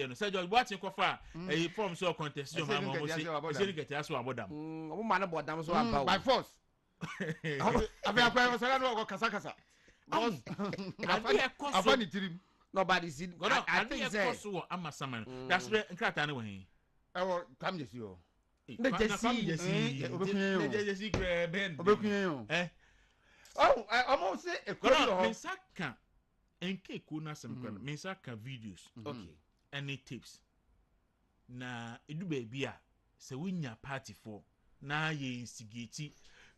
here no say George watching kofa e form so contest your mama mo say get aso abodam o ma na bodam so amba by force abi akwa so na go kasa afani tirim nobody see I think say so amasaman that's where nkrata na we ewo kam jesi o na jesi jesi ben almost say e ko mensaka enke ko na sem kwa mensaka videos okay any tips na edu ba bia se wonya party for na ye instigate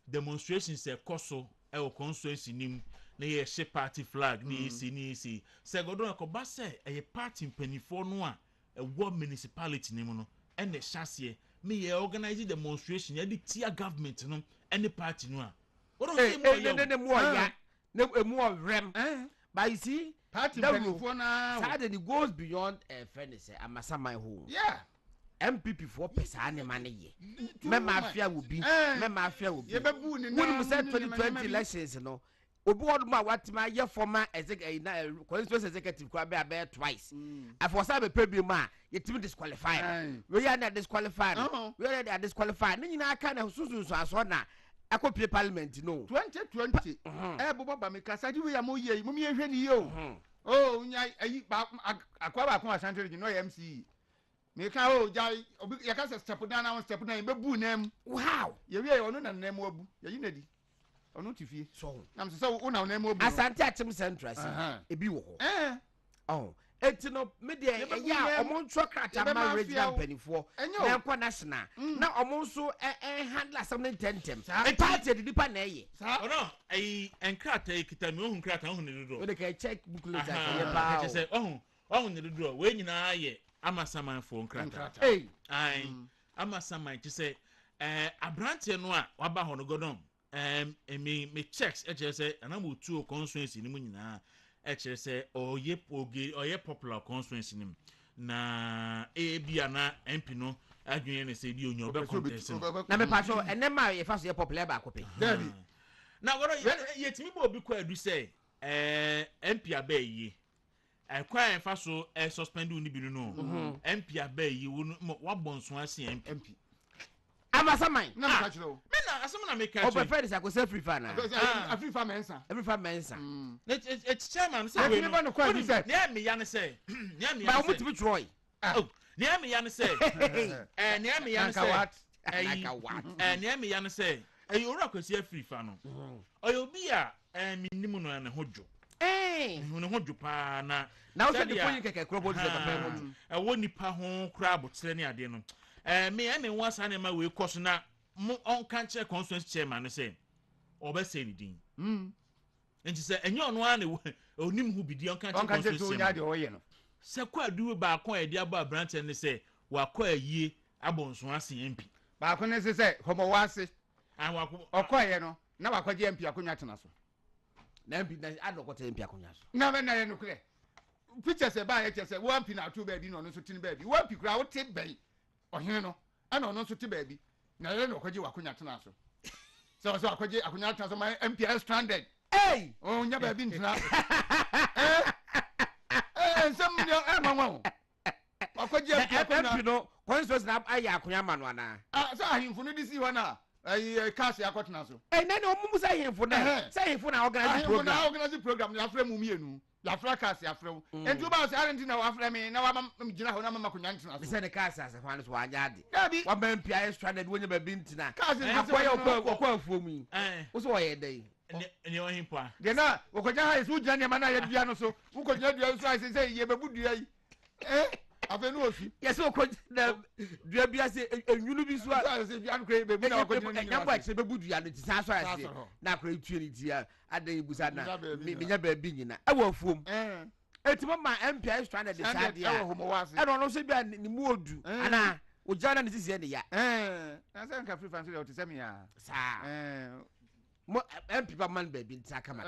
demonstrations e koso e o constituency nim na ye she party flag ni isi se godon ko ba se e party mpanifo no a e wo municipality nim no e na hyase me ye organize demonstration ye di tia government no any party no a what say more ya na more rem but you see party mpanifo na sad it goes beyond fairness amasa my home yeah MPP for pesa ne mane ye me mafia wo bi me mafia wo bi ye bebu ni na 2020 elections no obi wod ma watima ye former constituency executive kwa be twice after say be pay bi ma ye timi disqualified we ya na disqualified we ya disqualified ni nyina aka na susu aso na akopie parliament no 2020 bobo ba me kasa di we ya mo ye mo me hwe ni yo oh nya ayi akwa ba kon asante no MC me ka o jai obi ya ka step down na step down be bu nam wow ye wie ono na nam abu ye yi nadi ono tifie so nam se so una nam abu asante achim central ebi wo ho oh etino me de ya omo ntwa krata ma regional penifo na kwa national na omo nso handle something tentem party de dipa na eye oh no ai enkrata ekita me ohun krata ohun ne do we dey check booklet aye ba o say ohun ne do we nyina aye amasaman for nkrata ai amasaman ti say abrante no a waba ho no godon me checks e je say anam otu constituency ni mu nyina e kire say oye popular constituency nim na bia na MP no adwene ne say di onyo be contest na me pa so enema ye fa so ye popular ba kope david na goro ye timi bo obi kwa adu say MP abayi kwa enfa so suspend uni bi no MP abayi wa bonso ase MP amasaman na me ka kire o me na asem na me ka kire o prefer this akose free fan na free fan mensa every fan mensa it's chairman say we no kwa bi say na me ya ne say na me ya ba omutimi troy oh na me ya ne say na me ya ne say like what na me ya ne say ora kwesi free fan no oyo bi a minimum no na hodjo no hodjo pa na so the point keke kro body se papa hodjo wo nipa ho kra abotre ne ade no me once na ma we course na on kan che constituency chairman no say obese ni din enti say enye ono a ne onim hu bidi on kan che constituency nya de oye no se kwadu ba kon e dia ba branch ne say wa kwa ayie abonso ase MP ba kon ne say homo wase wako okoye no na wa kwaje MP akonya tena so na MP na adokota MP akonya so na be na ye no kle pictures e ba ye tese wo MP na to ba bi no no so tin ba bi wo MP kura wo te ben ohene no ana ono so te ba bi na ye no kwaje wakonya tena so so akwaje akonya tena so my MP stranded oh nya ba bi ntina some manwa akwaje MP no constituency na ayi akonya ma no ana so ahimfo no disi ho na ayi cash akotena so na omumu say ahimfo na say ahimfo na organize program ya frame mu mienu ya fra cash ya frame enti ba say Argentina wa frame me na wa gina ho na mama konya ntina so say the cash as fa no so anya ade dabi wa ba MP ayi stranded wonya ba bi ntina cash akoya okwa afuo mu wo so ye dai ni ohimpa de na wokonya ha isu gina ne ma na ye dua no so wokonya dua so ai say ye bebu dua yi afenu ofi yes o na dua bia se enwunu bi so a se bia no kre be bi na ko jina nyambo a se be budu ya no ti sa so ase na kra tue ni ti a adan ibusa na menya ba bi nyina e wa fuom etimo ma MPI stranded decide ya e no so bia ni mu odu ana o jana ni sisi ne ya na se nka free fan so o ti se me ya sa mo MP ba man ba bi nta kama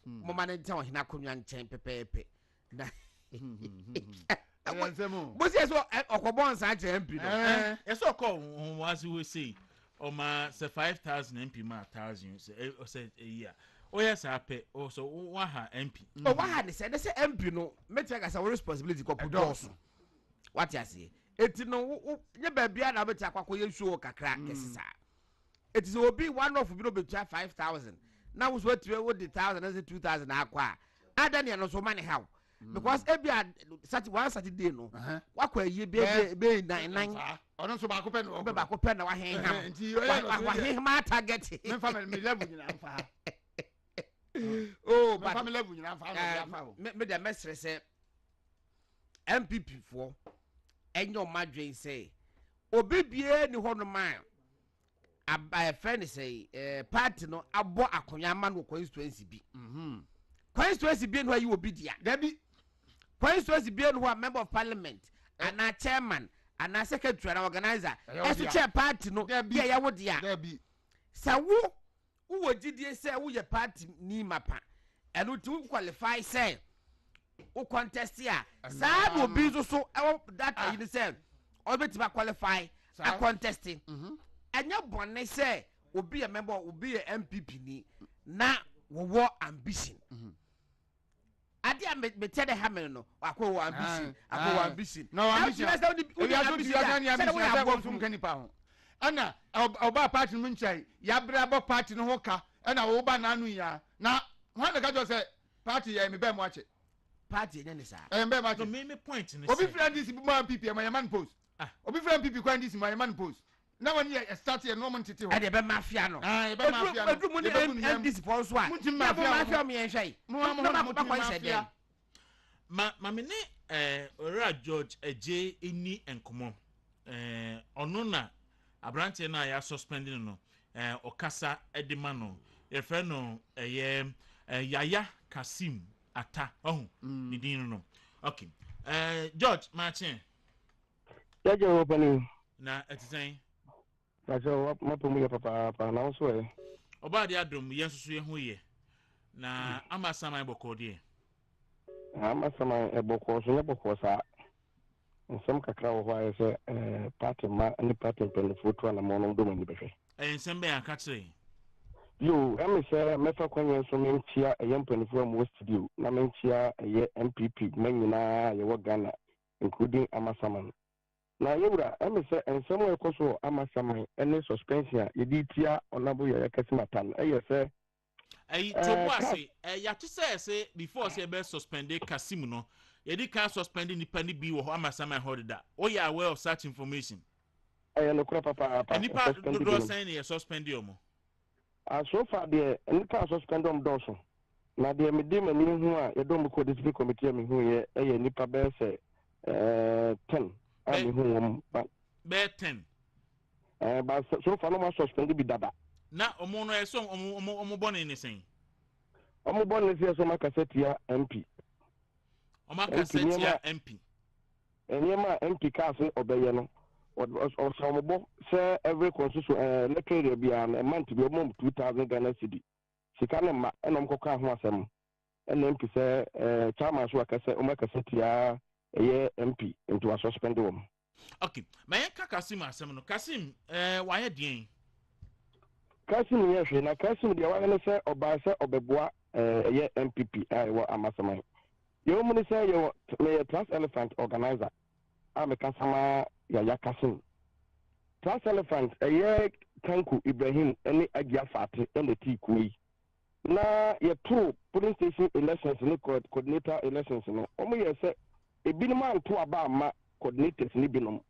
mo man nta o hina konwa nchen pepepe na Bosi eso okobon sa che MP no eso okọ was we say o ma say 5,000 MP ma 1,000 say year o yes ape o so wa ha MP o wa ha ne say MP no metia ga say responsibility ko podos what you say eti no ye ba bia na beti akwakọ ye show kakra kesisa it is obi one of bi no betua 5,000 na wo so atiwe wo the 1,000 and 2,000 akwa ada ne no so man how because ebia one Saturday no wakọ ye be 9 ono so ba ko pe no be ba ko pe na wa hen ha wa hen ma target me family level nyina mfa oh but family level nyina mfa me the mestre say MPP for enyo madwen say obi bie ni ho no man abay friend say party no abo akonya ma no constituency bi constituency bi no ayi obi dia da bi constituency bi no a member of parliament and a chairman and a secretary and organizer esu chair party no dia ya wo dia da bi sa wo gidie say wo ye party ni mapa eno to qualify say o contest here sa no bi so that you say o be to qualify a contesting anya bonne say obi a member obi a MPP ni na wo ambition ade a me tell the hammer no akwo ambition no ambition ana oba party mu nchai ya brabo party no hoka ana wo ba nanu ya na ho na ka jo say party ya me be mo ache party ne sa be ma ache me point ni obi friend this bi man PP ma man post obi friend PP kwan this ma man post na when you start here no man tete ho ade be mafia no be mafia no edu mu ni MDC for so a mafia me enhwai mo mafia ma me ne ora George eje eni enkomo ono na abrante na ya suspending no okasa edema no efe no yaya Kasim ata ni din no okay George Martin Jaje opani na etisen Bajo mapomu ya papa na so e oba de adom yensusu ye ho ye na amasama eboko de amasama eboko so eboko sa nsem kakra wo ho ayese party ma ni party pen foto na mo no do mani behwe ensem be aka kire yo emi se mefa kwanye so mentia eyempanifo am studio na mentia eye MPP manyina ye wo Ghana including amasama na yewura emi se ensem we koso amasama ene suspension ye di tia onabo ye kasimatan eye se to boase ya to say before say be suspended Kasim no ye di can suspend ni pani bi wo amasama hold that o ya aware of such information no kura papa nipa do sign ye suspend you mo so far the nipa suspend doso na de me dem ani hu a ye dom ko discipline committee me hu ye nipa be say 10 ami hu be 10 but so far no ma suspend bi dada na omo no eso omo bone ni sen omo bone ni so makasetia MP o makasetia MP enyema MP ka se obeye no o so mo say every constitution electoral bia na month bi omom 2,000 Ghana cedi sika ne ma enom koka ho asem ena MP say chairman so akase o makasetia eye MP into a suspend wom okay mayen ka Kasim asem no Kasim waye dien Kasim ye hwe na Kasim dia wa ne say oba say obeboa eye MPP ai wa amasama yo mu ne say ye Trans Elephant organizer ameka sama ya Kasim Trans Elephant eye Kwaku Ibrahim ene agia fate ene ti kuyi na ye to police station elections ni coordinator elections no omo ye say ebinum anto aba ama coordinators ni binom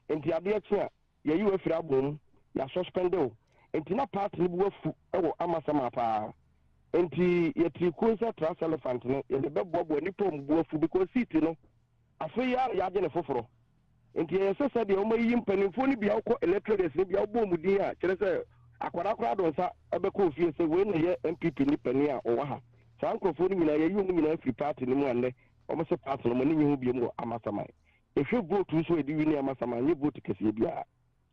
enti ade akia ye yi wafira abom ya suspend o enti na party ni buwafu ewo amasama pa enti ye trikunsa Trans Elephant no ye bebobo ni pom buwafu because seat no afi ya je ne foforo enti ye sese de o mayi mpanimfo ni bia ukọ electorate ni bia obom din a kire se akwara do nsa ebekọ ofie se we na ye MPP ni pani a o wa ha sankrofo ni nyina ye yi mu nyina free party ni mu ande o mo se party no mo ni nyi bi mu amasama ehwe vote so edi wi ni amasama ni vote kese bia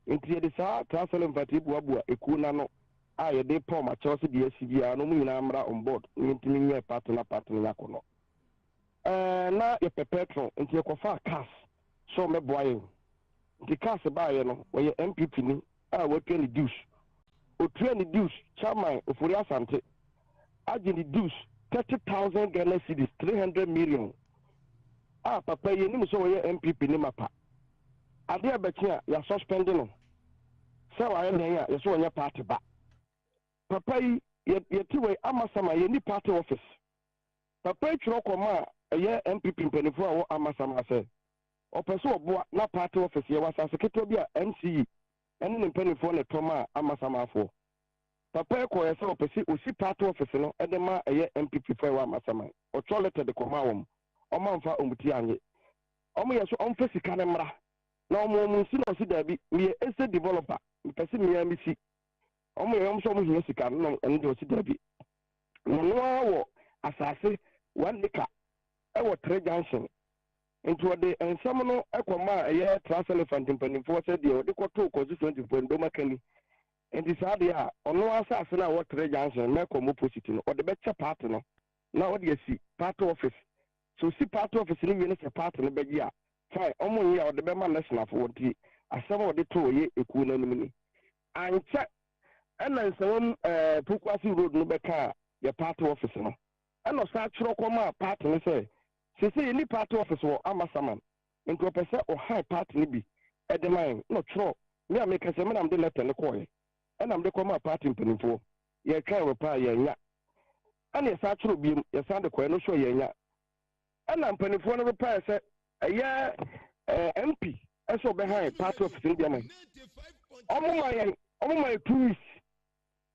enti ye de sa Trans Elephant buabua eku na no a ye de pom a chose de asibia no mu nyina amra on board ntimi nye party na yakono na ye perpetual enti ye kofa cars so meboaye the cars ba ye no we MPP ni a we twen dues o twen dues chairman ofori asante agent dues 30,000 Ghana cedis 300 million papa yi nim so ye MPP ni mapa ade abeki a ya suspend no se wa ye den a ye so onye party ba papa yi ye tiwe amasama ye ni party office papa twro koma ye MPP mpanifo a wo amasama se opeso oboa na party office ye wasase keto bi a MCE ene ne mpanifo ne toma amasama afo papa ko ye se opesi osi party office no edema ye MPP fo wa amasama o toilet de koma wom o manfa omuti anye omo ye so omfa sika ne mra na omo munsi na osi dabi me ese developer mpesi me ya misi omo ye omso omo hiya sika no ende osi dabi no wo asase one nika ewo tre junction into the ensam no ekoma ye trans elephant mpanimfo se de de koto constituency for ndo makani enti saade a ono asase na wo tre junction na ekomo opposite no o de be che part no na o de asi part office so si part office ni yene se part no beji a fine omo yi a o de be ma national for ti asem o de to ye eku na nim ni anche ena nsawam Pukwasi road no be ka ye part office no ena sa twro koma part no se se ni part office wo amasaman nko pese o high part ni bi edemine no twro me ameka se me na mde letter ne koye ena mde koma part mpanimfo ye kan we pa ye nya ana sa twro bi ye sa de koye no so ye nya ena mpanimfo no pa se eye MP eso be high part office ni bi aman omo my 2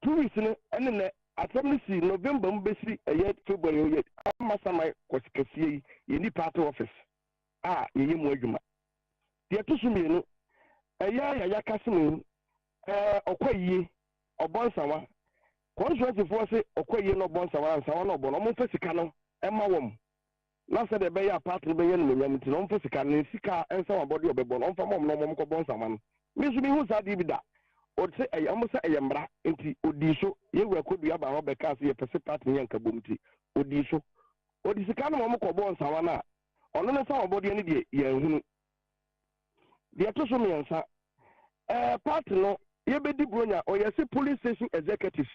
weeks ne ene ne Assembly November mbesi February ye amasama kwasikasie ye ni party office ye mu adwuma de tusumi no ya kasemu okwaye obonsawa constituency for say okwaye no obonsawa ansawa no obono mo fa sika no ema wom na se de be ya party be ye no nyam ti no fa sika no sika ensawa body obebo no fa mom no mom ko bonsawa no mi so mi hu sa di bi da o se amusa eyembra enti odiso ye wakodu aba ho be ka se ye pese part ne yanka bomti odiso odisika no mo ko bon sawa na ono ne sawa body ne de ye hunu de to so miensa part no ye be di bronya o ye se police station executives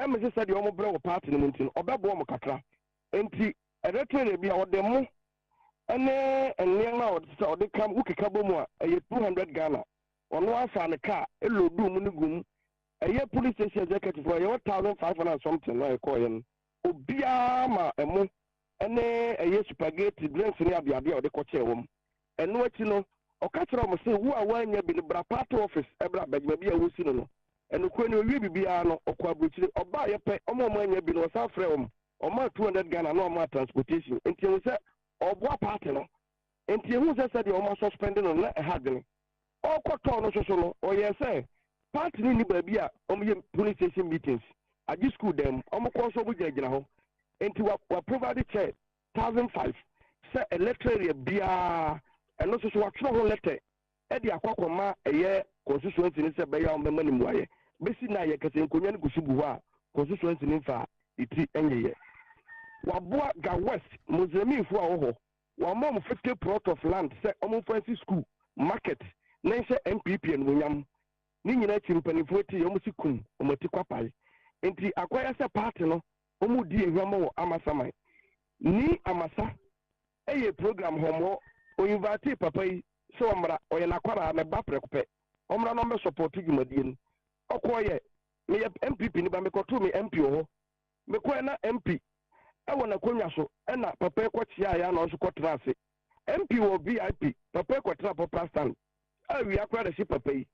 me se said omo bre wo part ne munti no obebo mo kakra enti eretre bia o de mo ene na o se o de kam ukeka bomu a ye 200 Ghana ono afa ne ka elodu mu ne gum eye police station executive for 1500 something na ekoye no obia ma emo ene eye spaghetti drinks ne abia o de ko chewom eno achi no o ka kire mo se wo a wanya bi ne bra party office ebra bajima bia wo si no eno ko ne owie bibia no okwa abrochire oba ye pe omo anya bi no sa frɛ om oma 200 Ghana no oma transportation enti wo se obo party no enti hu se de oma suspend no na ehadene okoto no so no o ye say party ni baabi a omo police station meetings agi school dem omo ko so bu gina ho enti wa provide chair 1005 say electoral bia eno so wa tro ho letter e di akwakoma eye constituency ni se be ya omo mani muaye besi na ye kase nkonya ni gusubu ho a constituency ni fa iti enyeye wa boa ga west mozambique fo a ho wa mom 50 plot of land say omo fancy school market na nse MPP enwonyam ni nyina chimpanifo ti yomo sikum omati kwapai enti akwaya se party no omu di ehwama wo amasama ni amasa eye program homo o invite papa yi so omra oye nakwara me ba prekope omra no me support gimadien okoye me MPP ni ba me koto me MP ho me koye na MP ewo na konwa so na papa kwachia ya na oso kotra ase MP wo VIP papa kotra papa stand we acquire the papa yi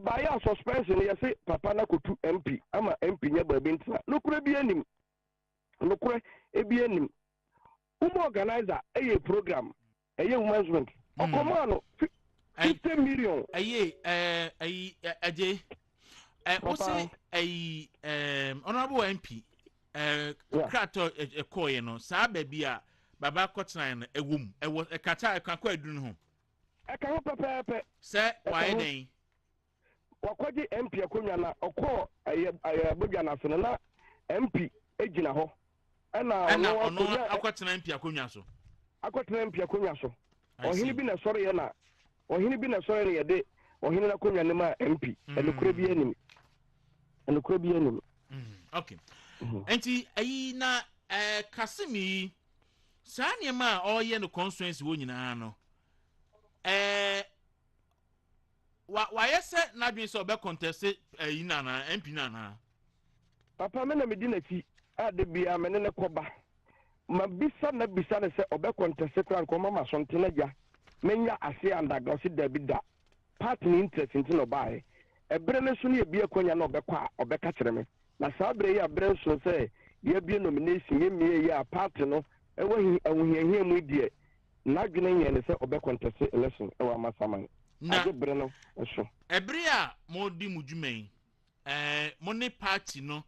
by your suspension you say papa na kotu MP ama MP nya ba bintra nokure bi anim nokure e bi anim organizer a program a management okomano 50 million aje wose honorable MP krato ekoye no saa ba bi a baba kotran no ewum ewo ekata ekakwa adunu ho eka ho pepepe se waye den wakwaji MP akonya na okọ abogya na so na MP ejina ho ana ono akwatena MP akonya so ohini bi na sori na ye de ohini na konya ne ma MP enukure bi anim okay enti ayi na kasimi saa nneɛma a ɔyɛ no constituency wɔ nyinaa no wayɛ sɛ n'adwene sɛ ɔbɛ contest yi nana MP nana papa me na me di n'akyi a de bia me ne kɔba ma bisa ne sɛ ɔbɛ contest kora nkɔma ma so ntena gya menya ase andaga ɔsi dabi da party ni interest nti no bae ɛbrɛ ne so ne ebi akonya na ɔbɛkɔ a ɔbɛka kyerɛ me na saa brɛ yi abrɛ nso sɛ yɛbie nomination yɛmie yi a party no ɛwɔ ahuhiahia mu deɛ n'adwene yɛ ne sɛ ɔbɛ contest election ɛwɔ amasaman na brɛ no ɛso ɛbrɛ a mo di mu dwuma yi mo ne party no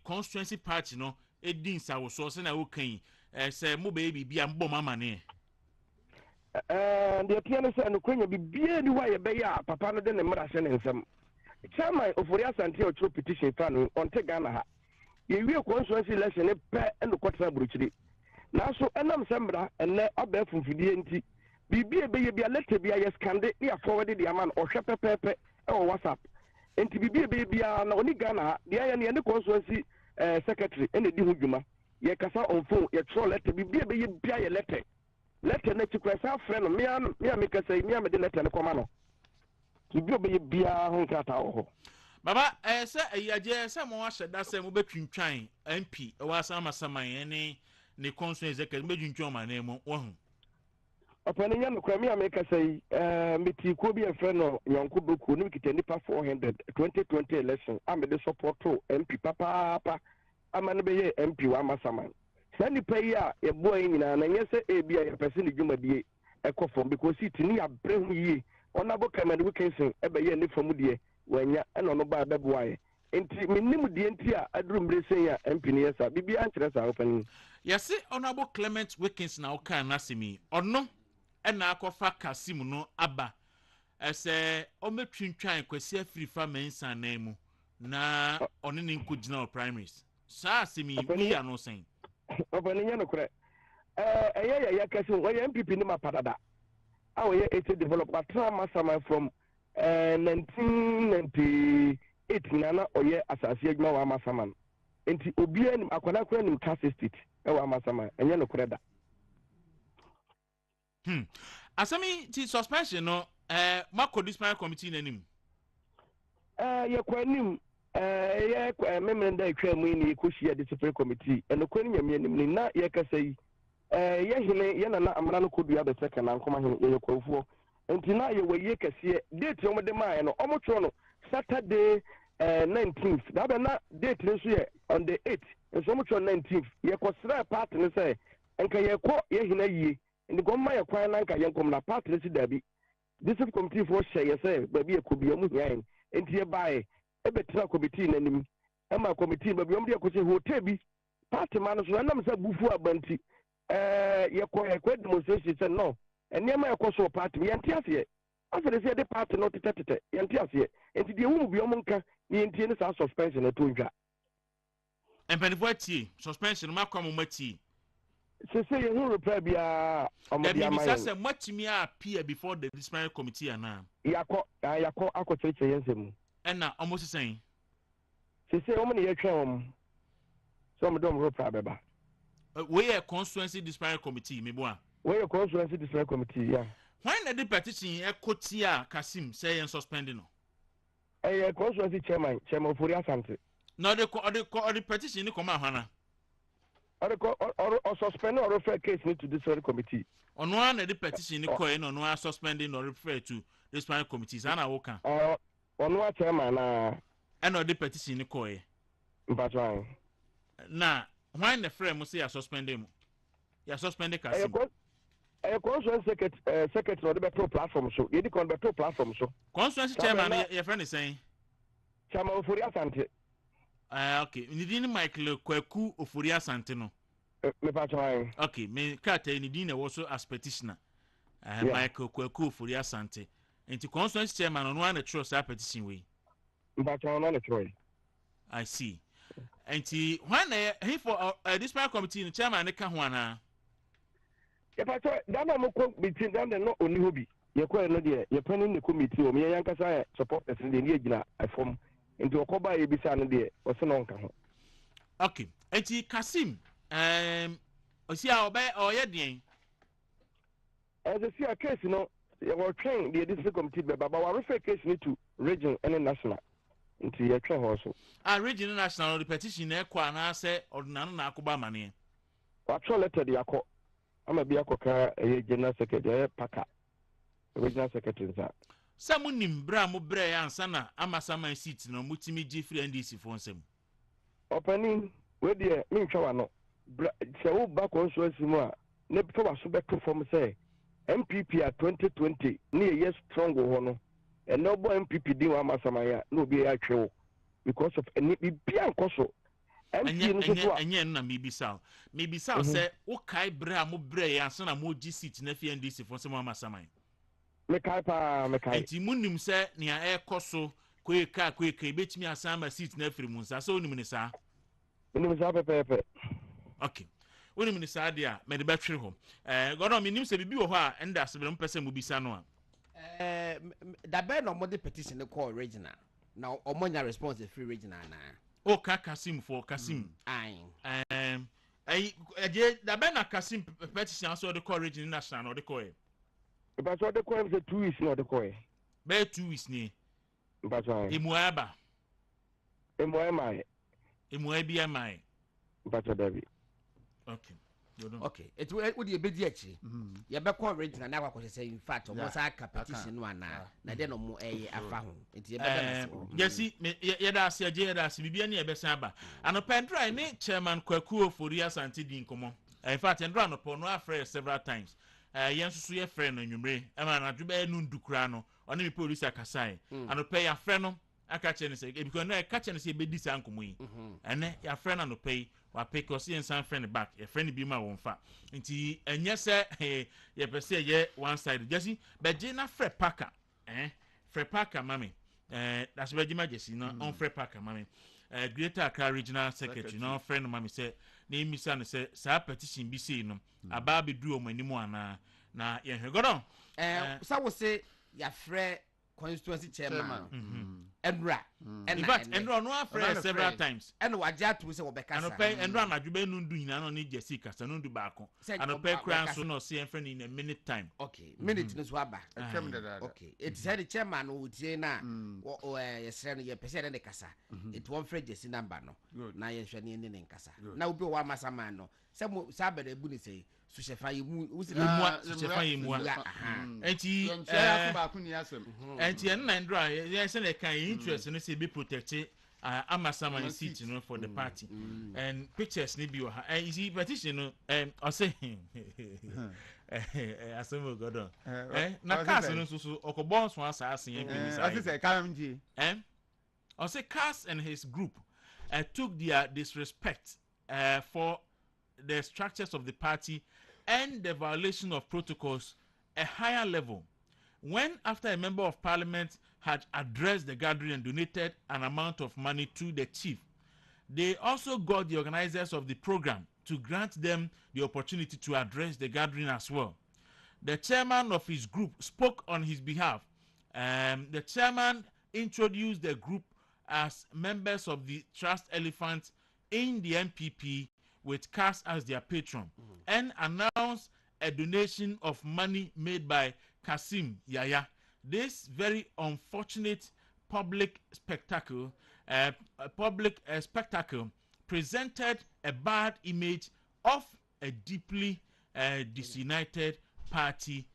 constituency party no edi nsawoso sɛ na wokan yi sɛ mo bɛyɛ biribi a mbɔ mama ne deɛ tia no sɛ nokwanya bibia ni hɔ a yɛbɛyɛ a papa no de ne mmara hyɛ ne nsɛm chairman ofori asante a ɔkyerɛ petition fa no ɔnte ghana ha yɛwie constituency election ne pɛ ɛne kɔtena aburokyiri nanso ɛnam sɛ mmara ɛnɛ ɔbɛɛ fomfidie nti bibia bɛyɛ bia leta bia yɛskande ne yɛfɔwɔde de ama no ɔhwɛ pɛpɛɛpɛ ɛwɔ whatsapp nti bibia bɛyɛ bia na ɔne ghana ha deɛ yɛ ne yɛne constituency secretary ɛna di ho dwuma yɛkasa on phone yɛtwerɛ leta bibia bɛyɛ bia yɛ leta no akyi kora saa frɛ no mea mekasa yi mea mede leta no kɔma no bibia bɛyɛ biaa ho nkrataa wɔ hɔ baba sɛ agye sɛ mo ahyɛ da sɛ mobɛtwintwan MP ɛwɔ asama saman ne ne constituency executive mobɛtwintwan ma na mu wɔho ɔpɛne nyɛ nokora me a mekasa yi metii kuo bi ɛmfrɛ no nyɔnko bɛkuo ne mekita nnipa 400 2020 election a mede supporto MP papaapa ama no bɛyɛ MP wɔ amasaman saa nnipa yi a yɛboa yi nyinaa na nyɛ sɛ ebi a yɛpɛ sɛ ne dwumadie ɛkɔ fam because it ni abrɛ ho yie ɔnabo kamane wikinson ɛbɛyɛ ne fam deɛ wanya ɛna ɔno baa bɛboaeɛ nti menim deɛ nti a aduru mmerɛ sɛn a MP no yɛ saa biribiaa nkyerɛ saa wopani yɛse ɔnabo Clement Wilkins na wokaa n'asɛm yi ɔno ɛna akɔfa Kasim no aba ɛsɛ ɔmɛtwintwan kwasi afiri fa mansa nan mu na ɔne ne nkɔgyina wɔ primaries saa asɛm yi woyɛ ano sɛn ɔpɛne nyɛ nokorɛ ɛyɛ yɛyɛ kɛse wɔyɛ MPP ne ma padada a wɔyɛ ɛsɛ developer tra masama from 1998 nana ɔyɛ asase adwuma wɔ amasama no nti obiara nim akwadaa kora nim Kase State ɛwɔ amasama ɛnyɛ nokorɛ da asɛm ti suspension no mako disciplinary committee n'anim yɛkɔ anim memene da atwa mu ne yɛkɔhyia disciplinary committee ɛnokɔ no nyame anim ne na yɛkasa yi yɛhene yɛnana amara no kɔdua bɛsɛ kana nkɔma hene yɛyɛ kwafuɔ nti na yɛwɔ yie kɛseɛ date ɔmode maaɛ no ɔmotwerɛ no Saturday 19th da bɛ na date no nso yɛ on the 8th nso ɔmotwerɛ 19th yɛkɔsrɛ party no sɛ nka yɛkɔ yɛhena yie nti gɔmma yɛ kwan na nka yɛnkɔm na party no si daabi district committee foɔ hyɛ yɛ sɛ baabi yɛ kɔbia mu hia yɛn nti yɛbaeɛ ɛbɛtena committee n'anim ɛma committee baabi ɔmde yɛkɔsɛ hotel bi party ma no so ɛnam sɛ bufu aba nti yɛkɔ demonstration sɛ no nneɛma yɛkɔ so party yɛnte aseɛ afei sɛ yɛde party no tetɛtetɛ yɛnte aseɛ nti deɛ ɛwu mu bi ɔmo nka ne yɛntie ne saa suspension no to ntwa mpanimfoɔ atie suspension ma kwa mo matie sese yɛhu reply biara ɔmode ama yɛn sɛ matimi a appear before the disciplinary committee ana yakɔ akɔkyerɛkyerɛ yɛn nsɛm mu ɛna ɔmo sesɛn sese ɔmo ne yɛtwɛn wɔn sɛ ɔmo de ɔmo reply bɛba wɔyɛ constituency disciplinary committee meboa wɔyɛ constituency disciplinary committee ya when na de petition ɛkɔti a Kasim sɛ yɛn suspend no ɛyɛ constituency chairman Ofori Asante na ɔde petition ne kɔma ahwana or suspend or refer case me to disciplinary committee. On one the petition ni kɔ no no suspending or refer to disciplinary committees ana woka. On one chairman na and or the petition ni kɔ mpatwan. Na when the friend must say ya suspend him. Ya suspend Kasim. Constituency secretary or the better platform so. You can better platform so. Constituency chairman your friend is saying. Chairman Ofori Asante. Okay. Nidini Michael Kwaku Ofori Asante no. Me patron. Okay, me kata nidini also as petitioner. Michael Kwaku Ofori Asante. Enti constituency chairman on one trust that petition we. Patron on the Troy. I see. Enti when he for this committee the chairman ne ka ho ana. Yeah, patron, that no between them and not only hobby. You're quite no dear. You're planning the committee or me yankasa supporters in the Nigina I form into a coba ebisa no dear or so on. Okay. Enti Kasim Osia oye den. As a see a case, you were trained the district committee, but we refer case to region and national into your train also. Regional national the petition e kwa na say ordinary na akoba mane. Actual letter the akọ. I'm a be a general secretary, Paka, regional secretary. Some bra mo bre ansa na amasama seat no mutimi gi free NDC for nsem. Opening we dey me twa no. Se wo back on so asimu a ne before waso beto form say MPP at 2020 ne ye strong ho no. And no boy MPP din wa amasama ya no be ya twa because of any bia nkoso. Enye na maybe sao say wo kai bra mo bre ansa na mo gi seat na free NDC for nsem amasama. Me kai. Enti munim se nia e koso kweka betimi asama seat na free munsa so onim ni sa. Onim sa pepe. Okay. Onim ni sa dia me de betwe ho. Godon me nim se bibi wo ho a enda se be mpese mo bisa no a. Da be no mo de petition ne call regional. Now omonya response free regional na. O Kasim for Kasim. Da be na Kasim petition so de call regional national no de call e. But so the coin is 2 weeks not the coin. Be 2 weeks ni. But so Emuaba. Emoy Emuabi mai. But David. Okay. Okay. It would be echi. Ya be call regional na kwa say in fact almost a petition no na dey no mo afa ho. It ye be Yesi ye da ase age ye da ase bibia na ye be san ba. Anopendra ni chairman Kwaku ofori asante din komo. In fact, Ndra no po no afre several times. Yen susu ye friend no nwumre e ma na dwebe nu ndukura no oni me police akasai anope ya friend no aka che ne se because na ka che ne se be di san komo yi ene ya friend anope wa pick us in san friend back your friend bi ma won fa nti enye se ye pese ye one side jesi be je na fre paka fre paka mami that's be jima jesi no on fre paka mami Greater Accra Regional Secretary no friend mami say na emisa no say sa petition bi sei no aba be du o manimu ana na ye hwegodon sa wo say ya frɛ constituency chairman Endra in fact Endra no afre several times and waja to say obekasa anope Endra na dwube nu ndu nyina no ne jesi kasa no ndu baako anope kran so no say friend in a minute time okay minute no so aba okay it said the chairman wo tie na yesre no ye pese de kasa it won frɛ jesi number no na ye hwɛ ne ne nkasa na obi wa masama no sɛ mo sabere bu ni say so shefa yimu usilemua shefa yimu enti enti en Ndra ye say the kind interest no say be protected amasama seat no for the party and pictures ni bi wa you see petition no I say asemo godon na cars no so okobon so asase yen bi say I say karamji I say Cass and his group took their disrespect for the structures of the party and the violation of protocols a higher level when after a member of parliament had addressed the gathering and donated an amount of money to the chief, they also got the organizers of the program to grant them the opportunity to address the gathering as well. The chairman of his group spoke on his behalf. The chairman introduced the group as members of the Trust Elephant in the MPP with Cass as their patron and announced a donation of money made by Kasim Yaya. This very unfortunate public spectacle presented a bad image of a deeply disunited party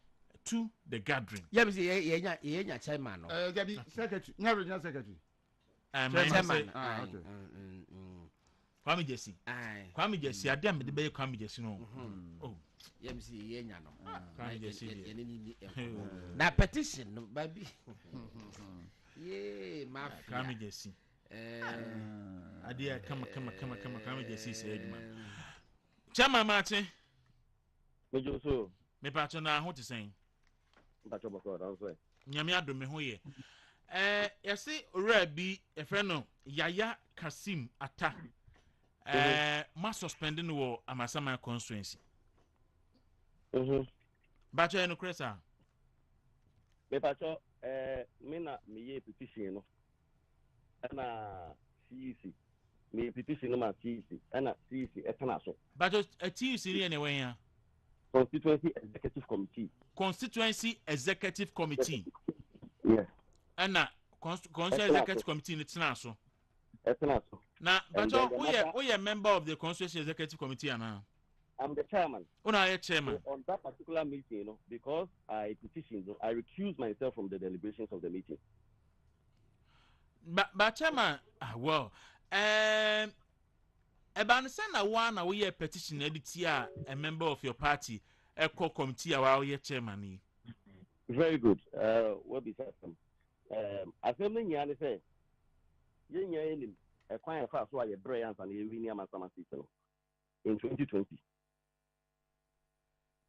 to the gathering. Yeah, me say ye chairman no. Gabi secretary, nya regional secretary. Chairman. Okay. Kwame Jesse. Kwame Jesse, adem de be Kwame Jesse no. Oh. Yeah, me say ye nya no. Kwame Jesse. Na petition no baby. Yeah, mafia. Kwame Jesse. Adia kama Kwame Jesse say aduma. Chama Martin. Mejo so. Me pa na ho te sen. Mpacho bako dan so. Nyame adom me ho ye. Yesi ora bi e fre no Yaya Kasim Ata. Ma suspending wo Amasama constituency. Bacho no kresa. Me pacho me na me ye petition no. Na CEC me petition ma CEC and CEC etanaso. But a TUC anyway. Constituency Executive Committee. Constituency Executive Committee. Yes. And Constituency Executive Committee in Etanaso. Etanaso. Now, but we are member of the Constituency Executive Committee now. I'm the chairman. Oh, no, chairman. So on that particular meeting, because I petitioned, I recused myself from the deliberations of the meeting. But chairman, well, Ebansana one we a petition editor, a member of your party, a core committee while you're chairman. Very good. What be said? I feel many years say, a client fast why a brilliant and a winning Masama system in 2020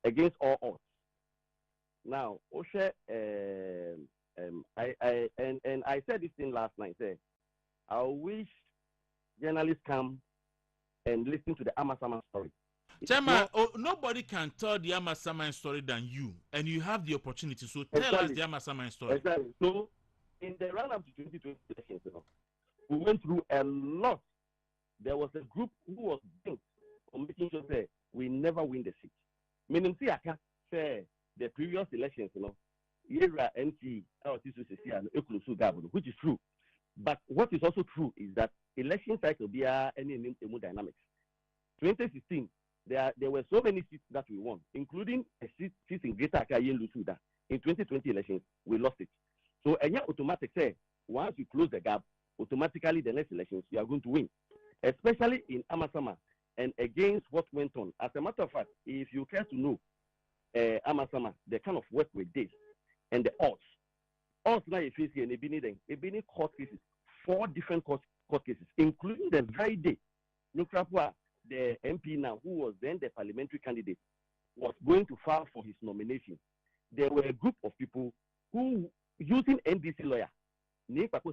against all odds. Now, Osha, I said this thing last night. Say, I wish journalists come and listen to the Amasama story. Chairman, nobody can tell the Amasama story than you, and you have the opportunity. So tell us the Amasama story. Exactly. So in the run-up to 2020 elections, we went through a lot. There was a group who was bent on making sure that we never win the seat. Meaning, see, I can't say the previous elections, Yera NC, which is true. But what is also true is that election cycle be any dynamics. 2016, there were so many seats that we won, including a seat in Greater Accra Lusuda. In 2020 elections, we lost it. So, automatic say once you close the gap, automatically the next elections you are going to win, especially in Amasama and against what went on. As a matter of fact, if you care to know Amasama, the kind of work with this and the odds now you face here, Ebini court cases, 4 different court cases, including the very day Nukrapua, the MP now, who was then the parliamentary candidate, was going to file for his nomination. There were a group of people who, using NDC lawyer, Kwaku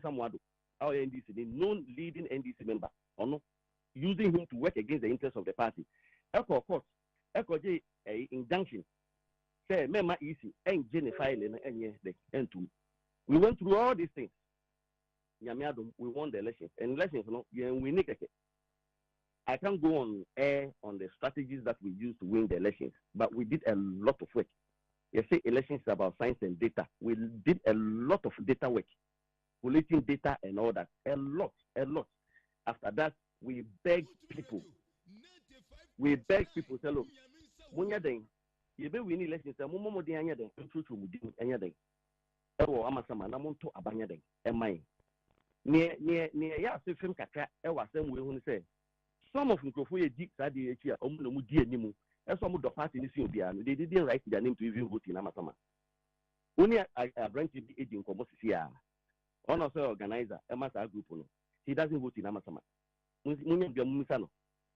our NDC, the known leading NDC member, using him to work against the interests of the party. Of course, injunction, say, Mema easy, and Jennifer, and we went through all these things. We won the elections. And elections, we need I can't go on air on the strategies that we used to win the elections, but we did a lot of work. You say elections is about science and data. We did a lot of data work, collating data and all that. A lot. After that, we begged people. Say, look, when you're doing, you be winning elections, Momo de anything, anything. Amasama, Namonto Abanyading, and mine. Near Film Kaka, was some way who say, some of them go for a deep side here, Nimu, and some of the party in Ethiopia, they didn't write their name to even vote in Amasama. Only a branch of the agent Komosia, one of the organizer, Amasa Group, he doesn't vote in Amasama.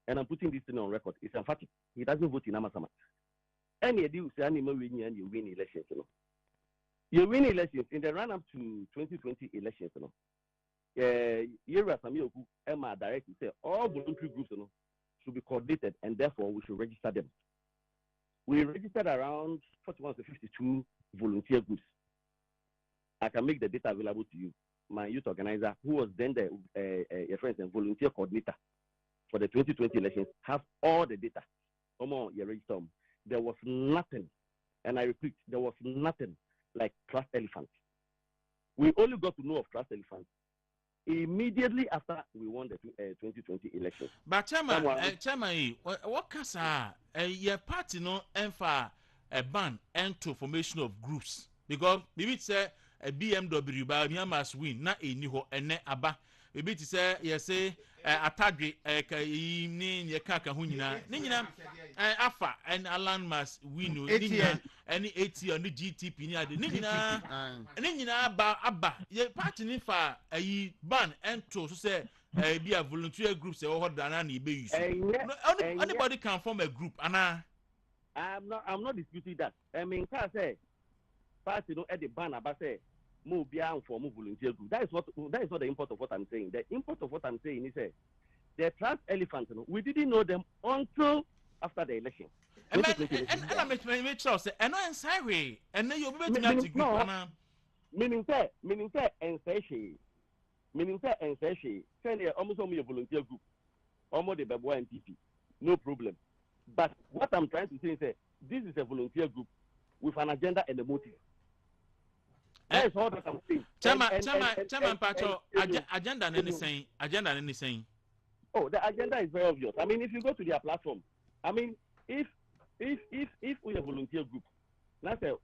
And I'm putting this thing on record. It's emphatic. He doesn't vote in Amasama. Any deal say animal win and you win elections, You win elections in the run-up to 2020 elections, Yera Samioku, Emma directly say all voluntary groups, should be coordinated, and therefore we should register them. We registered around 41 to 52 volunteer groups. I can make the data available to you. My youth organizer, who was then the friends and volunteer coordinator for the 2020 elections, have all the data. Come on, you register them. There was nothing, and I repeat, there was nothing like Trust Elephant. We only got to know of Trust Elephant immediately after we won the 2020 election. But Chairman, what can your party a ban and to formation of groups? Because maybe it's a BMW, but you must win, not a new and aba. Maybe it's say atagri ni kaka hunina nina afa and alan must win any 80 on the GTP nina abba ye party ni fa ban and to say be a volunteer group say what than be anybody can form a group Anna. I'm not disputing that. I mean, say party at the ban about say move beyond for move volunteer group. That is not the import of what I'm saying. The import of what I'm saying is the Trans Elephants, we didn't know them until after the election. And I make sure say and I'm sorry. And then you'll be to group. Meaning say and say she Meaning say and say she send almost only a volunteer group, almost the Beboa and TP, no problem. But what I'm trying to say is that this is a volunteer group with an agenda and a motive. That is all that I'm saying. Chairman Pacho, agenda and anything. Oh, the agenda is very obvious. I mean, if you go to their platform, I mean, if we are a volunteer group, that's a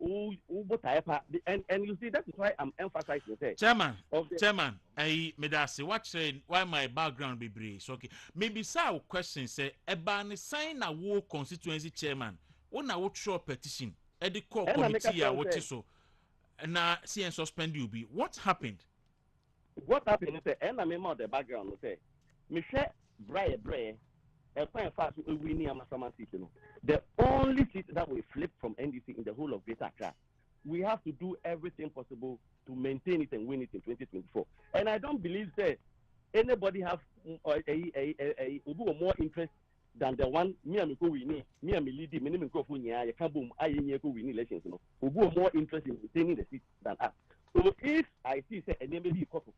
and you see that is why I'm emphasizing that. Chairman, I made us say what saying why my background be brief. So okay, maybe some question say about sign a war constituency chairman. When I would show a petition, at the core committee, I would so. Na see and suspend you be. What happened? What happened is and I remember the background say me share Bray a fine fast we near Massaman City. The only seat that we flip from NDC in the whole of Greater Accra. We have to do everything possible to maintain it and win it in 2024. And I don't believe that anybody have more interest than the one me and go win, me and me lead, me and go for ya, you can't boom, I go win elections. Who more interest in maintaining the seat than us. So if I see say a name be couple,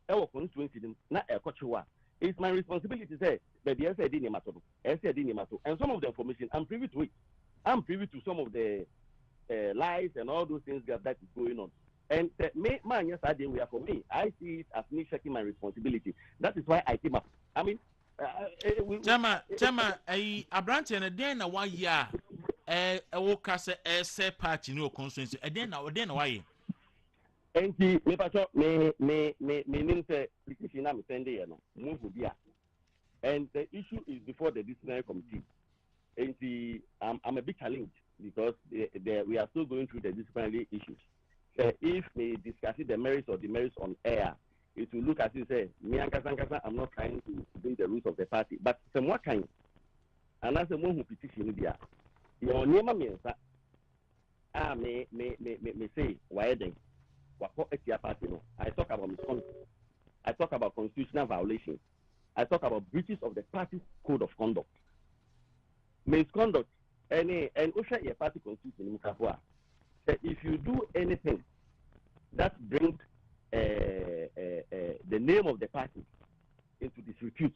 our constituency, not a culture, it's my responsibility to say, but the SID Nemato, and some of the information I'm privy to it. I'm privy to some of the lies and all those things that is going on. And man, yes, I did. We are for me. I see it as me checking my responsibility. That is why I came up. I mean, Chama, a branch and a day na 1 year. I will cast a party no constituency. A day now, why? And me, Pacho, me, say, petition I'm sending, move with ya. And the issue is before the disciplinary committee. And I'm a bit challenged because we are still going through the disciplinary issues. If we discuss the merits or demerits on air, it will look as if say, me and Kasankasa, I'm not trying to bring the rules of the party. But some what kind? And as a one who petition there, your name means that me say, why then? I talk about misconduct. I talk about constitutional violations. I talk about breaches of the party's code of conduct. Misconduct, and Usha your party constitution, if you do anything that brings the name of the party into disrepute,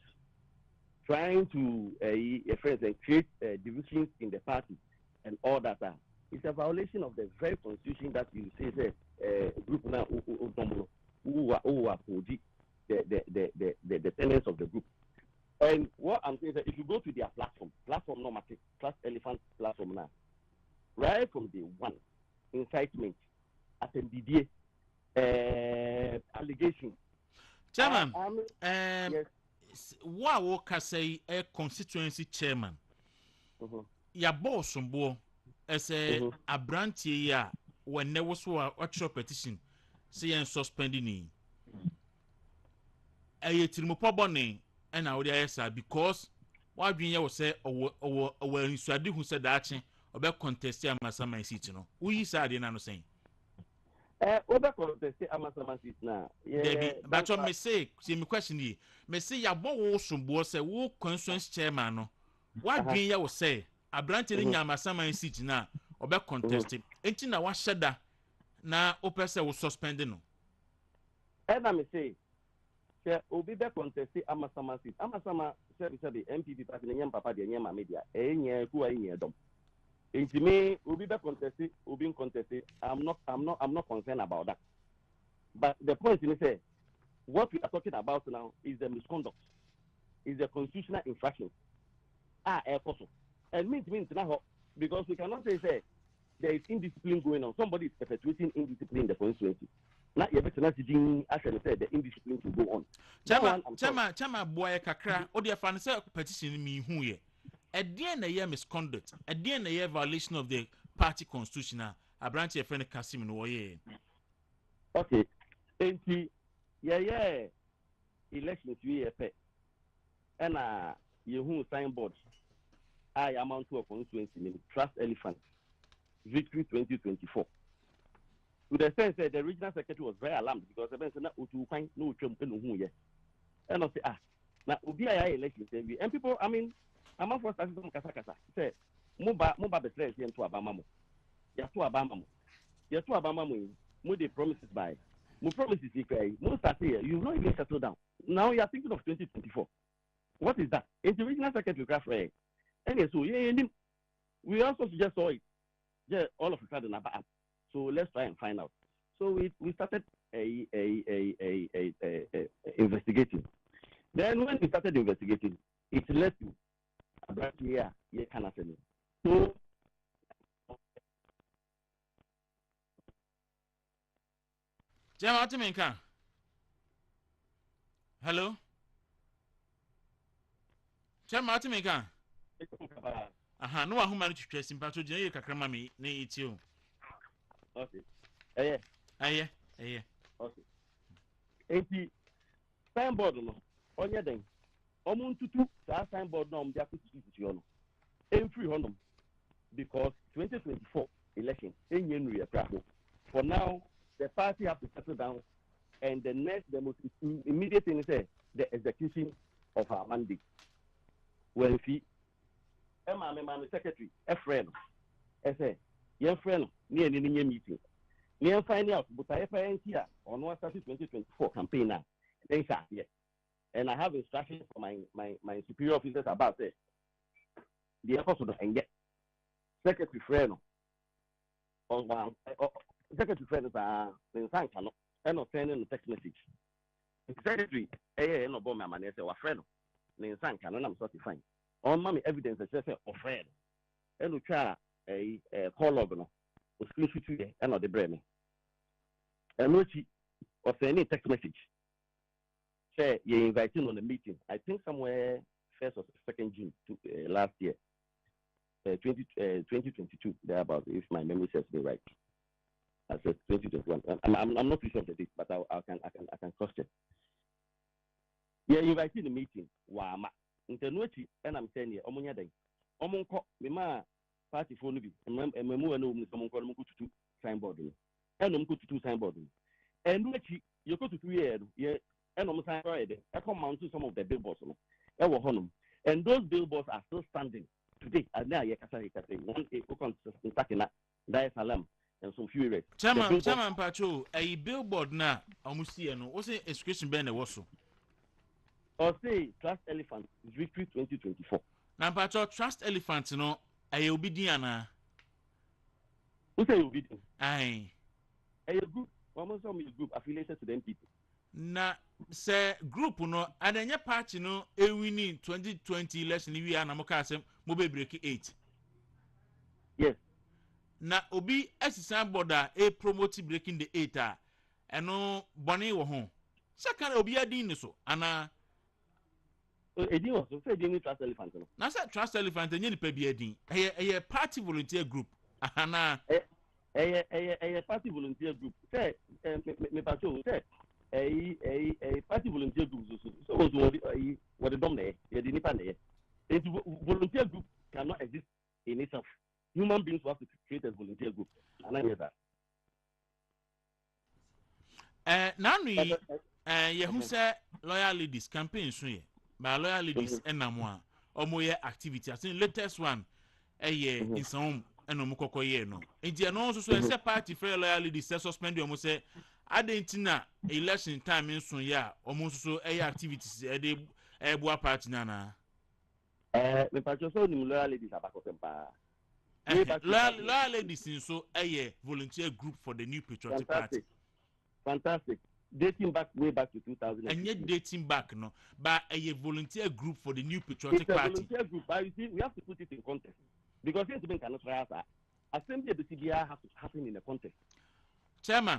trying to friends and create divisions in the party and all that, it's a violation of the very constitution that you say group now who are the tenants of the group. And what I'm saying is that if you go to their platform normative, Class Elephant platform now, right from day one, incitement, attendee, allegation. Chairman, yes. What would say a constituency chairman? Ya boss bo as a branch here when there was a petition, say and suspending. A yetimopobone and our answer because what being you say or when you who said that about contesting Masama City. We said in ano saying. Over contesting Masama City now. But on me say, see me question ye, me say ya bo some boss a wo constituency chairman. What being you say a branch in Masama City now or about contesting. Ain't na what shada na opesa was suspending. And I may say. Obi be contested Amasama seat. Amasama said the MPP party nyam papa de nyam media. Enye ku enye dom. Enti me Obi be contested, Obi contested. I'm not concerned about that. But the point is say what we are talking about now is the misconduct. Is the constitutional infraction. And means now because we cannot say there is indiscipline going on. Somebody is perpetuating indiscipline in the constituency. Not yet actually said the indiscipline to go on. Chama boy kakra or the fan say petition me who ye. At the end of year misconduct, at the end of year violation of the party constitution, a branch of friend Kasim in Oye. Okay. Elections we pay. And you who signboard I amount to a constituency named Trust Elephant Victory 2024. To the sense that the regional secretary was very alarmed because the person who find no chum who ye. And I say, now Ubi election and people, I mean, I'm not for starting from Kasakasa. Say, Muba Betres and to Abamamu. Yatu Abamamu. Yatu Abamamu, Moody promises by My promise is most start here. You've not even settled down. Now you are thinking of 2024. What is that? It's the regional secretary craft. And so we also just saw it. Yeah, all of a sudden about. So let's try and find out. So we started a investigating. Then when we started investigating, it led to a branch here can so Jama hello. Jama aha no ahoma no twetwe simpato gina ye kakra ma me na yiti o. Okay. Aye. Okay. Enti signboard no onye den omuntutu that signboard no dia kututu yo no free honum because 2024 election enye nu ye crap. For now the party have to settle down and the most immediate thing is the execution of our mandate. Well, if he Emma secretary a friend say your friend near any meeting near finding out but I find here on 2024 campaign now then here and I have instructions for my superior officers about it the episode and get secretary friend on one secretary friends are in San Cano and not sending a text message secretary no bomb my man say wa friend in San Cano I'm certifying on mommy evidence that says of friend and we try a call log no was close to you and not the brain and which was sending text message say you're inviting on a meeting I think somewhere 1st or 2nd June last year 2022 thereabout if my memory serves me right. I said 2021. I'm not sure of the date, but I can cross check. Yeah, invited the meeting. Wow, Internuchi, and I'm saying, Omonia day. Omonko, Mima party for Nubi, and Memu and someone called Muku to signboard. And Muku to signboard. And which you go to 3 years, yeah, and almost Friday. I come out to some of the billboards. And those billboards are still standing today. And now, one in Sakina, Dar es Salaam. And some few rates. Chairman Pacho, a billboard na almost no. What's the excursion banner was so? Or say Trust Elephant Victory 2024. Now Pacho Trust Elephant no a obediana. Who say obedient? Aye. A group, almost some group affiliated to them people. Na say group no adanya party no e winning 2020 election we are na mo ka asem mo be break 8. Yes. Na obi assistant board a promote breaking the 8 a eno bone wo ho second obi adin ni so ana edin was so edin Trust Elephant no na say Trust Elephant enye ni pa bi adin eye party volunteer group ana party volunteer group say me pacho say party volunteer group so what the dom there ye di nipa there volunteer group cannot exist in itself. Human beings have to create a volunteer group. And I hear that. Now we who say loyal ladies campaign so ye. By loyal ladies and namwa omo activity. I think latest one in some and omukoko ye no. Enti no so say party for loyal ladies suspend you say adentina election time in so ya omo so activities dey bua party na. Me pacho so ni loyal ladies abakosempa. Loyal ladies in so a volunteer group for the new patriotic party. Fantastic. Dating back way back to 2000. And yet dating back no, but a volunteer group for the new patriotic party. It's a volunteer group, but you see, we have to put it in context because things cannot try us. Assembly of the CBR has to happen in a context. Chairman,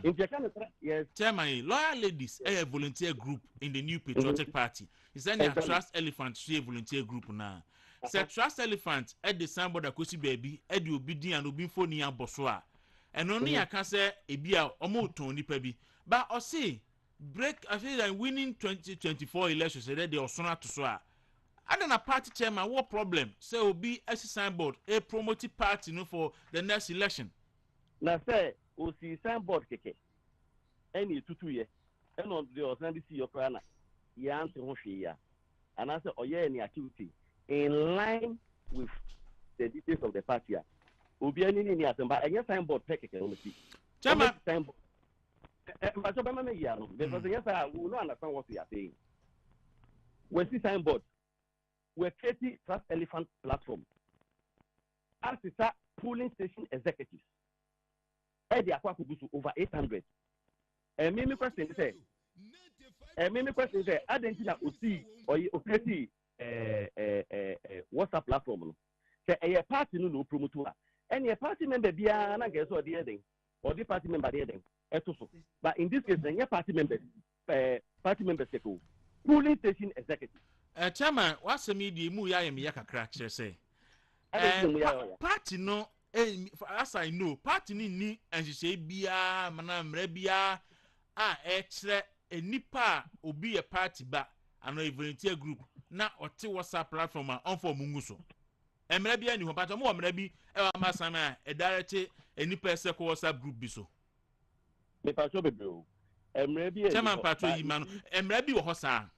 yes. Chairman, loyal ladies a volunteer group in the new patriotic party. Is there a Trust Elephant a volunteer group now? Say Trust Elephant at the somebody kosi baby at the obedient and obi for near Boswa. And only I can say a beer or more Tony Pebby. But I say break I feel like winning 2024 elections that they are soon to swear. I don't know party chairman what problem? Say will be as a signboard a promoted party no for the next election. Now say we see signboard keke. Any 2 years. And on the Sunday see your plan. Ya answer ya. And I say oh yeah any activity. In line with the details of the party, will be any but any signboard take it. Chairman, But because yes, I will not understand what we are saying. We see signboard. We're creating Trust Elephant platform. As is a polling station executives. Eddie Kwaku over 800. And me question say. I didn't think see or create WhatsApp platform. Say a party no promoter. And a party member be an guess or the other. Or the party member the other. But in this case, the party members say polling station executive. Chairman, what's the media? Muya and Miyaka crack, say. Party no, as I know, party ni and she say bia, manam rebia, extra a nipa obi a party ba, and a volunteer group, na or two WhatsApp platform on for Munguso. And maybe any but more maybe Masama, a director, a nipa WhatsApp group biso. Me pacho bebro. Maybe Chairman Pato Imano, and maybe Hosa.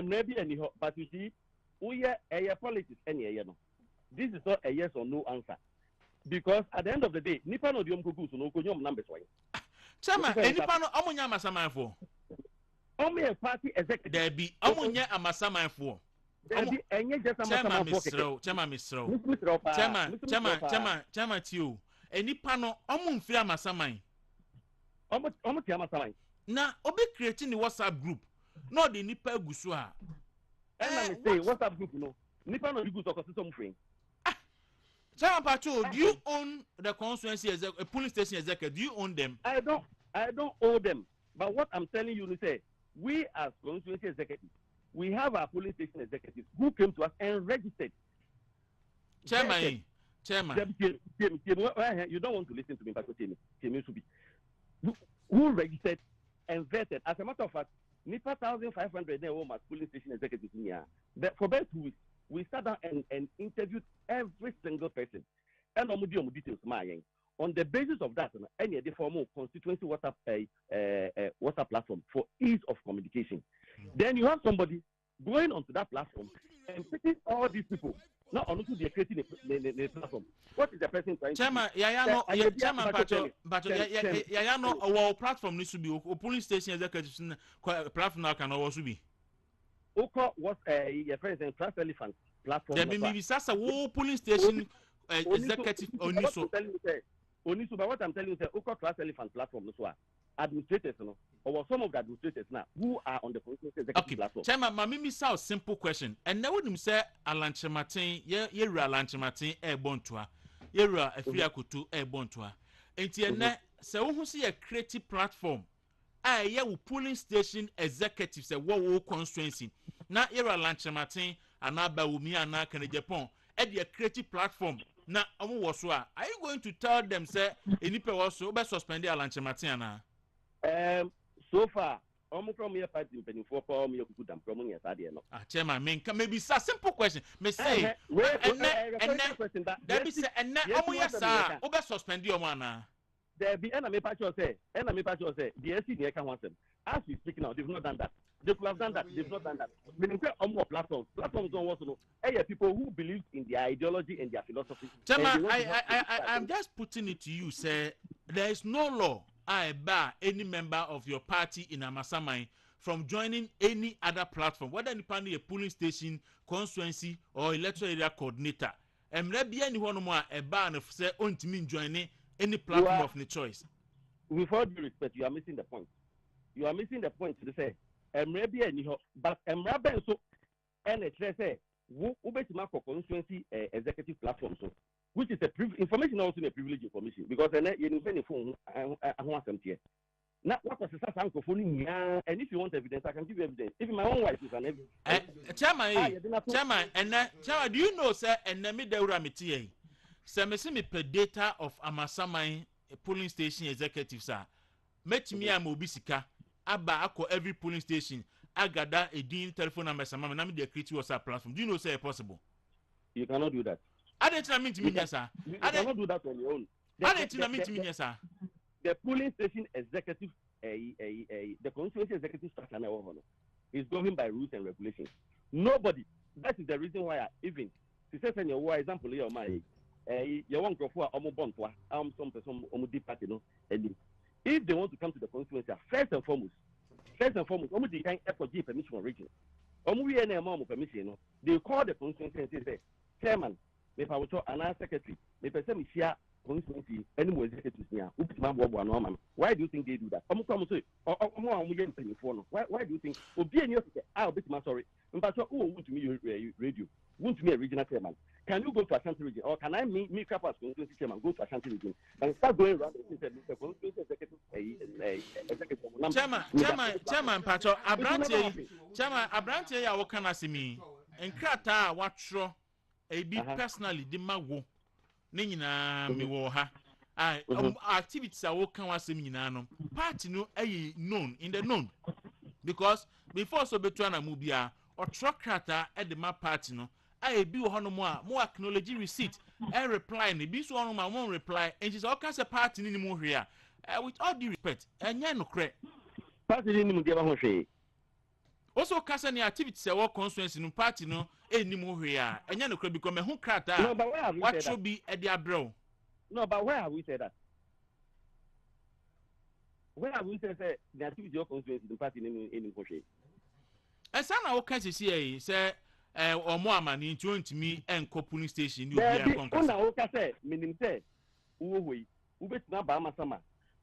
Maybe any but you see, we are a politics any no. This is not a yes or no answer. Because at the end of the day, Nipa no diom kuku so no konyom numbers why. Chairman, Nipa no amunya masama for. Omo a party executive. There be amunya amasama for. There be enye just amasama for. Chairman Misro. Chairman Tio. Nipa no amunfiri amasama. Omo ti amasama. Na obi creating the WhatsApp group. No the Nipa gusu a. And I say WhatsApp group no. Nipa no gusu ko so mfrin. Chairman Pacho, do you own the constituency a police station executive? Do you own them? I don't own them. But what I'm telling you is say we as constituency executives, we have our police station executives who came to us and registered. Chairman. You don't want to listen to me, but who registered and vetted. As a matter of fact, Nipa 1,500 they home as police station executives in here. But for about 2 weeks, we sat down and interviewed every single person. And on details on the basis of that, any formal constituency WhatsApp platform for ease of communication. Then you have somebody going onto that platform and picking all these people. Not only they're creating the platform. What is the person trying Chairman, to do? Chairman Pacho, our platform needs to be a police station executive platform now can also be. Oko was your friends and Trust Elephant platform. There be maybe a whole police station executive Oniso. But what I'm telling you is Oko Trust Elephant platform administrators or some of the administrators now who are on the executive platform. Chairman, Mamimi saw a simple question. And now when you say Alanche Martin, you're Alanche Martin airborne to her. You're a Fiakutu airborne to her. And so who see a creative platform. Polling station executives a war constituency. Now you're Alanche Martin and Abawumi and Nakane Japan at the creative platform. Now, are you going to tell them, say, any people also be suspended Alanche Martin? So far, from here fighting penny for me put them from here. Chairman, maybe it's a simple question. May say, and then be said, and now, over suspend your man. There be enemy patch say, the SC can want them. As we speak now, they've not done that. They could have done that. They've not done that. Meaning, more platforms. Platforms don't want to know. Hey, people who believe in their ideology and their philosophy. Chairman, I'm just putting it to you, sir. There is no law I bar any member of your party in Amasamai from joining any other platform, whether any a polling station, constituency, or electoral area coordinator. And there be anyone more a bar of say on to mean joining any platform of the choice. With all due respect, you are missing the point. You are missing the point to say. Maybe anyhow, but Mraben so and it's say for constituency executive platform so which is information also a privilege information because you know phone I want some here. Now what was the phone and if you want evidence I can give you evidence. If my own wife is an evidence. Chairman, and Chairman, do you know sir and me Dawuro metie say me see me per data of Amasamai polling station executive sir. Met me am obisika Aba ako every polling station. I gather a dean telephone number. Some man, I'm the creative WhatsApp platform. Do you know say it's possible? You cannot do that. I didn't mean to mean yes, sir. You cannot do that on your own. I didn't mean to mean yes, sir. The polling station executive, the constituency executive structure is governed by rules and regulations. Nobody. That is the reason why even to say your example here, my you want to go for some person deep party, no. if they want to come to the constituency, first and foremost, almost they can for permission from region. We are permission. They call the constituency and say, Chairman, if I was an secretary, if I say constituency, any more executives here, why do you think they do that? Why do you think? I'll be sorry. But wontumi radio, wontumi regional chairman. Can you go to Ashanti region, or can I meet up as constituency chairman, go to Ashanti region and start going around the constituency executive? Chairman, Pacho, Abrante, ya wakana simi. Enkrata watro, be personally the mago. Nina mi wo ha. Activities are working was seminano. Party no known in the known. Because before so betwana mubia or truckrata at the map party no. I be one more acknowledge receipt and reply and be so on my won't reply and she's all kinds of party anymore here. With all due respect, and ya no credit. Party in the Also, Cassani activities a work constituency in party no anymore here, and ya no credit become a who crata. No, but where have we what said should that? be at the bro? No, but where have we said that? Where have we said the activity of constituency in party in Koshe? And some of what see say or more money to me and police station. You there be be una oka say meaning say uwe ubetuna ba masama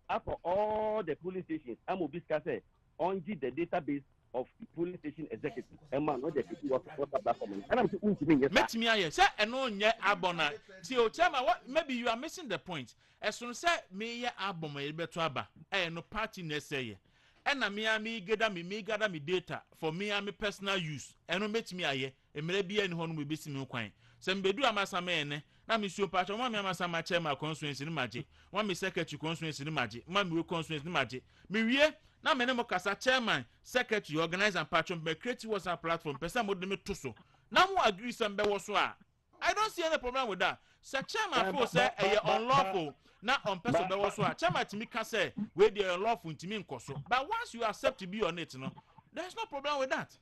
after all the police stations am discuss say on the database of the police station executive and man no the people what platform and I'm saying to me yes met me here say eno nye abona ti o chama what maybe you are missing the point as soon say me ye aboma e beto aba no party na say and na me gather me data for me and me personal use eno met me here e mere bia ni ho no be besi me kwan se mbedu amasama ene na me suo patcho ma me amasama chairman constituency ni maje wa me secretary constituency ni maje ma me constituency ni maje me wie na me ne mo kasa chairman secretary organize and patcho me create WhatsApp platform person mo de me to so na mo agree some be wo so a I don't see any problem with that. Say chairman for say e unlawful na on person be wo so a chairman timi ka say we dey unlawful timi nkoso but once you accept to be on it no there's no problem with that.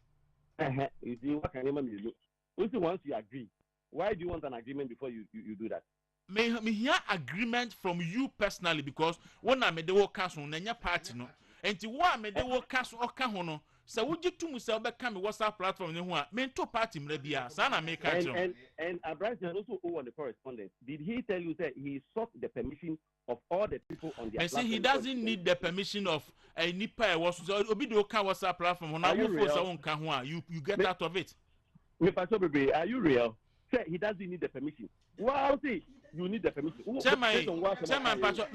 You see what can you do? Once you agree, why do you want an agreement before you do that? Me hear agreement from you personally because when I made the work council nanya party no enti wo a made the work council oka ho no so wo gitu say obeka me WhatsApp platform ne ho a me to party mra bia sa na me ka chiro and Abraham also on the correspondence did he tell you that he sought the permission of all the people on the platform? He doesn't need the permission of a nipa e was so obi do ka WhatsApp platform na wo force won ka ho a you get out of it. Me paso bebe, are you real? Say he doesn't need the permission. Wow, see, you need the permission. Chairman Pacho,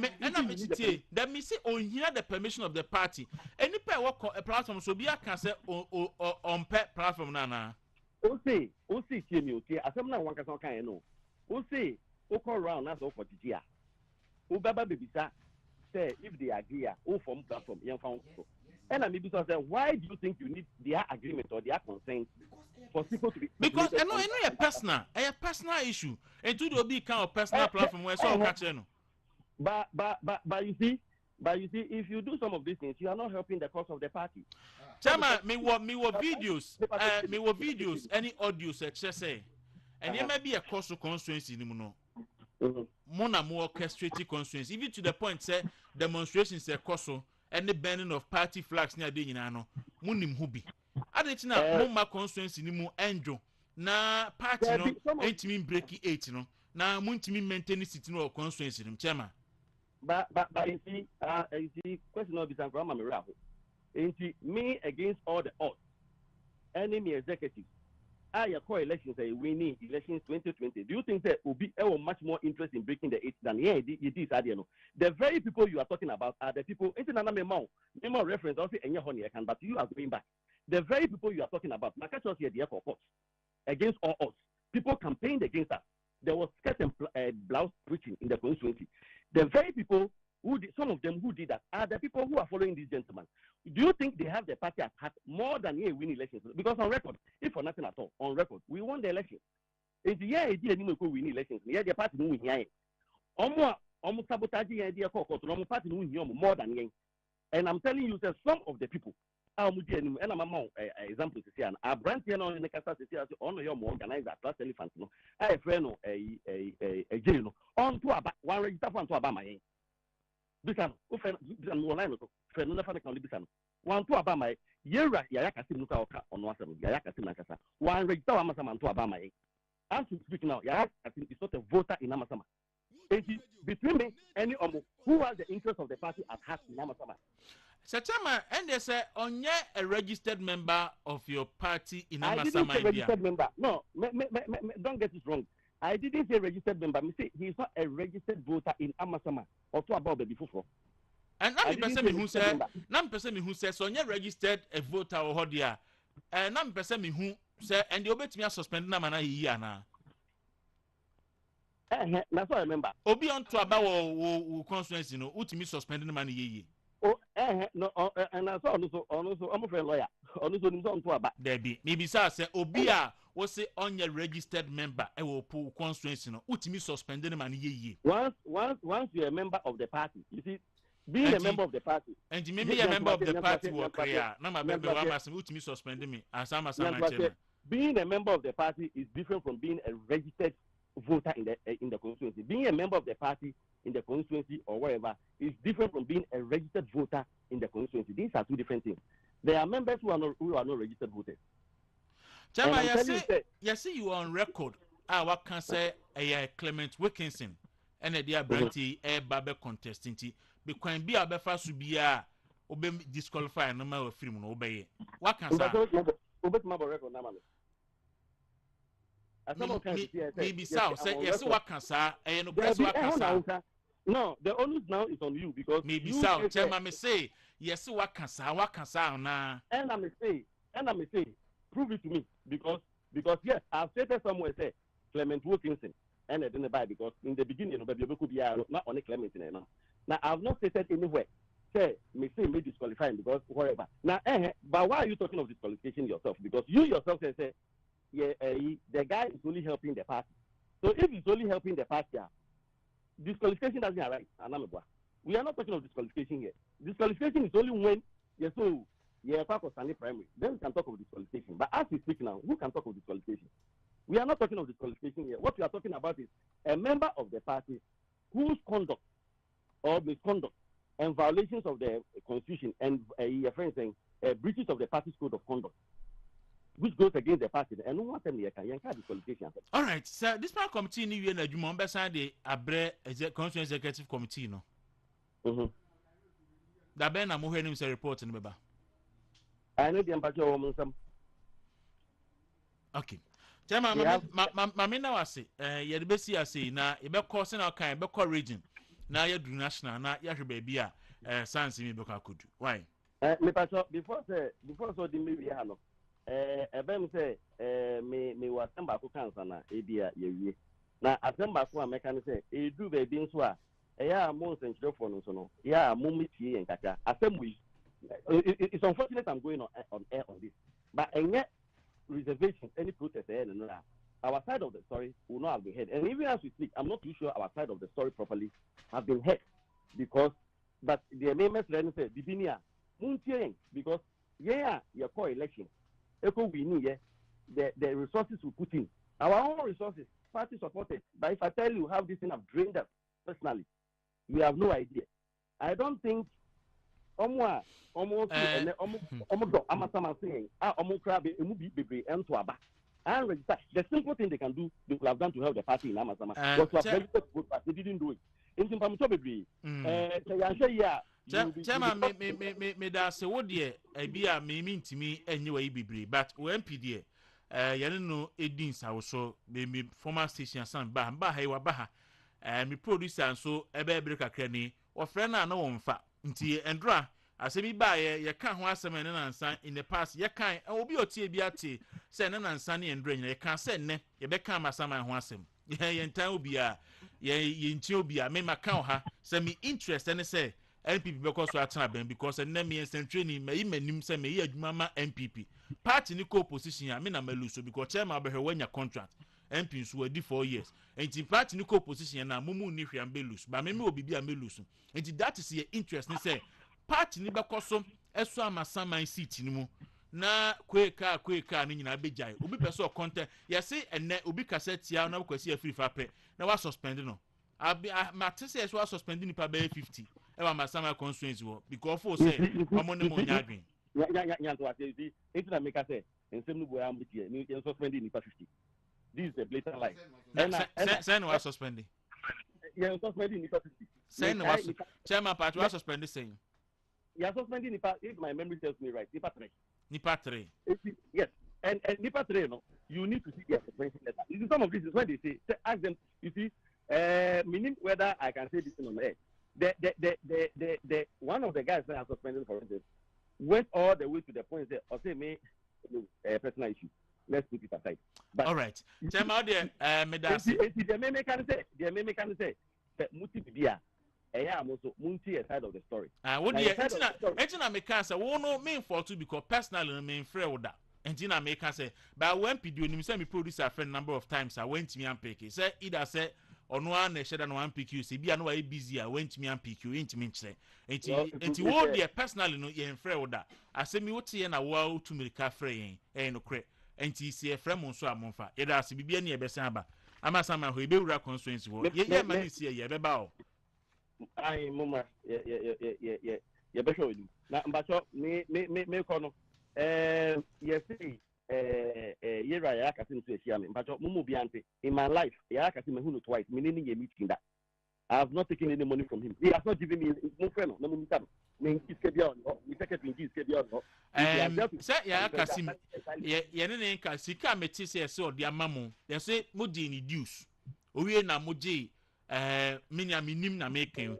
that me say on here the permission of the party. Any pair work a platform so be a can say on pet platform nana. See, Timmy, okay. As I'm not one can know. See, call around as for Gia. Baba baby say if they agree, from platform, young found so. And I maybe say, why do you think you need their agreement or their consent for people to be? Because I know a personal issue. And to be kind of personal platform where so catch no. But you see, if you do some of these things, you are not helping the cause of the party. Chairman, me what videos, any audios, say, and there may be a cost of constituency no. Mona more orchestrated constituency, even to the point say demonstrations say cost and the banning of party flags near the Yinano, Munim Hubi. I didn't know more constituency ni mu enjo. Na party no ain't mean breaking 8 no. Na munti maintain sitting or constituency chairman. But you see, question of this and from Amiraho. Me against all the odds. Enemy executives. Your co-elections are winning elections 2020. Do you think that will be much more interest in breaking the 8 than it is? The very people you are talking about are the people. It's another memo reference. Also, but you are going back. The very people you are talking about, Makacho here, the for courts against all odds. People campaigned against us. There was skirt and blouse preaching in the constituency. The very people who did, some of them who did that are the people who are following these gentlemen. Do you think they have the party at heart more than win elections? Because on record, if for nothing at all, on record, we won the election. It's win elections. The party no win here. Almost sabotaging idea party no win more than yen. And I'm telling you that some of the people and I'm example to see a brand here on the Casa on your organizer plus elephant. No, I friend a jail on to about one register to Obama. Bisan, Bisan online so friend no fa ne kan Bisan. Wan to aba mai yera ya ka sim no ka oka ono asem ya ka sim na kasa. Wan register wa masama to aba mai. As to speak now, ya ka sim is not a voter in Amasama. Between me and who has the interest of the party at heart in Amasama? Chairman, and they say on a registered member of your party in Amasama. I didn't say registered member. No, don't get it wrong. I didn't say registered member. Me say he's not a registered voter in Amasama or to about the before. And now person me who said, now person me who says so on registered a voter or hodia. And now person me who say and the obey me suspend na mana na. That's what I remember. Obi on to about wo constituency no ultimate suspending money ye. Oh, no, and I saw also, I'm a friend lawyer. Also, on to about Debbie. Maybe sir say Obia was say on your registered member. I will pull constituency no ultimate suspending money ye. Once you're a member of the party, you see, being a member of the party, and you may be a member of the party will create. No, my baby, one must ultimate suspending me. As I'm a being a member of the party is different from being a registered voter in the constituency. Being a member of the party in the constituency or wherever is different from being a registered voter in the constituency. These are two different things. There are members who are not registered voters. Chama, you see you on record. What can say Clement Wilkinson and a dear Branty a Babe contesting tea. Because be a befa to be a obey disqualify no matter film obey. What can say? Maybe so. Say yes, what can say? And what can say? No, the onus now is on you because maybe so. Chairman may say yes, what can say now? And I may say, prove it to me because yes, I've stated somewhere say Clement Wilkinson and I didn't buy because in the beginning of the could be not only Clement in now I've not stated anywhere say me disqualifying because whatever. Now but why are you talking of disqualification yourself? Because you yourself can say the guy is only helping the party. So if he's only helping the party, disqualification doesn't arise. We are not talking of disqualification here. Disqualification is only when Kwaku Sunday primary. Then we can talk of disqualification. But as we speak now, who can talk of disqualification? We are not talking of disqualification here. What we are talking about is a member of the party whose conduct or misconduct and violations of the constitution and breaches of the party's code of conduct, which goes against the party, and no one can disqualification. All right, sir. This part committee ni we na juma mbesa de abre constitution executive committee no. Da ben na mo hwe nim say report ni beba. I know the empathy of women. Okay. Chairman, mama na wase ye de besi ase na e be call se na kan e be call region na ye do national na ye hwe ba bia sans mi be Kwaku. Why? Me pacho before so the me we ha no. Ebem say me was number ko cancer na ebia ye wie. Na asemba ko ameka ne say e du ba bi nso a ya mo senchirefo no so no ya mo metie yen kaka assembly. It's unfortunate I'm going on air on this, but any reservation, any protest, our side of the story will not have been heard. And even as we speak, I'm not too sure our side of the story properly have been heard because, but the amendments then say, because your core election, we need the resources we put in, our own resources, party supported. But if I tell you how this thing have drained us personally, we have no idea. I don't think. The simple thing they can do, they could have done to help the party in Amasama. Was to have registered vote, but they didn't do it. In Chairman, me da se wo de e bia me ntimi enye wa ibibiri, but o MP de yene no edin sawo me former station san ba ha wa ba ha me producer so ebe break akra ni o frɛ na wo mfa nti endra asemi ba ye ka ho asem ne nansan in the past ye kan obi otie bi ate se ne nansan ne endra ye kan se ne ye be kan masama ho asem ye ntan obi a ye nti obi a me maka ha se me interest ne se NPP because so atena ben because na me training me manim se me adwuma ma NPP party ni co position a me na maluso because chairman be hwe wanya contract MP so adi 4 years enti party ni co position na mumu ni hwe am be lose ba me obi bi am be lose enti that is your interest ni say party ni bekoso eso amasaman seat ni mu na kweka ni nyina bejai obi pese content yesi enne obi cassette ya na kwasi afiri fa pe na wa suspend no matese eso suspend ni pa be 50 ewa masama constraints wo because for say omo ne mo nyadwen nya to ase see enti na make say ensem no boy am bitie ni suspending ni 50. This is a blatant lie. Say no suspending. Yeah, suspending ni 50. Say no chairman part was suspended saying. Yeah, suspending ni if my memory serves me right, Nipa 3. Yes. And Nipa 3 no, you need to see their suspension letter. You see, some of this is when they say ask them, you see, meaning whether I can say this thing on the air. The one of the guys that are suspended for instance went all the way to the point that or say me personal issue. Let's put it aside. But all right. Chairman, medasi. The meme can say that muti bibia. I'm also munti side of the story. What the entina make say we no mean for to because personally mean free order. Entina make say but when PD nim say me produce a friend number of times I went me and pick say either say ono an na sheda no one pick you say bia no why busy I went me and pick you intimi nkyere enti wo the personally no ye free order asem me wote ye na wo to me ka free yen no kre enti see frem nso amonfa ye da se bibia ne ye bese aba ama sama ho ebe wura constraints wo ye mani see ye beba o ai mama ye be show you na mbacho me kono yes ye ra ya kasi nso ehia me mbacho mumu biante in my life ya kasi me hunu twice me ni ye meeting that I have not taken any money from him. He has not given me no friend no me tam me iske bia on me secretary iske bia on say ya kasi ye ne kasi ka meti say o de amamu they say mo di ni dues owie na mo gi minim na making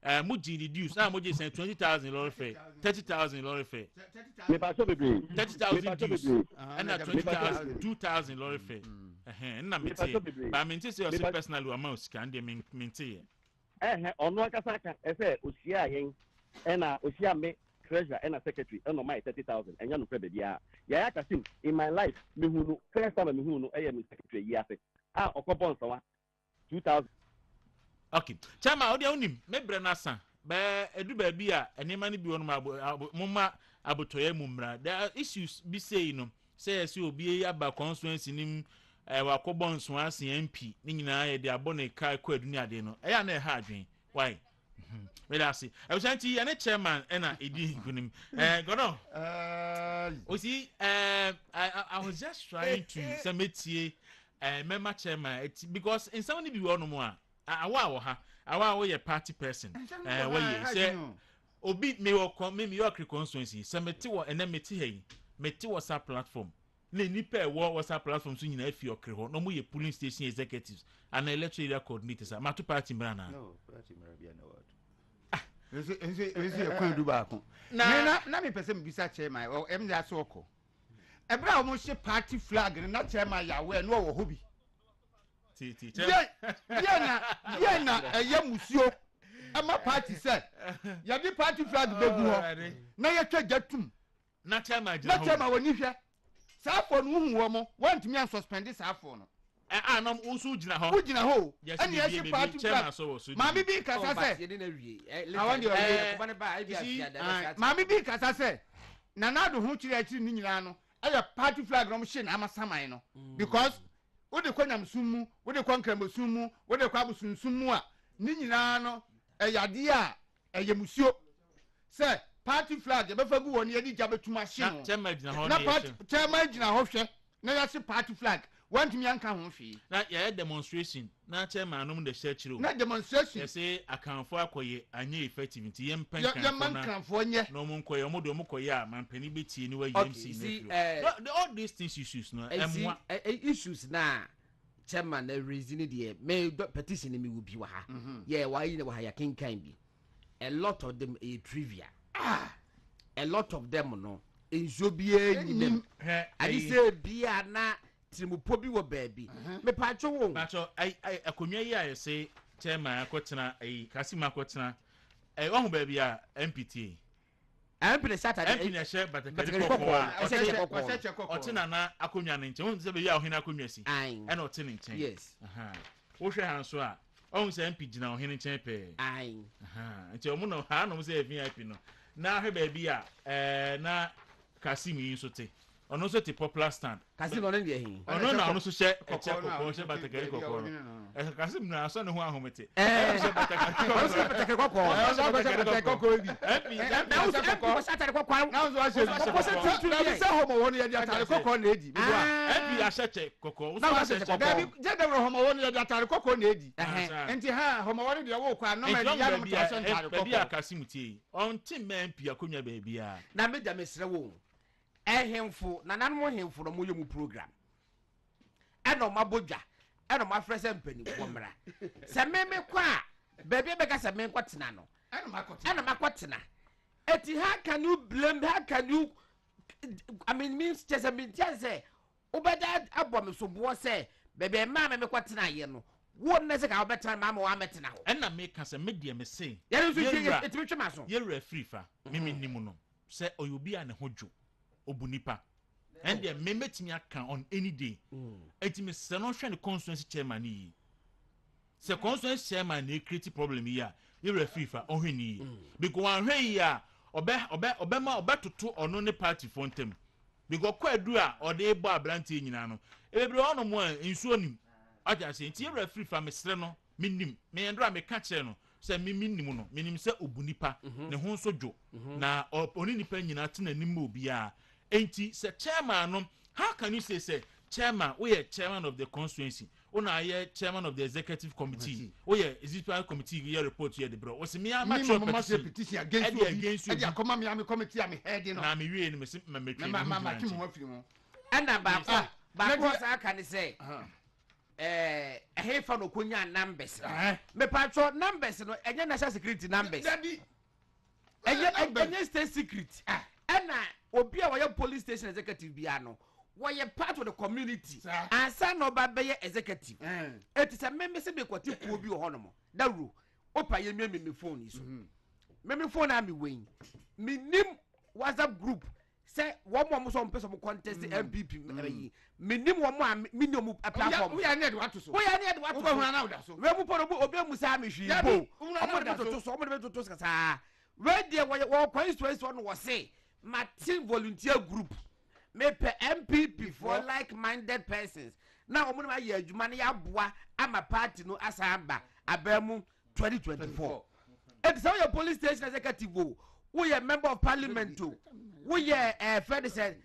muji reduce na muji say 20,000 lorry fare 30,000 lorry fare me ba so bebre 30,000 dues and 20,000 2,000 lorry fare na me say ba me say your personal amount can dey maintain ono akasa ka say osia yen na osia me treasurer and a secretary and my 30,000 and no pebe bia ya kasim in my life me hunu first time me hunu me secretary ya say okobon so 2,000. Okay. Chama odi onim mebre na san be edu ba bi a enema ne bi wonu mumma abotoye mumra. There are issues be say you know say esi obi aba constituency nim wakobon so ase MP ni nyina ye de abone kai kwa adu ni ade no. Eya na e ha adwen. Why? We da see. I was anti ane chairman na edi kunim. Gono. O see I was just trying to semetie member chairman because in some be wonu mo a awa we party person we say obi me your constituency say meti wo ene meti hey meti WhatsApp platform na nipa e wo WhatsApp platform so nyina afi okre ho no mo ye polling station executives and electoral area coordinators ma to party mbra na no party mbra bia na word ese ekwan du ba ko na me pese me bisa chairman o em da so oko ebra o mo she party flag na chairman ya we no wo hobi Yena eye musio ama party say ya di party flag begu ho na ye twa gatum na chairman woni hwe safo no hu wo mo want me suspend safo no no usu gina ho ani ye shi party flag ma bi bi kasa say ma bi bi kasa say na do hu kire akiri ni nyina no aye party flag no mo she na ama saman no because wo de kwanyam summu wo de kwankram summu wo de kwabusunsummu a ni nyina no eyade a eyemusio se party flag e befa gu woni edi jabetuma hye no na party chairman gina ho hwe na ya se party flag want me anka ho hwe na ya demonstration na chairman no de share chiro na demonstration ya se akanfo akoye anye effective nti ye mpankan ya mankanfo nye no mo nkoye mo de mo koye a mampani betie ni wa UMC no all these things issues no issues na chairman na reason the me petition me will be wa ha yeah why you know ya kinkan bi a lot of them a trivia a lot of them no enjobie nyinem ani say bia na trimupo bi wo baabi me pacho wo pacho ai akonwa yi a say chairman akotena kasima akotena wo hu baabi a MPTA MP Saturday MP na share but otina na akonwa ne nche won se be ya ohina akonwa si e na otina nche yes wo hwe han so a on se MP gina ohina nche pe nche omo no ha no se VIP no na hwe baabi a na kasim yi so te ono so te popular stand Kasim no dey hin ono na ono so she eche kokoro she batakari kokoro Kasim na so ne ho ahomete she batakari kokoro bi na so kokoro satare kokoro na so she na se homo woni ya di atare kokoro na edi ebi ahyeche kokoro na so she kokoro je de homo woni ya di atare kokoro na edi enti ha homo woni de wo kwa no ma ya no mta so ntare kokoro ebi Kasim tie on team man pia konya ba bia na me da mesre wo ehemfo na nanom hemfo no moyemu program eno mabodwa eno mafrese mpani ko mra se meme kwa baby beka se men kwatena no eno makwatena eti how can you blame, how can you, I mean means just a mean say obeda abom so bo say baby ma me kwatena ye no won na se ka obeta ma ma wa metena ho ena make say media me say ye no so eti me twema so ye referee fa mimi nimu no se oyobi a ne hojo obunipa and the memetimi aka on any day etimi se no hwe ne constituency chairman yi se constituency chairman na create problem yi a ye referee fa ohwe ni because wan hwe yi a obema obetoto ono ne party fontem because kwadu a ode ebo abrante nyina no ebebre ono mo nsuo nim aja se nti ye referee fa mesre no minim me ndra me ka kire no se minim no minim se obunipa ne ho nso dwo na oni nipa nyina tena nim obi a enti se chairman no how can you say chairman we are chairman of the constituency una ye chairman of the executive committee we are executive committee here report here the bro o se me am petition against you e come me committee am head no na me wie ni me se me twin ma twin ho afiri mo anda ba ko sa aka ni say he fa no konya numbers me patro numbers no enye national security numbers enye state secret na obi a were police station executive bia no were part of the community and son of baby executive it is a member se be kwati ku obi ho no mo Dawuro opa ye me phone so me phone am wen me nim WhatsApp group say one more so person contest MPP me nim one more minimum platform we are need what to so we are need what to so na uda so we mu poro obi mu sa me hwi bo omo to sa we dey we constituency one was say my team volunteer group me pe MPP for like-minded persons now omo na ye adwuma na ya boa ama party no asamba abamu 2024 it is your police station executive we are member of parliament too we are friend said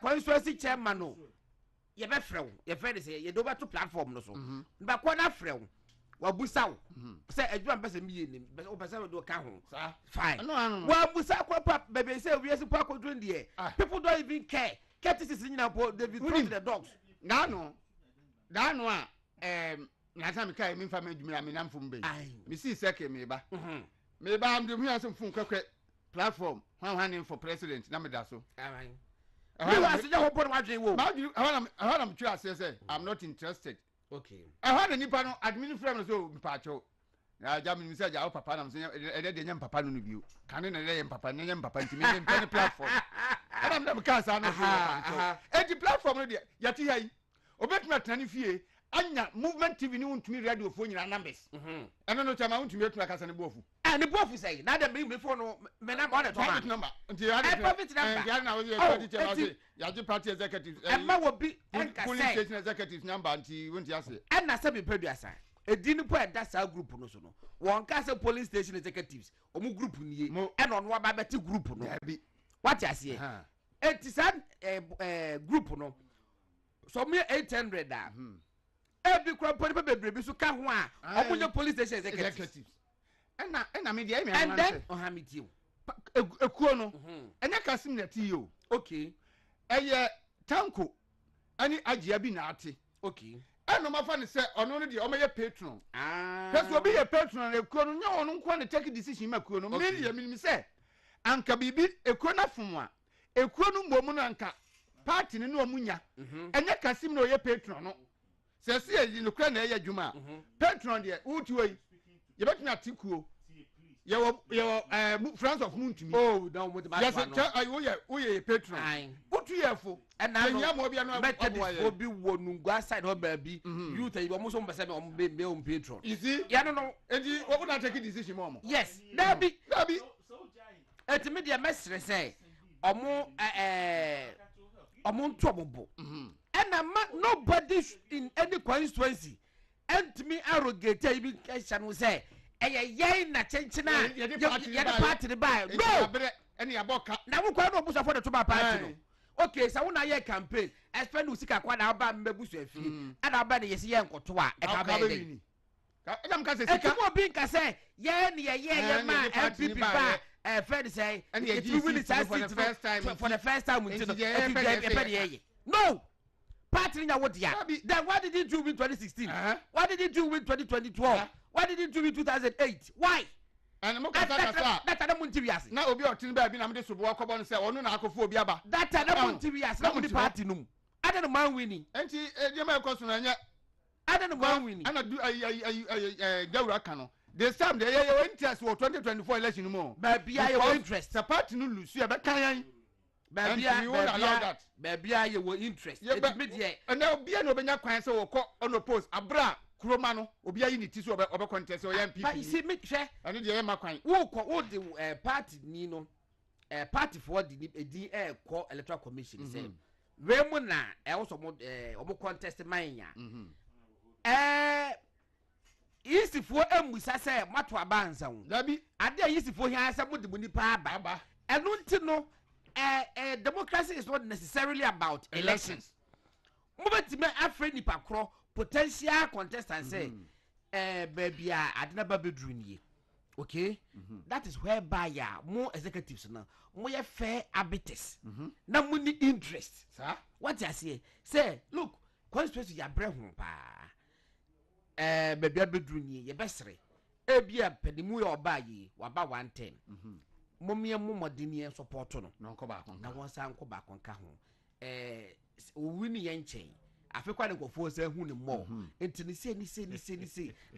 constituency chairman no ye be frew ye friend say ye do ba to platform no so ba kwa na frew wa busa wo say adwuma pese mi ye nim o pese do ka ho fine wa busa kwa pap baby say we esi pa ko dun there people don't even care courtesy nyina po David throw the dogs dano a na time kai mi fa madwuma mi namfo mbe mi si seke me ba am de hu asem fun kwakwe platform han for president na me da so we was just hope what we wo I am sure say I'm not interested. Okay. I had a nipa no admin frame so mpacho. Na ja mi say ja papa na so e de nyam papa no no biu. Kan na le yam papa nyam papa ntimi nyam pen platform. Adam dem ka sa no so. E di platform no de yati hai. Obetuma tani fie anya movement TV ni untumi radio fo nyina numbers. Eno no chama untumi etuma kasa ne bofu. Ah ne bofu say na dem me phone no me number on the top. Number. Nti ya de private number. Ya na we party chairman ya di party executive. E ma wo bi police station executive number nti won't ya say. E na say be peduasa. Edi ni po e da sa group no so no. Won ka say police station executives omu group ni e na ono ba beti group no. What you say? It is group no. So me 800 da. Every crop be so ka ho a omunye police station executives. Ena me dia me and then ohamiti ekuo no enya Kasim na ti yo. Okay. Eye tanko ani agia bi na ate. Okay. Eno mafa ne se ono no de o meye patron. Because obi ye patron na ekuo no nya ono nko na take decision ma ekuo no. Me ye mi se anka bibi ekuo na fom a ekuo no mbom no anka party ne no omunya. Enya Kasim na o ye patron no. Se se ye no kra na ye adwuma. Patron de utuoi you bet me atikuo you friends of Muntumi. Oh no mo yes we ye patron utu yefo na nya mo bia no obi wo nungwa side ho ba bi youth you mo so mbese me be on patron you see ya no enti wo na take decision mo yes dabi eti me dia mesre say omo omo nto obobo and nobody in any constituency and me arrogate even question say eye na chenchena ye the party the buy no any aboka na wo kwa no busa for the to party no okay so na ye campaign expend usika kwa na ba mbebusu afie ana ba na yesi ye nkoto a e ka ba dey Adam ka se sika mo bin ka say ye na ye ma MPP ba friend say it will win for the first time no party na what dia then why did you do in 2016 why did you do in 2012 why did you do in 2008 why and mo kasa that na mo ntiwiase na obi otin ba bi na me de sobo akobo no say onu na akofo obi aba that na mo ntiwiase na mo di party no ada no man winning enti e ma ekoso na nya ada no man winning ana do Dawuro aka no this time they your interest for 2024 election mo ba bia your interest the party no lose you be kan yan ba bia your interest it me there and now bia no benya kwan say wo ko on oppose abra kuroma no obi ayi ni ti so obe contest o MPP but you see me hwe and dey ma kwan wo the party ni no party for the edi call electoral commission say we mu na also mo contest manya yisifo emusa say mato abanza wo dabi ade yisifo hia say mo de mo nipa aba eno nti no democracy is not necessarily about elections mo betime afre nipa kro potential contestants say baby adena ba bedru nie okay that is whereby ya more executives now mo ye fair habitus na mo ni interest sir what you say look constituency ya bre ho pa baby bedru nie ye besere ebia pedimu ya oba yi waba 110 momie momodini support no nko ba kon na won san ko ba kon ka ho owini ye nchen afekwa ne kofo se hu ne mo enti ni se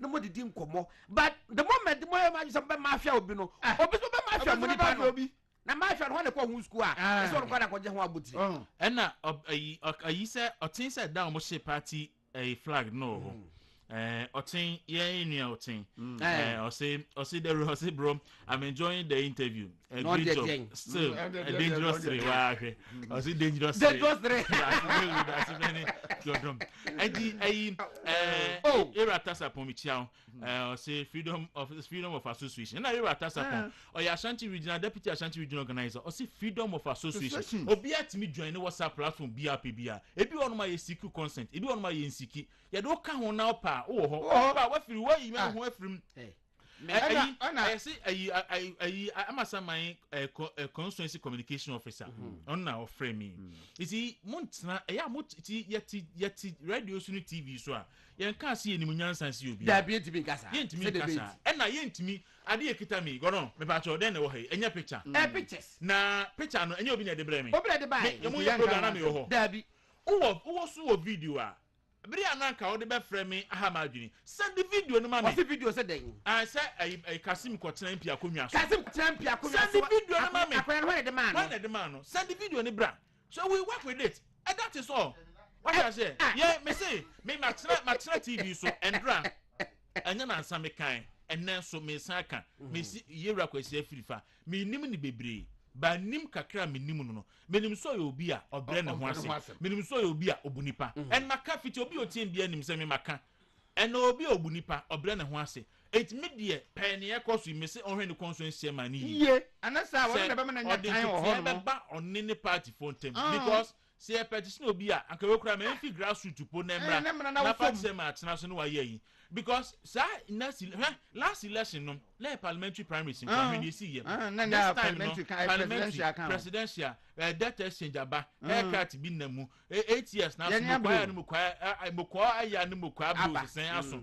no mo didi nkomo but the moment mo ma just be mafia obi no obi so be mafia mo ni pa no na mafia no ne ko hu school a so no kwa na ko je ho abutiri ɛna ayi sɛ ɔten sɛ da mo hye party flag no Otin, yeah, Otin. Ose bro, I'm enjoying the interview. Great job. Still, a dangerous three. Ose dangerous three. That's many. And era tasa pomichiao. Say freedom of association. Na era tasa pom. Oya Ashanti Regional Deputy Ashanti Regional Organizer. Ose freedom of association. Obiya timi join the WhatsApp platform BRPBR. Ebi one ma ye seek consent. Ebi one ma ye insiki. Ya do ka ho na pa. Ba wa firi wa yi me ho afrim. I say amasa my constituency communication officer on now frame me. You see montna yet radio sunu TV so a yen ka see enimu nyansan see obi. Da bi ntimi kasa. Yentimi kasa. E na yentimi ade ekita me go no me ba cho den na wo he enya picture. Pictures. Na picture no enya obi na de bre me. Obi na de buy. E mo ye program na me ho. Da bi. Wo so video a bri ananka wo de be frame me ahama adwini send the video no ma me. What video say den? I say Kasim Kotena MP akonwa so. Kasim Kotena MP akonwa so. Send the video no ma me. Akwan where the man. Where the man no? Send the video ni bra. So we work with it. And that is all. What I say? Yeah, me say me match TV so endra. Anya na answer me kan. And then so me san kan. Me si yera kwesi afirifa. Me nim ni bebre. Ba nim kakra me nim no. Me nim so ye obi a obre ne ho ase. Me nim so ye obi a obunipa. And maka fiti obi otin bia nim se me maka. And obi obunipa obre ne ho ase. It media pen ye koso me se onhwe ne constituency man ni. Ye. Anasa won na be na nya tan ho ho no. Ba on ne party for tem because say petition obi a anka we kura me fi grassroots po na mra. Na party say ma atena so no wa ye yi. Because last election no na parliamentary primaries in community see here. Na parliamentary presidential debt exchange aba haircut bi na mu 8 years na so mo kwa aya no mo kwa bu sen aso.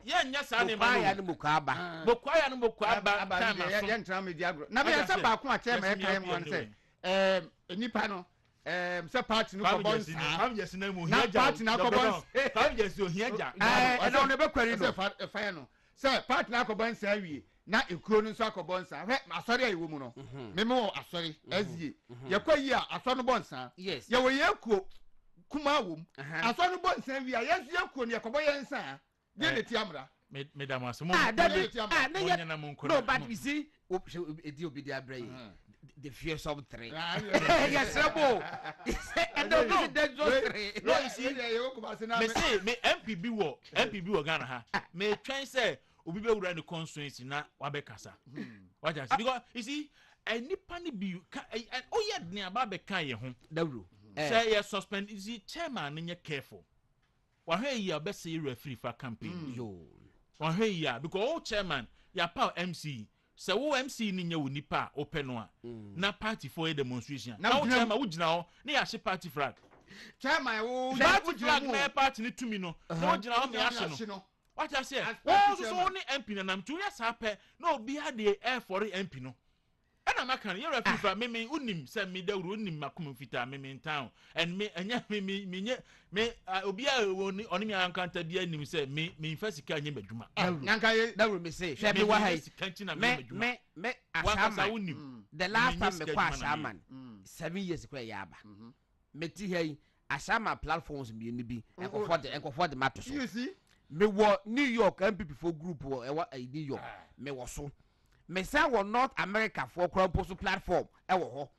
Ye nya sa ne ma ya no mo kwa aba. Mo kwa ya no mo kwa aba time aso. Ye ntra media agro. Na be ya sa ba ko a che ma e kan mo say enipa no say party no ko bonsa am yes na mu na party na ko bonsa am yes o hiaja e na be kwari no fa no say party na ko bonsa awie na ekuro no so akobonsa he asori ayewo mu no me me asori azie ye kwayi a asori no bonsa ye wo ye kuo kuma wom asori no bonsa awie a yesu ye kuo ne yakobo ye nsa ye ne tiamra Madam Asmo no but you see edi obi dia bray the fearsome three. Yes, trouble. And the No. dangerous three. No, you see, me say me MPB wo Ghana ha. Me try say obi be wura the constituency na wabekasa. What you see? Because you see, nipa ni bi oh yeah, ne aba be kan ye ho. Dawuro. Say you suspend. You see, chairman ni careful. Wahwe yi be say referee for campaign. Yo. Wahwe yi because all chairman ya pa MC. Say wo MC ni nya wo nipa open no a. Na party for a demonstration. Now chairman wo gina ho na ya hye party flag. Chairman wo Party flag na party ni tumi no. Na wo gina ho me ahye no. What I say? Oh, so only MP na nam tuya sape na obi ha de air for MP no. And I'm can you refer me unim send me Dawuro unim makum fita me in town and me anya me obi a oni me encounter bia nim say me first ka anya madwuma. Nanka Dawuro me say she be wa hai. Me asama. The last time me kwa asama 7 years kwa yaba. Me ti hai asama platforms bi ni bi enko the matter so. You see? Me wo New York MPP for group wo New York me wo so me say wo North America for crowd platform wo ho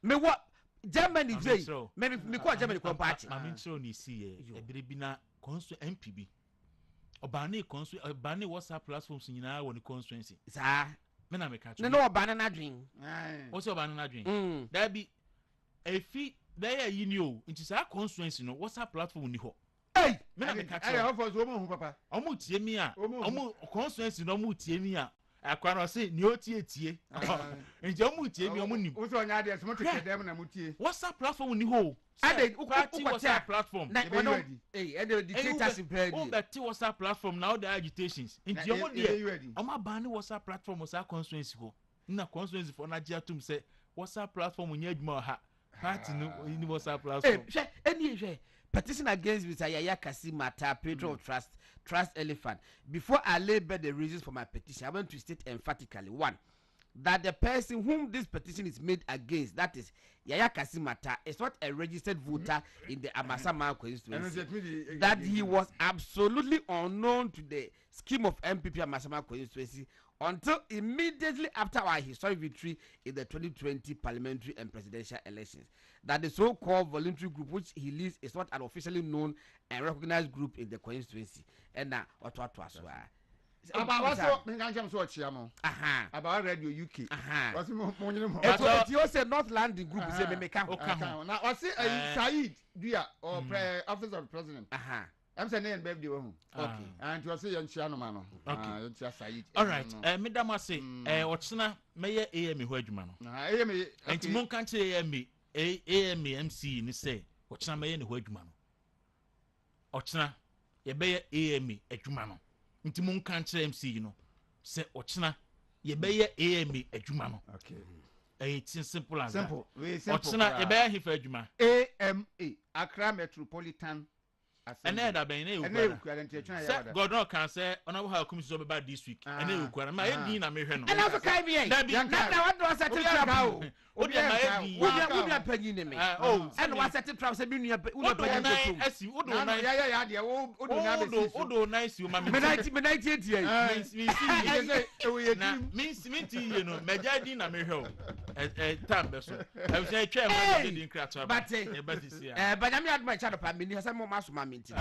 me wo Germany dey me ko Germany ko party ma me ntro ni see e bere bi na consu MPB obane consu obane WhatsApp platforms nyina wo ni constituency sa me na me catch no obane na dwen wo se obane na dwen da bi efi da ya yi ni o nti sa constituency no WhatsApp platform ni ho. Hey, me na me catch hey, how for so mo papa. Omo tie mi a omo constituency no omo tie mi a akwa no say ni o tie nje omo tie mi omo nim wo so nya de so mo teke dem na mo tie WhatsApp platform ni ho ade party WhatsApp platform the dictatorship ready o be WhatsApp platform now the agitations nje omo de omo ban ni WhatsApp platform sa constituency ho na constituency for na gia tum say WhatsApp platform nya adwuma ha party ni WhatsApp platform any petition against Mr. Yaya Kasimata, patron of Trust Elephant. Before I lay bare the reasons for my petition, I want to state emphatically: one, that the person whom this petition is made against, that is Yaya Kasimata, is not a registered voter in the Amasama constituency. That he was absolutely unknown to the scheme of MPP Amasama constituency until immediately after our historic victory in the 2020 parliamentary and presidential elections. That the so-called voluntary group which he leads is not an officially known and recognized group in the constituency. And now, what was about what me kan jam so chia mo about radio UK was mo nyine you say not landing group say me make am na was Said Dia or office of the president I'm saying name birthday wo okay and you say yan chia no ma no yan chia Said all right me da ma say ochina meye AM ho adwuma no AM enti mon kan che AM MC ni say ochina meye ne ho adwuma no ochina ye be AM adwuma no nti mon kan che MC no say ochina ye be AM adwuma no okay it's simple as simple that ochina ye be hifa adwuma AMA Accra Metropolitan and then that be na God no can say honorable how come so be this week and then you ma e na me hwe no and also kai me na what do I set trap o de ma e we panyin ne me and what set trap say bi nua panyin ko to asi o do na ya de o do na be si o do nice you ma me night etie me ti you know me jadi na me hwe time be so I say twa ma de din kra to but e ba si but am ya admire chado pa me ni say mo ma so ma me nti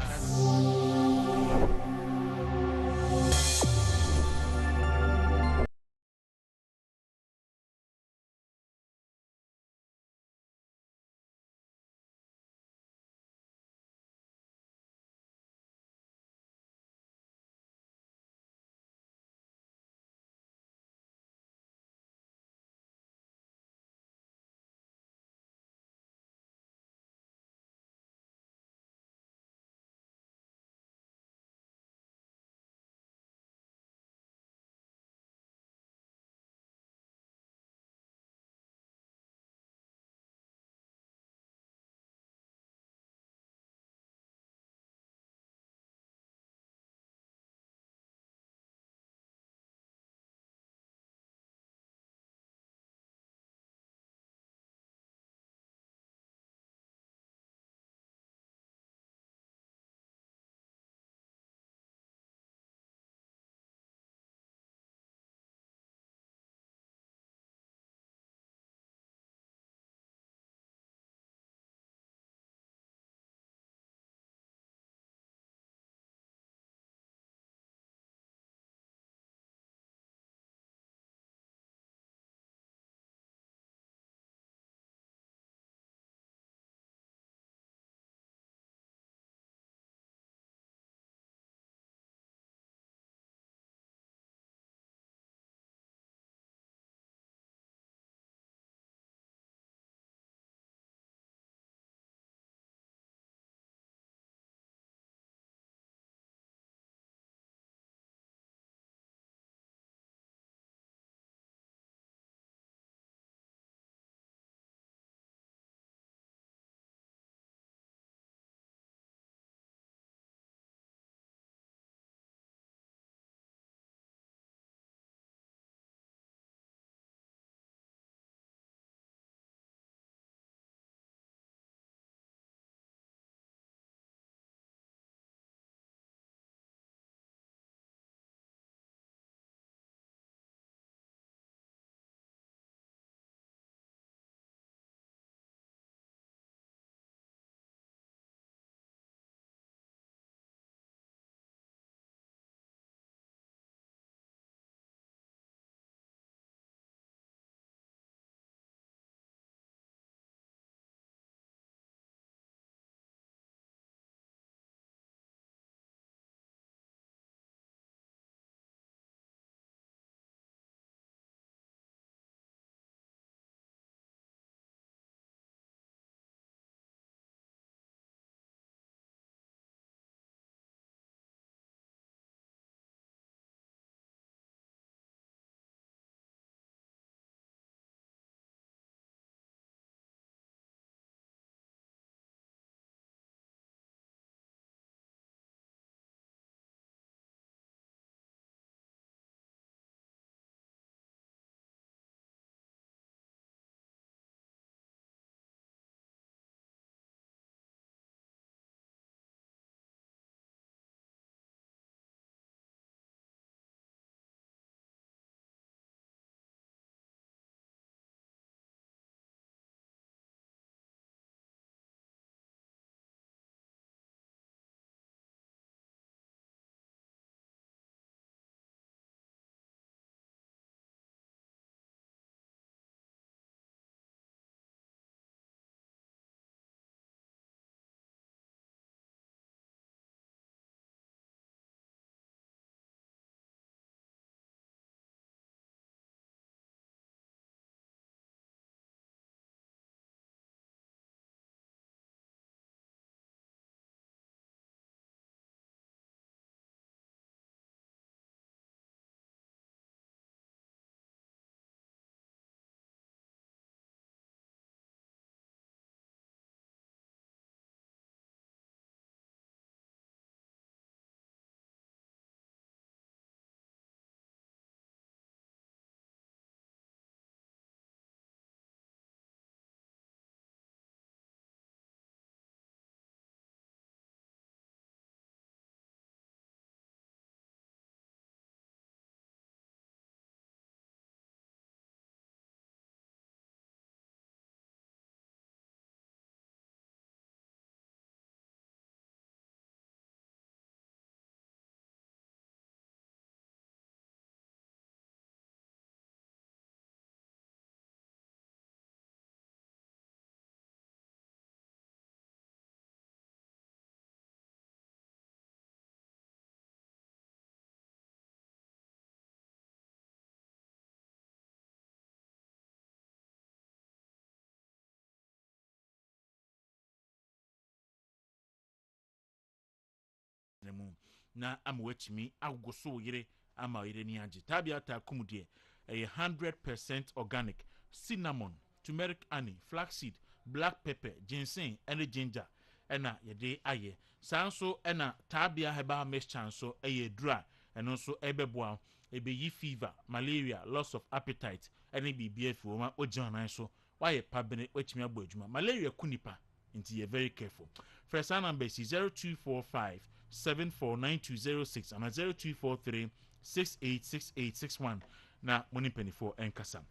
na ama wachimi agoso yere ama yere ni age tabia ta kumudie 100% organic cinnamon turmeric honey flaxseed black pepper ginseng and ginger ena yede aye sanso ena tabia heba mixture so eye dry eno so ebeboa ebeyi fever malaria loss of appetite ene bibia fuoma ojanan so why pabene wachimi agbo adwuma malaria kunipa nti you very careful. First number is 0245 749206 and 0243 686861 na money penny for enkasa.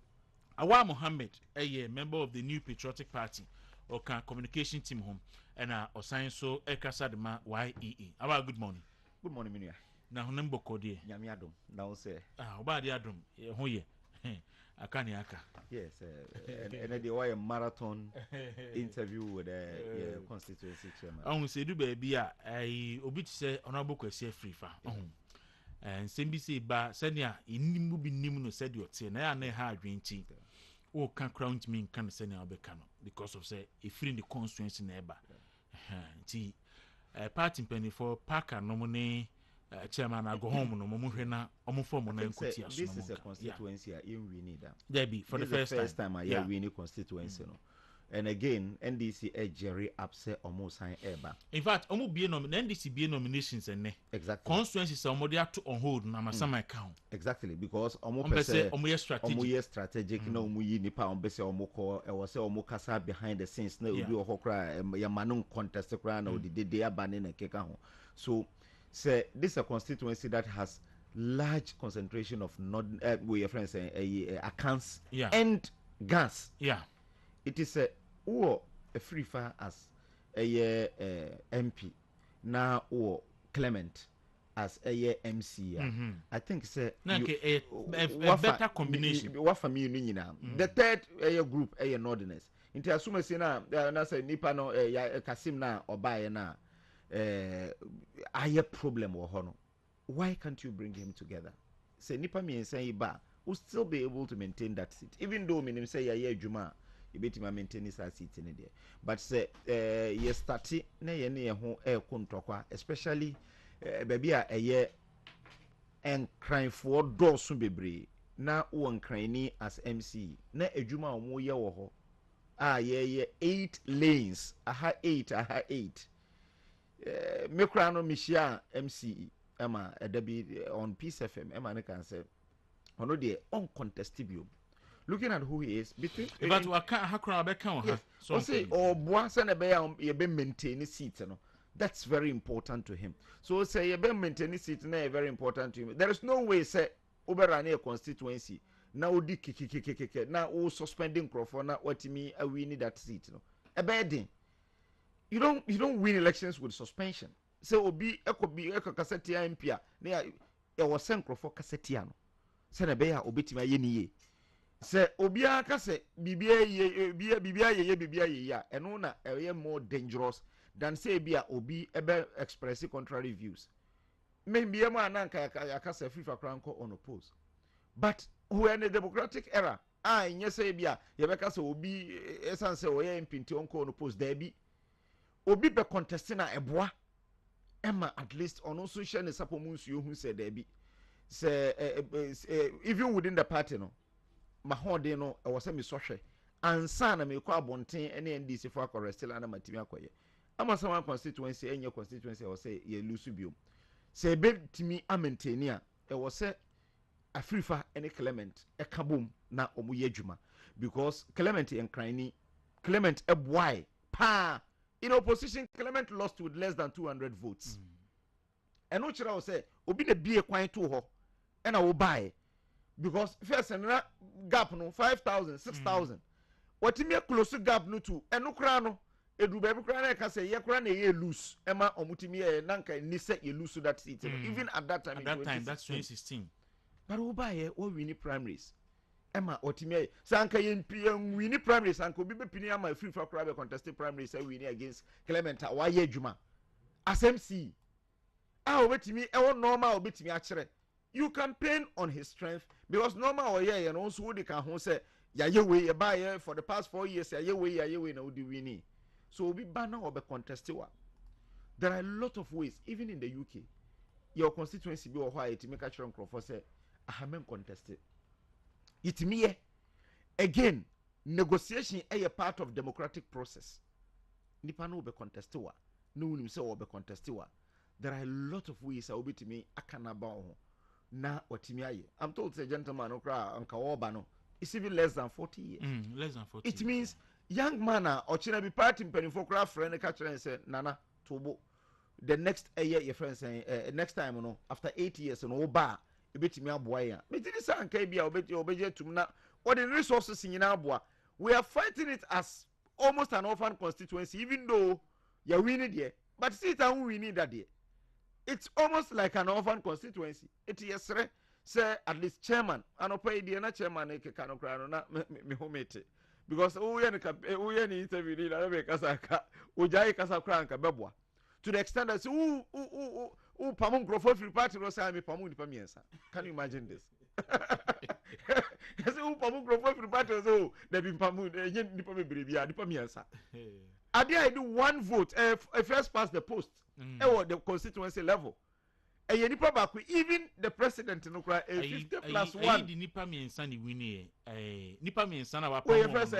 Awa Mohammed, a member of the New Patriotic Party or communication team home and osan so ekasa de ma YEE. Awa good morning. Good morning, Minia. Na honembo kodi. Nyami adom. Na say. Oba di adom. Ho ye. Akani aka. Yes, and the why a marathon interview with constituency chairman. On say do baby I obi say honorable kwesi free fa. And sembi say ba senia inimu bi nimu no said your tie na ya na ha adwenti. O kan crown me kan senia obeka no because of say e free the constituency na eba. Ti party penny for parker no money chairman I go home no mo hwe na omo form na nkoti aso. This is a constituency we need that. There be for the first time I we need constituency no. And again, NDC a Jerry upset almost sign eba. In fact, omo be NDC be nominations and exactly. Constituencies are more to on hold na masama account. Exactly, because omo strategic. Strategic na omo yi nipa omo be say omo call e was say omo kasa behind the scenes na obi ohokra ya manon contest kra na odi de abane na keka ho. So say this is a constituency that has large concentration of not we your friends say accounts and gas. Yeah. It is a free fire as a MP now or Clement as a MC. I think it's a better combination. What for me the third group a Northerners. Into assume say na say nipa no Kasim na or buy na a problem or hono. Why can't you bring him together? Say nipa me and say ba will still be able to maintain that seat, even though me say ya Juma. Betima maintain this seat in there, but say ye starti na ye ne ho kontokwa, especially baby a ye en crying for doors bebre na won crying as MC na adwuma omo ye wo ho ye 8 lanes aha 8 me kra no mishia MC ema edabi on Peace FM ema ne kan say ono de uncontestable. Looking at who he is, between but we can't hakra be kan ha. So say boa se na be ye be maintain seat no. That's very important to him. So say ye be maintain seat na very important to him. There is no way say oberane a constituency na odi kikikikike na o suspending Crawford na watimi a win that seat no. A bad you don't win elections with suspension. So obi ekobi ekakaseti MP a na ya was send Crawford kaseti ano. Se na be ya obetima ye niye. Se obia ka se bibia ye ya eno na eye more dangerous than say bia obi ebe express contrary views. Maybe am ananka ya say free for cranko on oppose. But who in the democratic era nye say bia ye be ka se obi esan se oye impinti onko on oppose there be obi be contesting na eboa emma at least on social ne sapomunsu yo hu say there be say even within the party no mahode no e wose me sohwe ansa na me kwa bonten ene NDC for arrestil ana matimi akoye ama sama constituency enye constituency e wose ye lusu biom se betimi amainteni a e wose Afrifa ene Clement e kabom na omuye adwuma because Clement enkrani Clement ebwai pa in opposition Clement lost with less than 200 votes eno kira wo say obi na bie kwan to ho e na wo bae because first and gap no 5,000 6,000 what me close gap no to eno kra no edu baby kra na ka say ye kra na ye lose ema omutimi ye nanka ni say ye lose that seat even at that time that's 2016 but wo ba ye wo win primaries ema otimi sanka ye win primaries sanka obi be pini ama free for kra be contested primaries say win against Clement wa ye adwuma asmc obetimi e wo normal obetimi a kire. You campaign on his strength because normal or yeah, and also they can who say ya ye buy for the past 4 years ya ye na udi winning. So we banner or be contested. There are a lot of ways, even in the UK. your constituency be or why it make a strong for say I haven't contested it me again negotiation a part of democratic process nipa no be contested wa no unim say or be contested wa there are a lot of ways I will be to me akana ba ho na otimi aye I'm told say gentleman okra anka oba no it's even less than 40 years less than 40 it means young man or china be party penifo kra friend catch and say nana tobo the next year your friend say next time no after 8 years no oba e betimi aboa ya me did say anka bia obeje tum na what the resources in aboa we are fighting it as almost an orphan constituency even though you winning there but see it and we need that there it's almost like an orphan constituency it is say at least chairman and pay the na chairman e keka no kra no na me homete because we any interview ni na be kasa ka ojai kasa kra nka beboa to the extent that who pamon grofo free party no say me pamon nipa miensa can you imagine this say who pamon grofo free party so they be pamon nipa me brebia nipa miensa I do one vote first past the post or the constituency level nipa back even the president no cry 50 plus 1 the nipa miensa ni wini nipa miensa na we first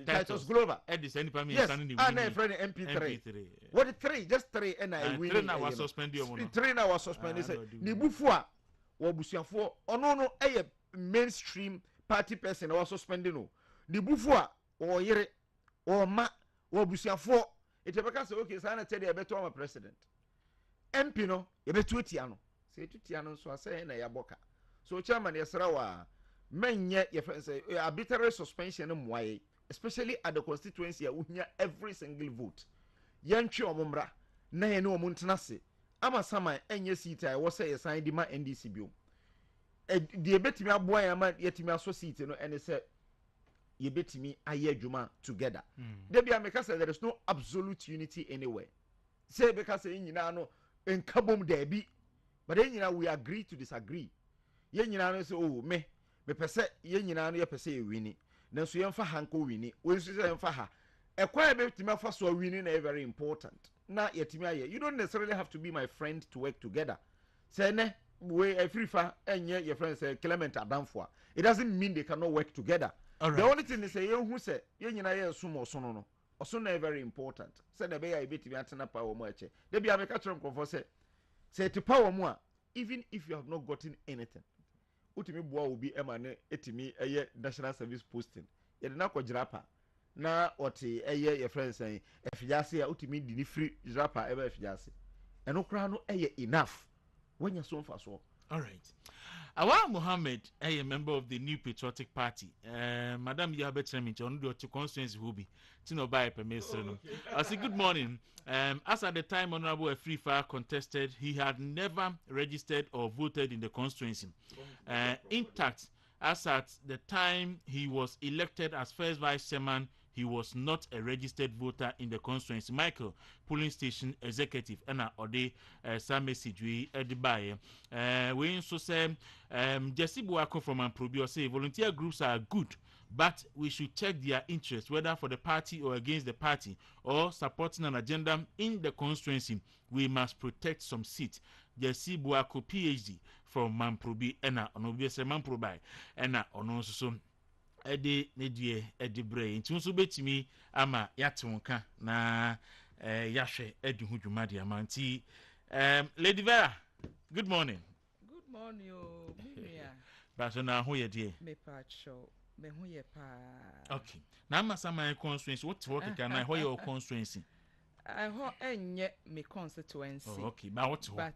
Titus Glover the nipa miensa ni wini and friend MP3 what 3 just 3 and I win 3 na was suspended omo no 3 na was suspended say ni bufu a wo busuafo ono no mainstream party person was suspended no ni bufu a wo yere wo ma wo busuafo itebeka say okay say na tell you beto am president MP no yebetu etia no say tutia no so asay na yaboka so chairman yesra wa menye ye say arbitrary suspension mwaye especially at the constituency unya every single vote yantwe omumra na ye ne omuntena se ama sama enye seat I was say yesan di ma NDC biom de betimi aboa ya ma yetimi aso seat no ene say yebetimi aye adwuma together debia make say there is no absolute unity anywhere say because nyina no enkabom dabi but nyina we agree to disagree ye nyina no say oh me pese ye nyina no ye pese ye wini nanso ye mfa hanko wini we nso say mfa ha ekwa e betimi afa so wini na very important na yetimi aye you don't necessarily have to be my friend to work together say ne we afrifa enye your friend say Clement Adamfo it doesn't mean they cannot work together. Right. The only thing is say ye hu say ye nyina ye sumo so no also na very important say na be ya ebetimi atena pa wo mo eche de bia me ka trom konfo say to power mo a even if you have not gotten anything utimi boa obi ema ne etimi eye national service posting ye de na kwojira pa na ote eye your friends say efijase a utimi di ni free jrapa eba efijase eno kra no eye enough when you so far so. All right. Awa Mohammed, a member of the New Patriotic Party. Madam Yabet Remich, on the constituency who be Tino Baye Permission. I say good morning. As at the time Honorable Afrifa contested, he had never registered or voted in the constituency. Intact, as at the time he was elected as first vice chairman, he was not a registered voter in the constituency. Michael, polling station executive, and Ode some message we Edibaye. We also say Jesse Buako from Amprobio say volunteer groups are good, but we should check their interest, whether for the party or against the party, or supporting an agenda in the constituency. We must protect some seats. Jesse Buako, PhD from Mamprobi, and Onobia Mamprobai, and Onoso. Ede nedie ede brain nti betimi ama yatonka na yahwe ede hu dwumade amanti Lady Vera, good morning. Good morning o mimia ba so na ho ye de me pacho me ho ye pa okay na ama sama constituency what work can I ho your constituency I ho enye me constituency okay ba what but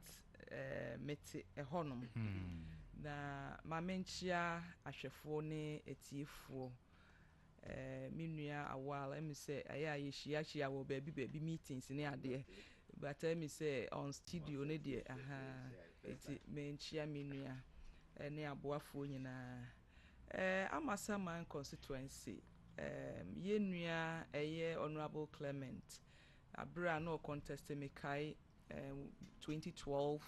meti ehonom na mamenchia ahwefo ne etiefo minua awal em say aya yehia wo baby meetings ne ade but em say on studio ne de eti menchia minua ne aboafo nyina Amasaman constituency yenua eye Honorable Clement abra no contest me kai 2012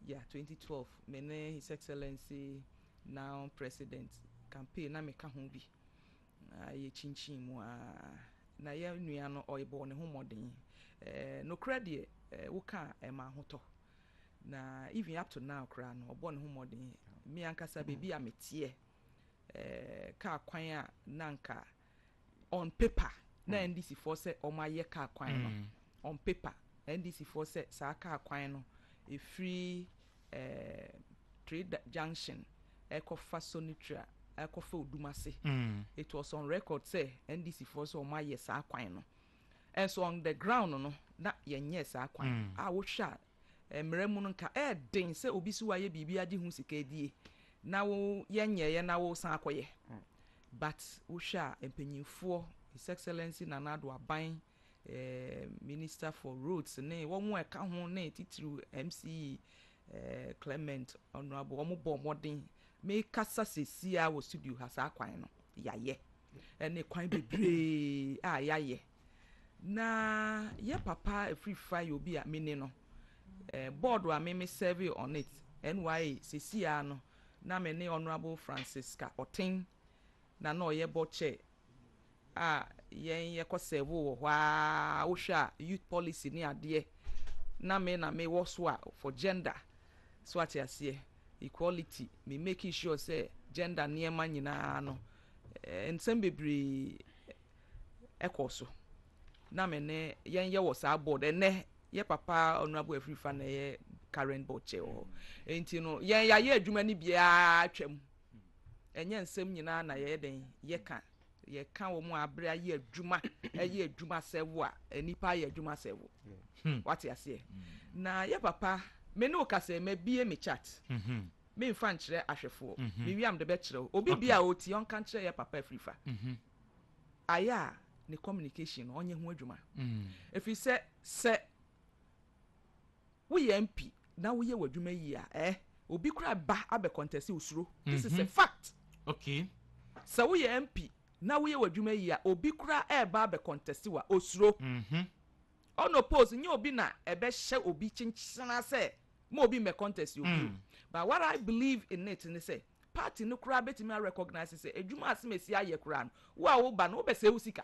2012 mene His Excellency now President campaign na meka ho bi ye chinchin mu na ye nua no oyebo ne ho modern no credit woka ma hoto na even up to now kra no obo ne ho modern me ankasa baby ametie ka kwan a nanka on paper na NDC for say o ma ye ka kwan no on paper NDC for say sa ka kwan no a free trade junction ekofa sonitra ekofa odumase it was on record say NDC for say o ma ye sa kwan no and so on the ground no na yenye sa kwan a wo hwa mremu nka den say obi su waye bibia di hu sika die na wo yenye ye na wo san akoye but wo hwa empanyimfo His Excellency Nanado Aban Minister for Roads ne wo mu eka ho ne titru MC Clement Honorable wo mu bo modern me kasa sesia wo studio ha sa kwan no yaye ene kwan bebre a yaye na ye papa free fire obi a mini no board wa me serve on it NY sesia no na me ne Honorable Francisca Otin na no ye boche ye serve wo hwa wo hwa youth policy ni ade na me wo so for gender so ati ase equality me making sure say gender niema nyina no ensem bebre ekoso na me ne ye wo sa board ene ye papa Honorable Afrifa na ye current boche o enti no ye adwuma ni bia atwam enye nsem nyina na ye den ye ka wo mu abra ye adwuma sewo a enipa ye adwuma sewo what you say na ye papa me no ka se me bie me chat me mfa nkyere ahwefo me wiam de be kyerɛ obi bia oti on kan kyerɛ ye papa Afrifa aya ne communication onye ho adwuma efi se we MP na we ye wadwuma yi a obi kura ba abe contest usuro this is a fact okay so we MP na we ye wadwuma yi a obi kura ba abe contest wa osuro on oppose nye obi na ebe hye obi chinchina say mo obi me contest obi but what I believe in it ni say party no kura betimi recognize say adwuma asemesi aye kura no wo ba no be se usika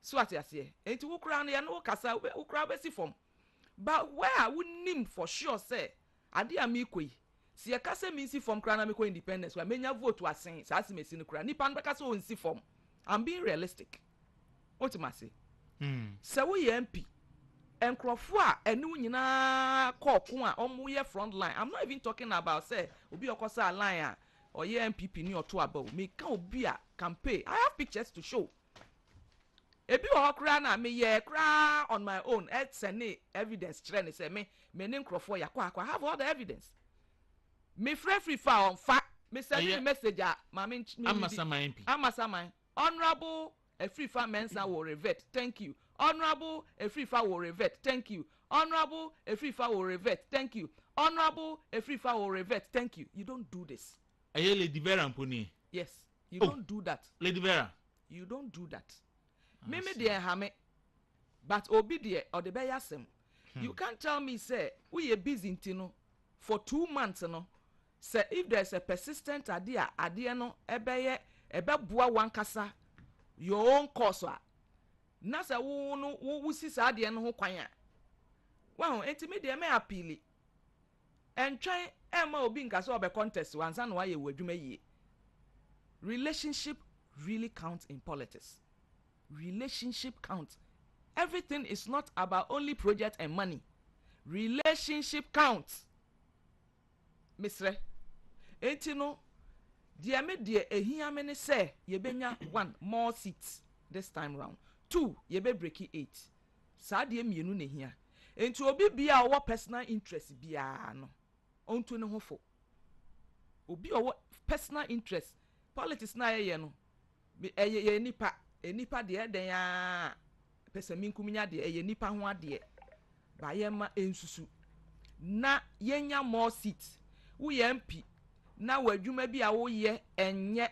so ati ase enti wo kura no ye no kasa wo kura be si form but where we nim for sure say ade am ikoi si e kasa mi si form kura na me ko independence wa menya vote asen sa asemesi no kura nipa no kasa on si form I'm being realistic ultimately se wo ye MP enkrofo a enu nyina kokko a omo ye front line I'm not even talking about say obi okosa line a or ye MPP ni oto about me ka obi a campaign I have pictures to show ebi wo kra na me ye kra on my own it's any evidence kire say me ne nkrofo ya kwa I have all the evidence me free fa on fa me send me message a ma me Amasama Honorable Afrifa Mensa will revert thank you Honorable Afrifa will revert thank you Honorable Afrifa will revert thank you Honorable Afrifa will revert thank you you don't do this Lady Vera Mponi yes you don't do that Lady Vera you don't do that me dey hame but obi dey or the be yasem you can't tell me say we are busy ntino for 2 months no say if there's a persistent idea no ebe bua wankasa your own course na say wo si sa ade no ho kwan a wow enti me dey me appeal entwen ema obi nkasa obe contest wansa no waye wadwuma yie relationship really counts in politics relationship counts everything is not about only project and money relationship counts misre enti no dia me dia ehia me ne say ye benya 1 more seats this time round 2 ye be break 8 sa dia mienu ne hia enti obi bia owo personal interest bia no onto ne hofo obi owo personal interest politics na ye no ye nipa de den ya pesaminkuminya de ye nipa ho ade ba ye ma ensusu na yenya more seats wo ye MP na wadwuma bi a wo ye enye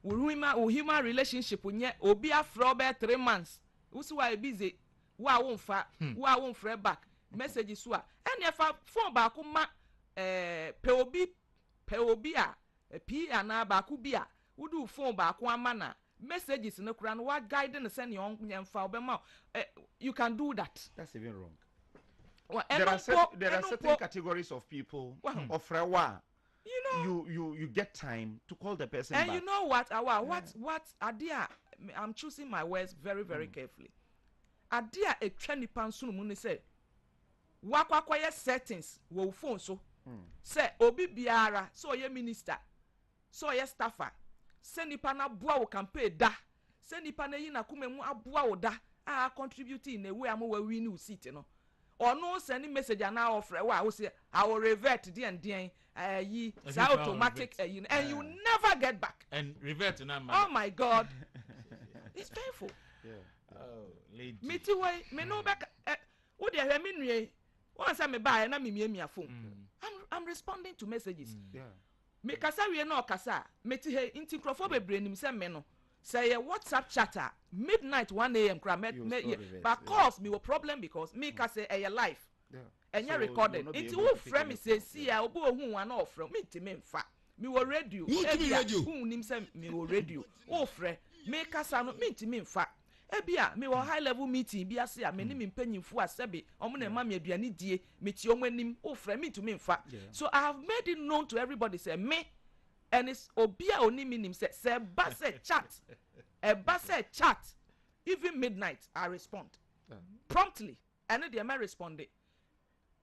wo human relationship nye obi afro be 3 months wo si wa busy wo a wo mfa wo a wo mfre back message so a ene fa phone ba ko ma pe obi a p ana ba ko bi a wo du phone ba ko ama na messages no kura no what guide no send your nyamfa obema you can do that. That's even wrong. Well, There are certain categories of people of rewa. You get time to call the person and back. you know what adia I'm choosing my words very very carefully. Adia a trend pansunu mu ni say wakwakwaya settings wo phone so say obi biara so ye minister so ye staffer say nipa na boa wo campaign da say nipa na yi na kuma mu aboa wo da a contribute in a way am we win you seat no or no send message na offer wa say I will revert den yi automatic and you never get back and revert na oh my god it's painful. Oh lady meti way me no back wo de hwe me nue once me buy na me mia phone I'm responding to messages me kasa wie na okasa meti he inti crofo bebre nim se me no say WhatsApp chatter midnight 1 a.m. but cause me a problem because me ka say a live and you recorded it will frame me say see I obo hu wan na ofre me ntime mfa me wo radio hu nim say me wo radio o frɛ me kasa no me ntime mfa ebia me wo high level meeting bia se a me ni me mpanyimfo asebe omo na ma me aduane die me ti omo anim o frɛ me ntime mfa so I have made it known to everybody say me and it's obia oni minim say ba say chat even midnight I respond promptly and they am responding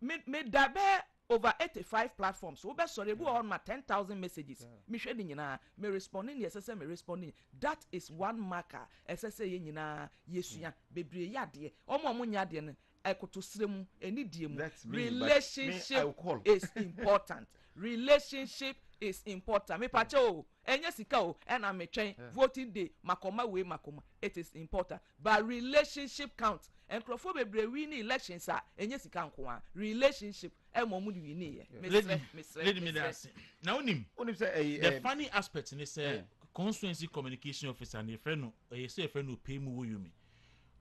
me dabe over 85 platforms so be sorry go on my 10,000 messages me hwe ni nyina me responding yes say me responding that is one marker say ye nyina yesua bebre yade omo nya de no ekoto sremu eni die mu relationship is important relationship is important me pache o enye sika o na me twen voting day makoma it is important but relationship count and crofo bebre win elections a enye sika nko relationship emomu di win ye lady me that now onim say the funny aspect ni say constituency communication officer ni friend no say friend no pay mu wo yumi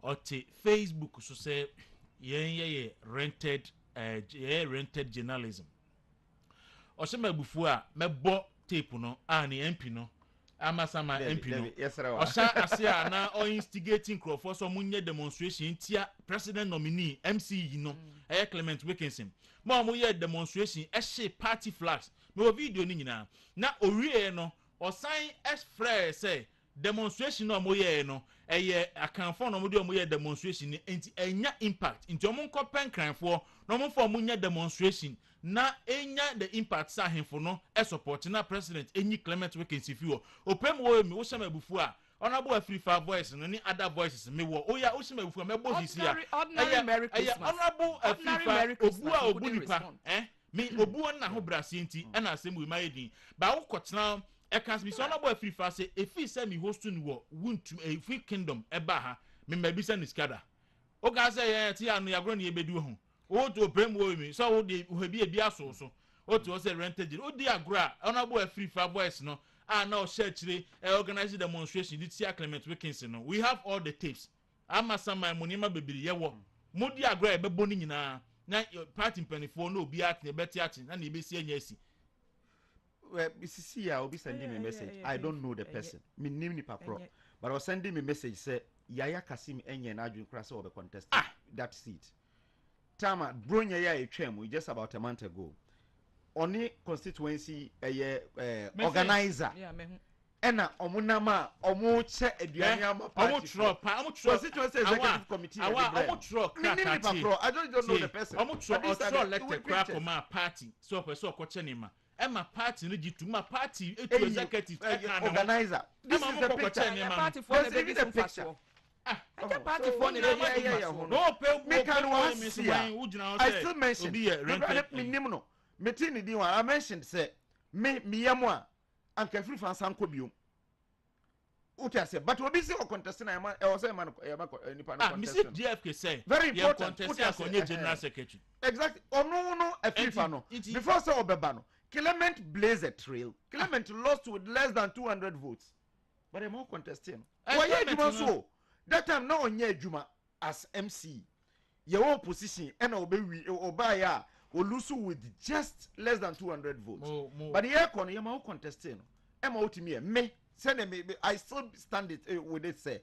ote Facebook so say ye rented journalism Oshema bufu a mebo tape no ani MP no amasama MP no osha ase a na o instigating crowd so munye demonstration tia president nominee MC yi no Clement Wilkinson mo ye demonstration she party flags me video ni nyina na owie no osan express say demonstration no mo ye no akanfo no mo de mo ye demonstration ni enti enya impact enti omo nkopen kranfo no mo fo munye demonstration na enya the impact sa hemfo no support na president enyi Clement Wilkinson fi opem wo mi wo shema bufu a honorable Afrifa voice no ni other voices me wo oya wo shema bufu me bo hisi a honorable Afrifa obu a obu nipa me obu na ho brase enti na asem we ma edin ba wo kotena can be honorable Afrifa say efi say me host no wo wuntum free kingdom eba ha me mabisa ni skada o ga say ya ti anu ya gro na ebedu ho o to prem wo mi so wo de bi aso so o to say rentage o di agro honorable Afrifa voice no na o share chire organize demonstration di tia Clement Wilkinson no we have all the tapes amasama monima bebiri ye wo mo di agro e bebo ni nyina na party mpanifo no obi at na beti at na e besi anya asi BCC will be sending me a message. I don't know the person. Me name ni papro. But I was sending me a message say Yaya Kasim enye na adwin krasa will be contesting that seat. Tama bronya ya etwem just about a month ago. Oni constituency organizer. Yeah, me. Ena omunama omu che aduane ama party. Omu constituency executive committee. Omu tro krakati. I don't know the person. Omu tro let the crack on my party. So person ko chenima. Emma party no gitu ma party etu executive organizer. This is the picture. Party for the baby picture. Party for the no pay me can one see. I still mention no. Meeting the one I mentioned say me yamwa and can free fan sanko biom. Uti say but we be say contesting I was say man nipa no contesting. Mr. GFK say very important contesting general secretary. Exactly. No FIFA no. Before say obeba no. Clement blazed a trail. Clement lost with less than 200 votes. But I'm more contesting. Why you so? That time no on ye Juma as MC. Your own position and obaya will lose with just less than 200 votes. But here con you more contesting. I'm out to me send me I still stand it with it say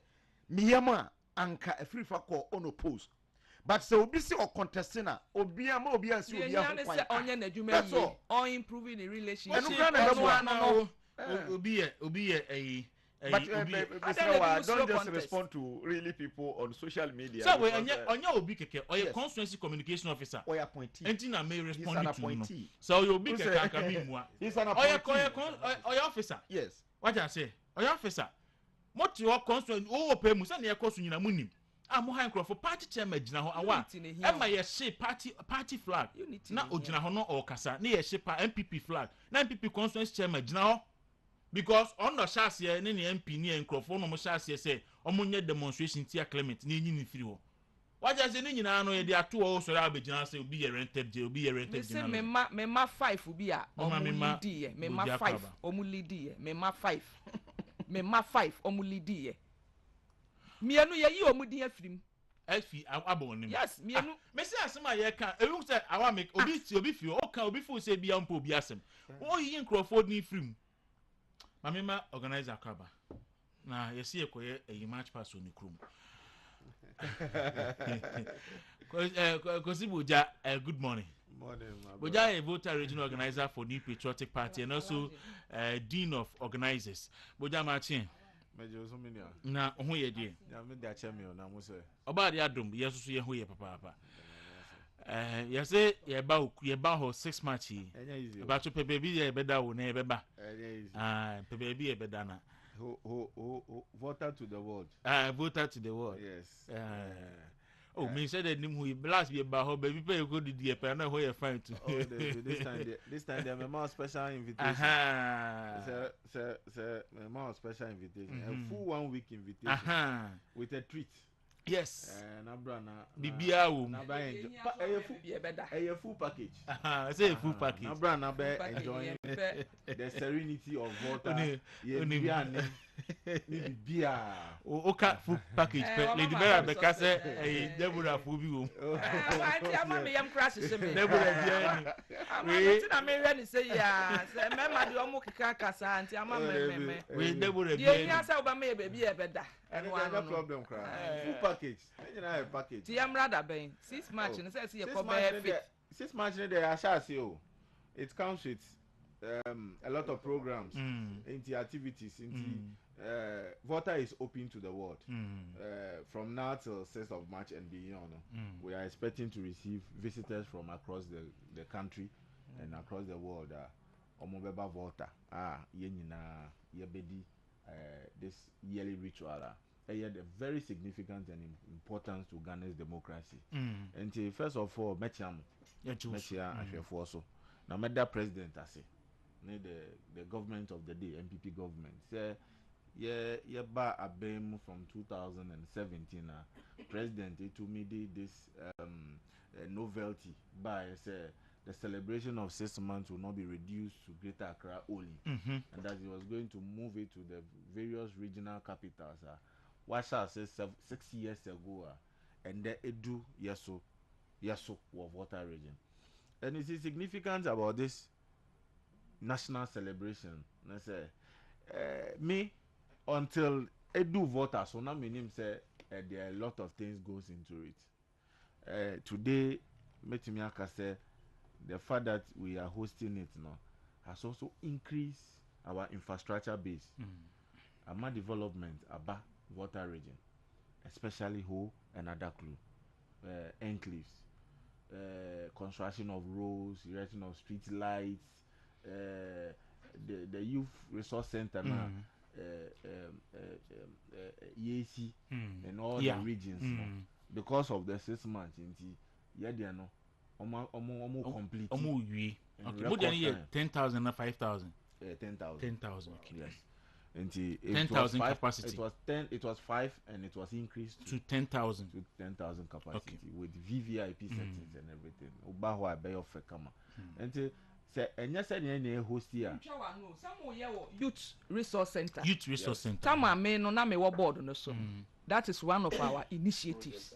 miyama anka a free for call on oppose but so obi si o contesting na obi ama obi ansi obi afọ onye na adwuma yi on improving the relationship obi ye but don't just respond to really people on social media. So onye obi keke oye constituency communication officer oye appointee enti na may respond to no. appointee. So obi keke aka mi mu a He's an appointee. oye officer. Yes. What I say oye officer moti your constituency o pay mu say na ye koso nyina munim mo high for party chairman gina ho awa ma ye she party flag na ogina ho no okasa na ye she MPP flag na MPP constituency chairman gina ho because on the chassis ne MP ni enkrofo no mo chassis say omonye demonstration tia Clement na enyi ni firi ho waja say ne nyina no ye de ato o so ra begina say obi ye rented je obi ye rented gina me ma 5 obi a omu lead ye me ma 5 omu lead ye me ma 5 me ma 5 omu lead ye mienu ye yi omu din afirim afi abonim yes mienu me say asem a ye kan ewu say awa make obi fi o kan obi fu say bia mpo obi asem o yi enkrofo ni firim Mamima organize akaba. Na yesi ekoye a match pass on the crew. Kosi Boja, good morning. Morning, Boja, a voter regional organizer for New Patriotic Party and also dean of organizers. Boja Martin. Na who ye di? Ya me da chemi o na mo se. Oba di adum, yesu ye hu ye papa. Yase ye ba ho 6 match yi. About to pepe bi ye beda wo na ye beba. Pepe bi ye beda na. Voter to the world. Voter to the world. Yes. Oh, me said that nim hu blast be ba ho baby pay go di e pe na ho ye fine too. This time there my more special invitation. Sir, my more special invitation. A full 1 week invitation. With a treat. Yes. Na brana. Bibia wo. Na ba enjoy. A full package. Say a full package. Na brana be enjoying the serenity of water. Bibia ni bibia. Oka full package. Lady Bella be ka say Dawuro fu bi wo. Anti ama me yam crash se me. Dawuro bia ni. We ti na me hwe ni say ya. Say me ma de omo keka kasa anti ama me. We Dawuro bia ni. Ye nya say oba me be bia be da. No problem cry. Full package. You know a package. Ti am rather ben 6 match and say you come fit. 6 match there I shall see you. It comes with a lot of programs, into activities, into voter is open to the world. From now till 6th of March and beyond. We are expecting to receive visitors from across the country and across the world. Omobeba voter. Yenina yebedi this yearly ritual. Had a very significant and important to Ghana's democracy. And first of all, Mechiam, also. Now, the president, I say, the government of the day, MPP government, say, yeah, ba abem from 2017. President, it to me this novelty by say the celebration of 6 months will not be reduced to Greater Accra only, and that he was going to move it to the various regional capitals. What I said 6 years ago, and the Edu Yeso water region. And it is significant about this national celebration. I say, me until Edu voter, so now my name say there are a lot of things goes into it. Today, Metimiaka say the fact that we are hosting it now has also increased our infrastructure base. Ama development aba water region, especially Ho and Adaklu, enclaves, construction of roads, erection of street lights, the youth resource center now, EAC, and all the regions now, because of the 6 months into Yadiano, complete. Okay, 10,000 and 5,000. 10,000. 10,000. Okay. Yes. 10,000 capacity. It was 5 and it was increased to 10,000. To 10,000 capacity with VVIP settings and everything. Obaho abe of Kama. And say and yes any host here. Youth Resource Center. Youth Resource Center. Tama me no na me wo board no so. That is one of our initiatives.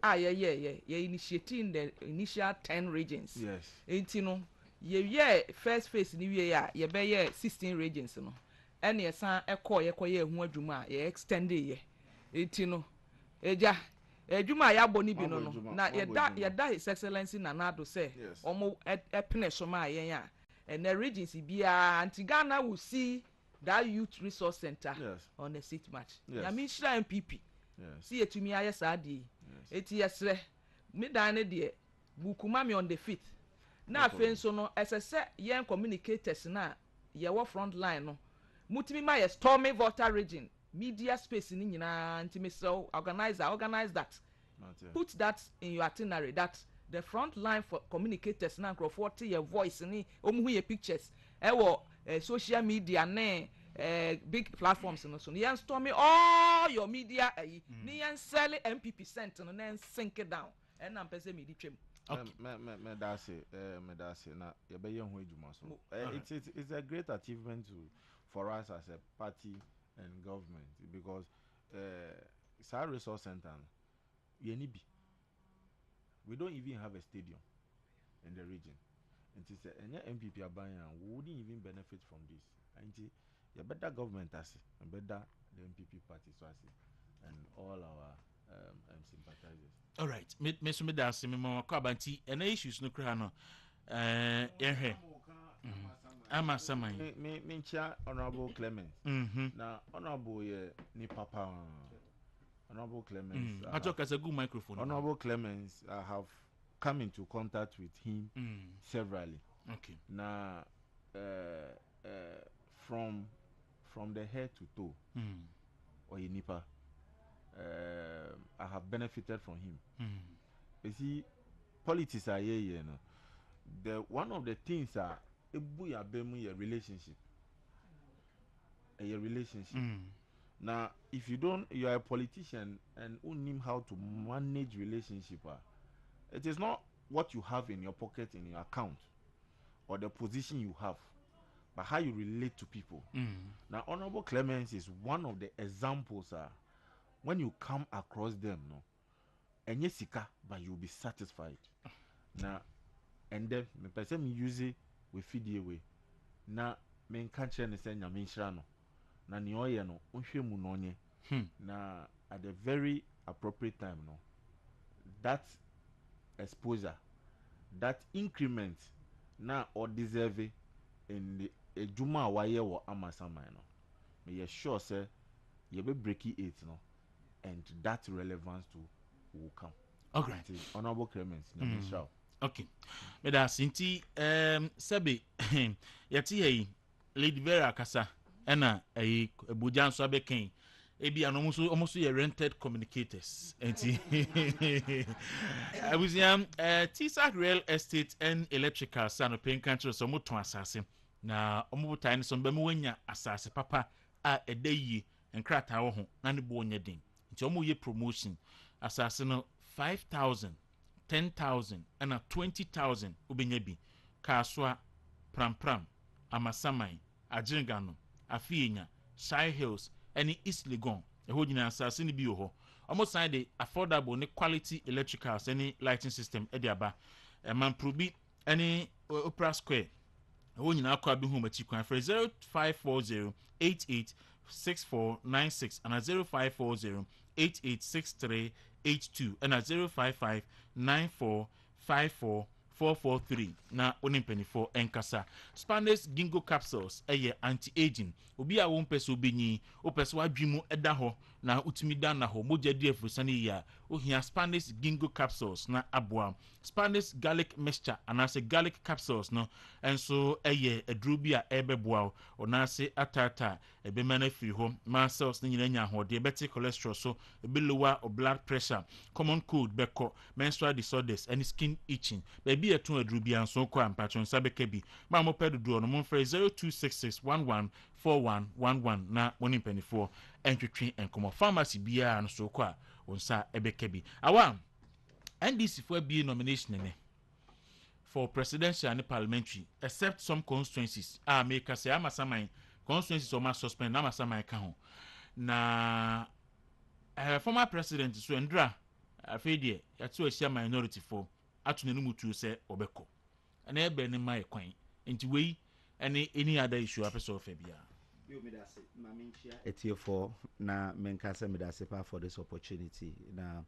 Yeah. Initiating the initial 10 regions. Yes. Enti no ye first phase ni we ya ye be 16 regions no. ɛne ɛsan ɛkɔ yɛkɔyɛ ehu adwuma a yɛ extend yɛ eti no eja adwuma a yɛabɔ ne bi no na yɛda his excellency Nana Addo sɛ ɔmo ɛpene so ma yɛn a ɛnɛ regions biara anti Ghana will see that youth resource center on a seat match nyame nhyira MPP si yɛtumi ayɛ saa deɛ eti yɛsrɛ me dan ne deɛ bukuma me on the 5th na afei nso no ɛsɛ sɛ yɛn communicators na yɛwɔ front line no mutumi ma yɛ stormy voter region media space ni nyinaa nti me so organize that put that in your itinerary that the front line for communicators na nkrofo te your voice ni omuhu your pictures ɛwɔ social media ne big platforms no so yɛn stormy all your media ni yɛn sell MPP cent no then sink it down ɛna mpɛsɛ me di twem. Okay. Me that's na yɛbɛyɛ ho adwuma so it's a great achievement for us as a party and government because our resource center we don't even have a stadium in the region and it's a MPP abanya we wouldn't even benefit from this and you better government as and better the MPP party so as and all our sympathizers. All right, me so me da se me mo kwa banti and issues no kra no yenhwe ama saman me ncha honorable Clement na honorable ye ni papa honorable Clement I talk as a good microphone. Honorable Clement, I have come into contact with him severally. Okay. Na from the head to toe or nipa I have benefited from him. You see, politics are here, the one of the things are a relationship. Now, if you are a politician and you know how to manage relationship, it is not what you have in your pocket in your account or the position you have, but how you relate to people. Now, Honorable Clemens is one of the examples. When you come across them, and yes, but you'll be satisfied. Now, and then the person use it with feed away. Now, men can't change the same. Na ni oye no unhwe mu no nye na at the very appropriate time that exposure, that increment na or deserve in the ejuma waye wo amasama no me sure say you be breaking it and that relevance to will come. Okay. Honorable Clements, okay. Me da sinti sebe yati hey Lady Vera kasa ena ebujan so abeken ebi almost ye rented communicators enti abuziam Tisa Real Estate and Electrical sano pen country so mo ton asase na omubutai so mbemu wanya asase papa a edayi enkrata wo ho na ne bo onye den nti omo ye promotion asase no 5,000 10,000 and 20,000 ubenya bi kaswa pram amasaman ajingano afienya Shy Hills any East Legon eho nyina asase ni bi ho almost sign the affordable ne quality electricals any lighting system e aba manprobi any Opera Square eho nyina akwa bi hu machi kwan for 0540 886496 and 0540 886382 and 055 9454 443 na onimpenifo enkasa Spanish Gingo capsules anti-aging obi a won pese obenyi o pese wadwimu eda ho na utimi dan na ho mojadi afusani ya ohia Spanish Gingo capsules na aboa Spanish garlic mixture anase garlic capsules no enso eduru bi a ebeboa onase atata ebemana firi ho ma cells ni nyina nya ho de beti cholesterol so ebe lower blood pressure common cold beko menstrual disorders and skin itching baby eto aduru bi anso kwa mpatron sabeka bi ma mo pedodo no mo mfre 0266114111 na monimpenifo entwetwe enkomo pharmacy bia no so kwa onsa ebeka bi awa NDC for be nomination for presidential and parliamentary except some constituencies make us say amasaman constituencies or must suspend amasaman ka ho na former president so ndra afedie yatu ahia minority for atunenu mutu say obeko na ebe ni mai kwan enti wei any other issue apeso fa bia Etiefo na menkasa medase pa for this opportunity na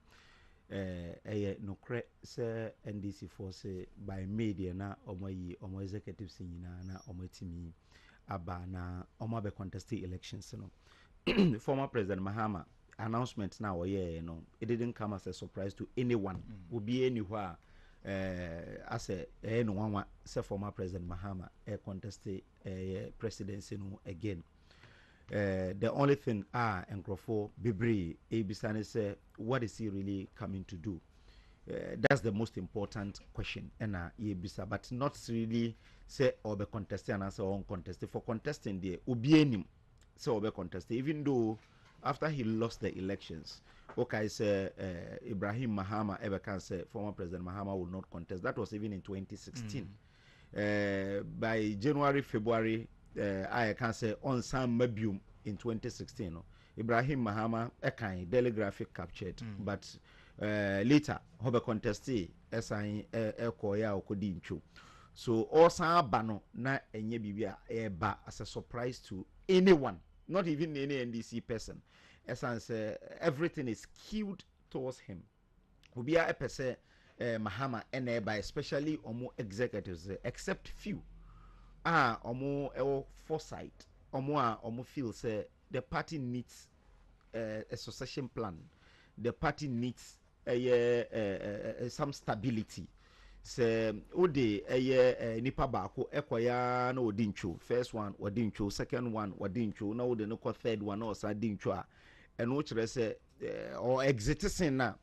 nokre se NDC force by media na omo executives nyina na omo timi aba na omo be contest elections no. Former President Mahama announcement now no, it didn't come as a surprise to anyone. Will be anywhere as a no one say former President Mahama contest presidency no again. The only thing Nkrofo Bibri Ebisane say what is he really coming to do? That's the most important question Ebisa, but not really say or be contesting and answer on contesting. For contesting the Ubienim say or be contesting, even though after he lost the elections, okay, say Ibrahim Mahama ever can say former President Mahama will not contest. That was even in 2016. By January, February, I can say on some Mabium in 2016. No? Ibrahim Mahama daily graphic captured, but later hobe contesti esan ekoya okodincho. So also bano na enye bibia eba as a surprise to anyone, not even any NDC person. Essence everything is skewed towards him. Ubia epese Mahama eneba, especially omo executives, except few. Omo foresight. Omo feel say the party needs a succession plan. The party needs some stability. Say ode nipa baako ekoya na odincho. First one odincho, second one odincho, na ode no third one or sa dincho a eno kire say or exiting na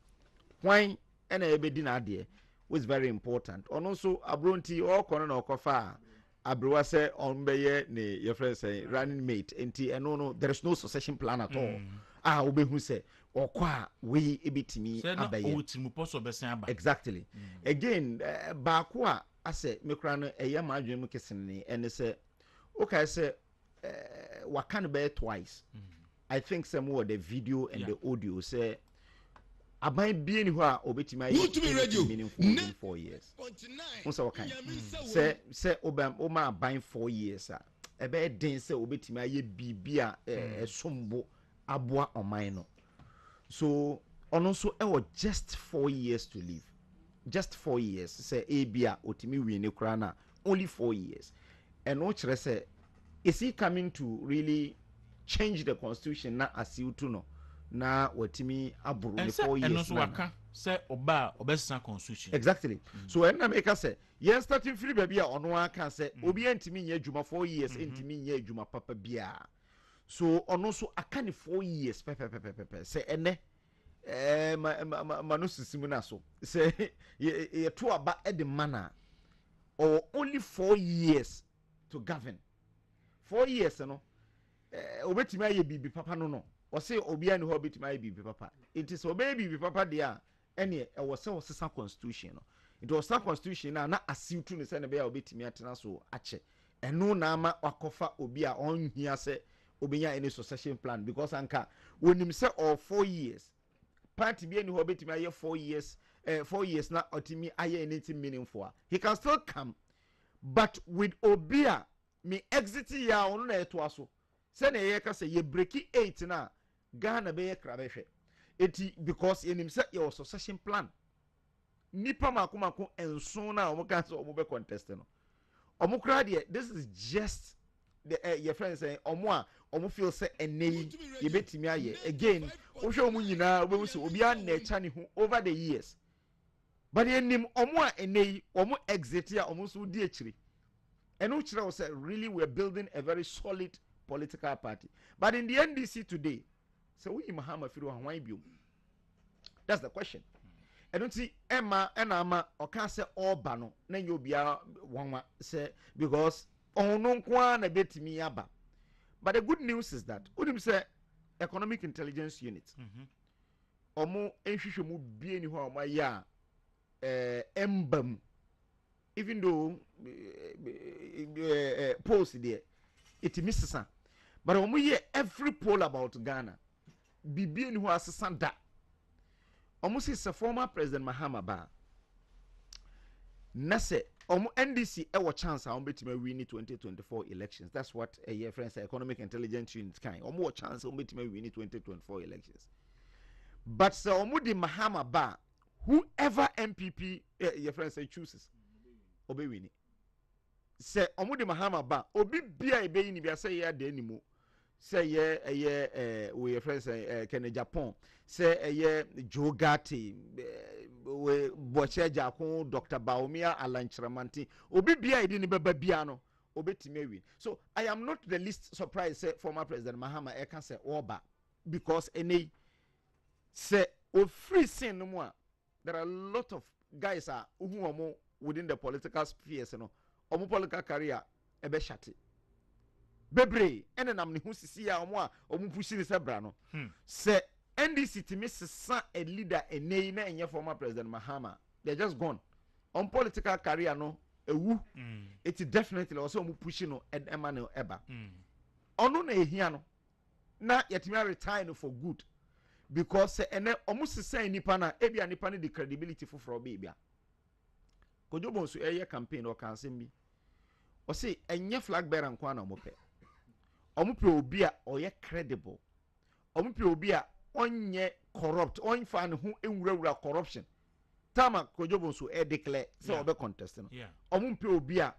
why ena ebedi na ade was very important. Ono so abronti or kono na okofa abrewa say on beye ne your friend say running mate enti eno no, there is no succession plan at all. Obehu say okwa we ebitimi abaye exactly. Again baako a ase mekura no eye ma adwene mu kesene ene say okay say wakan be twice. I think some more the video and the audio say aban bi ni ho a obetimi aye meaningful in 4 years. Once wakan say obam o ma aban 4 years a ebe den say obetimi aye bibia sombo aboa oman no. So also just 4 years to live. Just 4 years. Say Abia otimi wini krana only 4 years. And no say is he coming to really change the constitution na asiutu no na watimi aburu in 4 years. And also waka say oba obesa constitution. Exactly. So when I make say yes starting free baby ono aka say obi antimi nye adwuma 4 years antimi nye adwuma papa bia. So ono so akane 4 years pepe say ene manu sisimu na so say ye to aba e de mana or only 4 years to govern. 4 years no obetimi aye bibi papa no o say obi ani ho obetimi aye bibi papa. It is obey bibi papa dia ene e wo say osesa constitution no. It was a constitution na asiutu ne say ne be obetimi atena so ache eno na ama wakofa obi a onhia say obenya any succession plan because anka wonim say all 4 years party bi any ho betimi aye 4 years 4 years na otimi aye anything meaningful. He can still come, but with obia me exit ya onu na eto aso say na ye ka say ye breaki 8 na Ghana be ye krabehwe eti because enim say your succession plan nipa makomako enso na omo kan so omo be contest no omo kra de this is just the your friends say omo feel say enei ye betimi aye again wo hwe omo nyina obo so obi an na echa ne hu over the years but enim omo enei omo exit ya omo so di ekiri eno kire wo say really we're building a very solid political party. But in the NDC today say we Mahama Firu Hwan biom. That's the question. I don't see Emma and Ama or can say all bano na you be one say because no kwa na betimi aba. But the good news is that unim say economic intelligence unit omo enhwehwe mu bie ni ho ma ya embam even though post there it misses but omo hear every poll about Ghana bibie ni ho asesanda. Almost is a former President Mahama ba. na se NDC e chance a ombetime win 2024 elections. That's what a year friends economic intelligence unit kind. Omo chance ombetime win 2024 elections. But so omudi Mahama ba whoever MPP your friends say chooses obe win. Say omudi Mahama ba obi bia ebe ni bia say ya de animo. Say ye we your friends Kenya Japan. Say ye Joe Gatti we Boche Jakon Dr. Baumia Alanchramanti obi bia edi ni beba bia no obetime win. So I am not the least surprised say former President Mahama can say oba because any say o free sin no more. There are a lot of guys are who are within the political spheres no omo political career ebe shate bebre ene nam ne hu sisi a omo pushi ni se bra no se NDC timi sesa a leader enei na enye former President Mahama they just gone on political career no ewu it definitely also omo pushi no ema no eba ono na ehia no na yetimi retire no for good because ene omo sesa nipa na ebia nipa ne the credibility for bia kojobo so eye campaign o kan sembi o say enye flag bearer nko na omo pe omo pe obi a oye credible omo pe obi a onye corrupt on fan hu enwurawura corruption tama kojobo so e declare say obe contest no omo pe obi a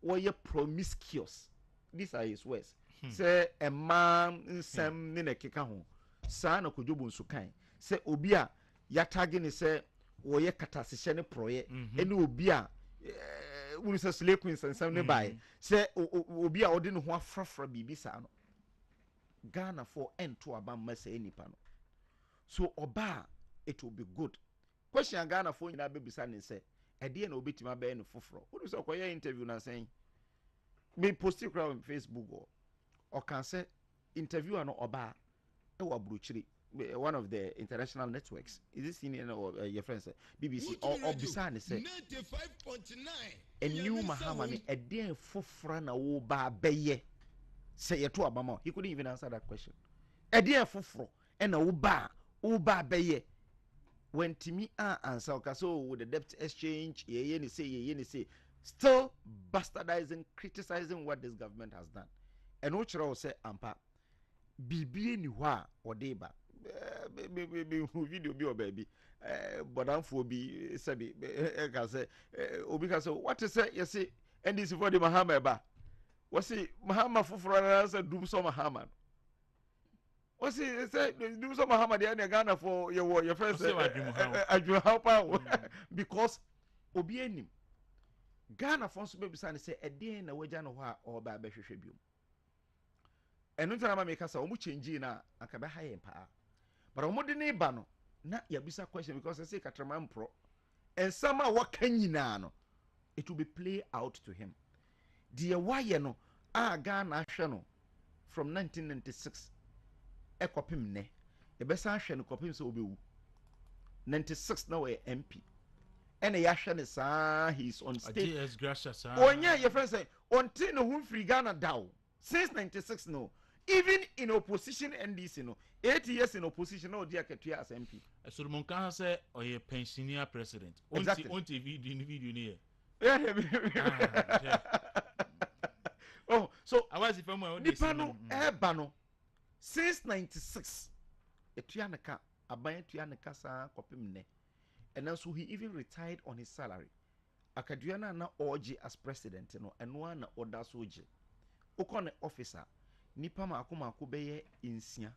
oye promiscuous these are his words say a man nsem ne keka ho saa na kojobo so kan say obi a ya tag ni say oye katasehye ne proye ene obi a wonu say slay queen nsem ne bai say obi a ode ne ho afrafra bibi saa no Ghana for ento abamma say nipa no so oba it will be good question Ghana for nyina bebisa ne say ede na obetima ba no foforo wonu say okoye interview na say me post it on Facebook or can say interview no oba e wa bruchiri one of the international networks is this in or your friends BBC or bisa ne say 95.9 a new Mahama me ede foforo na wo ba beye say yeto abama he couldn't even answer that question ede foforo and na wo ba beye when timi answer okay so with the debt exchange ye say still bastardizing criticizing what this government has done and what you say ampa bibi ni hwa odeba video bi o baby but am for bi sabi ka say obi ka say what is say you say and this for the Mahama ba wasi Mahama fufuro na say dum so Mahama wasi say dum so Mahama dey na Ghana for your friends adwo help because obi enim Ghana for so be say eden na waja no ho a oba be hwehwe biom enu ntana ma make say omu change na akabe ha yen pa but omu de ne ba no na ya bisa question because I say katrama mpro and some a waka nyina no it will be play out to him the why no Ghana hwe no from 1996 ekopim ne e be sa hwe no kopim so obewu 96 na we MP and ya hwe ne sa he's on state as gracious onya your friend say until no hu free Ghana daw since 96 no even in opposition NDC no 8 years in opposition no dia ketua as MP Solomon kan say oye pensioner president onti video ni oh so I was from my nipa no eba no since 96 etua neka aban etua neka sa kopim ne and so he even retired on his salary akadua na oje as president no eno na order soje okone officer nipa maako beye insia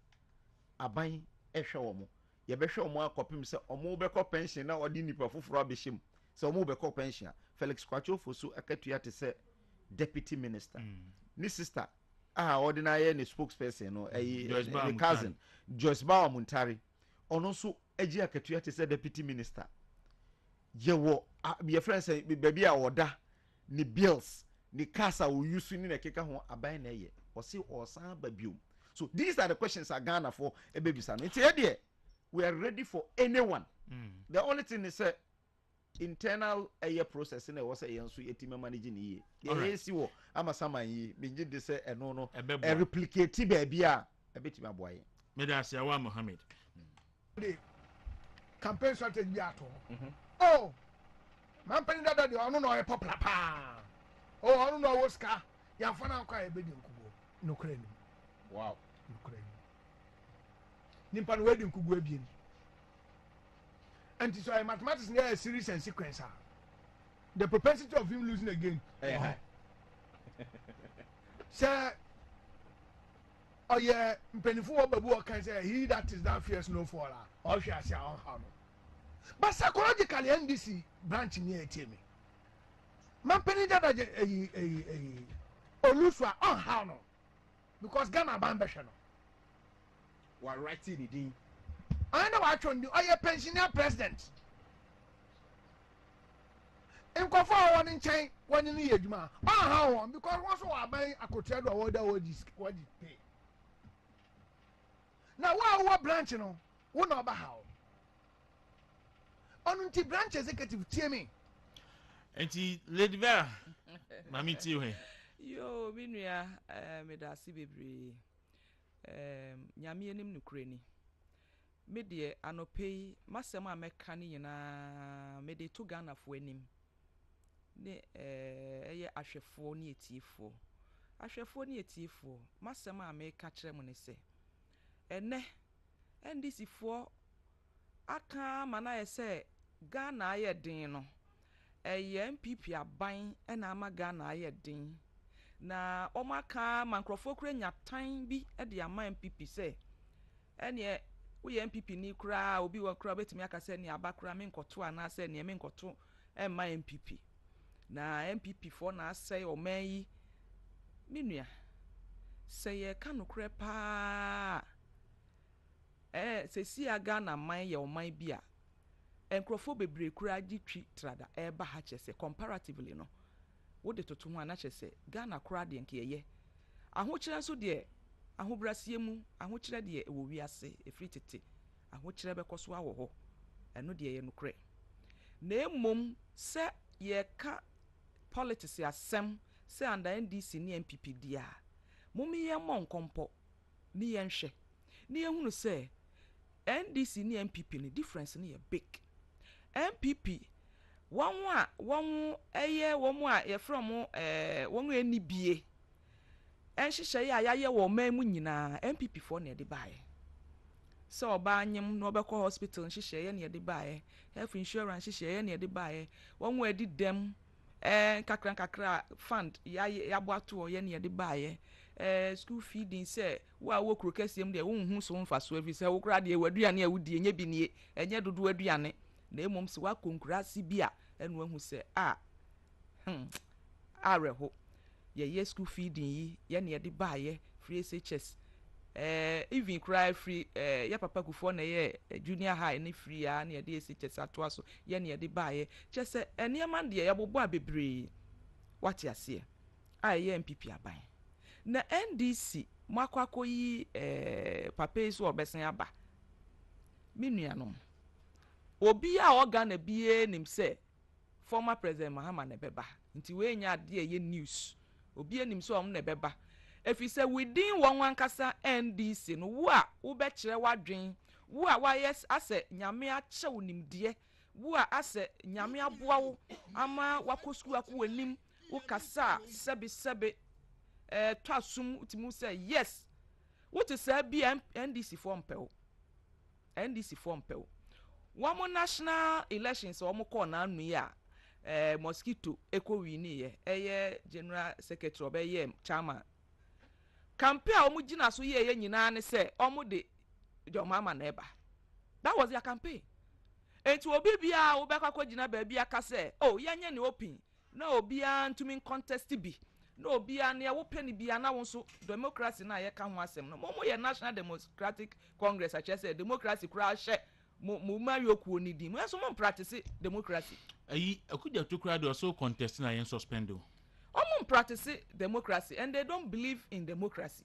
aban ehwe omo ye behwe omo akopim se omo beko pension na odi nipa foforo abehim se omo beko pension Felix Kwaku Fosu akatua te se deputy minister ni sister ordinary ni spokesperson no cousin Joyce Bawa Muntari ono so agi akatua te se deputy minister ye wo your friend say baby a woda ni bills ni kasa wo use ni na keka ho aban na ye o say o san babium. So these are the questions are Ghana for a baby son. It's here we are ready for anyone. The only thing is internal process in was a yansu yetima managing ye. The AC wo ama sama yi binji de say no a replicate baby a bit my boy. Medasi Awa Mohammed. Campaign strategy ato. Oh, man penny that the ono no e popular pa oh ono no wo ska ya fa na kwa e be di nkugo no kra ni wow no kra ni nimpa no we di nkugo abien and so mathematics near a series and sequence the propensity of him losing again so oh yeah mpenifo wo babu o kan say he that is that fears no fall or she as how no but psychologically NDC branch near me man penny that oluswa on how no because Ghana ban be no wa writing the din I know what you oh yeah pensioner president nkɔfo a wɔn nkyɛn wɔn ne yɛ adwuma ɔnha wɔn because wɔn so wɔ aban akotua do a wɔda wɔdi pay na wo a wɔ branch no wo na ɔba ha ɔno nti branch executive tie me nti Lady Vera mami tie ho yo mi nua me da ase bebree nyame anim nukure ni me de anope masɛm a mɛka ne nyinaa me de to Ghana fo anim ne ɛyɛ ahwɛfoɔ ne etiefo masɛm a mɛka kyerɛ mo ne sɛ ɛnɛ NDC foɔ aka ma na yɛ sɛ Ghana ayɛ den no ɛyɛ MPP aban ɛna ama Ghana ayɛ den na ɔmo aka ma nkrɔfoɔ kura nyatan bi ɛde ama MPP sɛ ɛneɛ woyɛ MPP ni kura obi wɔ kura betumi aka sɛ ne aba kura me nkɔto ana sɛ ne me nkɔto ɛma MPP na MPP foɔ na asɛ ɔman yi minua sɛ yɛ ka no kura paa sɛ si Ghana man yɛ ɔman bi a nkrɔfoɔ bebree kura agye twi trada ɛba ha kyɛ sɛ comparatively no wode toto ho ana kyɛ sɛ Ghana kura deɛ nke yɛ ahokyerɛ nso deɛ ahobrasie mu ahokyerɛ deɛ ɛwɔ wiase efiri tete ahokyerɛ bɛkɔ so awɔ hɔ ɛno deɛ yɛ nokorɛ na emom sɛ yɛka politics asɛm sɛ anda NDC ne MPP dia momi yɛ mmɔ nkɔmpɔ ne yɛnhwɛ ne yɛhunu sɛ NDC ne MPP ne difference ne yɛ big MPP wɔn ɛyɛ wɔn a yɛfrɛ mo wɔn ani bie ɛnhyehyɛ yɛ a yɛayɛ wɔ ɔman mu nyinaa MPP foɔ na yɛde baeɛ sɛ ɔbaa nyem na ɔbɛkɔ hospital nhyehyɛ yɛ na yɛde baeɛ health insurance nhyehyɛ yɛ na yɛde baeɛ wɔn adi dɛm kakra fund yɛabɔ ato yɛ na yɛde baeɛ school feeding sɛ wo a wo kuro kɛseɛ mu deɛ wo nhu so mfa so afi sɛ wo kora deɛ waduane a wodie nyɛ bi nie ɛnyɛ dodo aduane na emom sɛ wakonkurase bi a ɛno ahu sɛ awerɛho yɛyɛ school feeding yi yɛ na yɛde baeɛ free SHS even cry free ya papa kufoɔ na yɛ junior high ne free a na yɛde SHS atoa so yɛ na yɛde baeɛ kyɛ sɛ nneɛma deɛ yɛbobɔ a bebree wate aseɛ a yɛ MPP aban na NDC makɔ yi papa yi so ɔbɛsen aba me nuanom obi a ɔga na bie nim sɛ former president Mahama na bɛba nti we nya ade yɛ news obi anim sɛ ɔm na bɛba efi sɛ within wɔn ankasa NDC no wo a wo bɛkyerɛ wadwen wo a wayɛ asɛ nyame akyɛw nimdeɛ wo a asɛ nyame aboa wo ama wakɔ school akɔ anim wo kasa sɛbe to asum utimu sɛ yes what is be NDC form pɛw NDC form pɛw wɔn national elections wɔn kɔ na anu yi a mosquito eco wini ye general secretary obeye chairman campaign a wɔn gina so ye nyinaa ne sɛ wɔn de jomama na eba that was their campaign enti obi bia wo bɛkɔ akɔgina baabi aka sɛ oh yenye ne open na obi an ntumi contest bi na obi an ye wo pɛ ne bia na wo so democracy na ye ka ho asɛm no mo ye National Democratic Congress a kyerɛ sɛ democracy kura hye mo mariokuo ni di mo so mo practice democracy ayi akuja to kura de also contest na yen suspend o omo practice democracy and they don't believe in democracy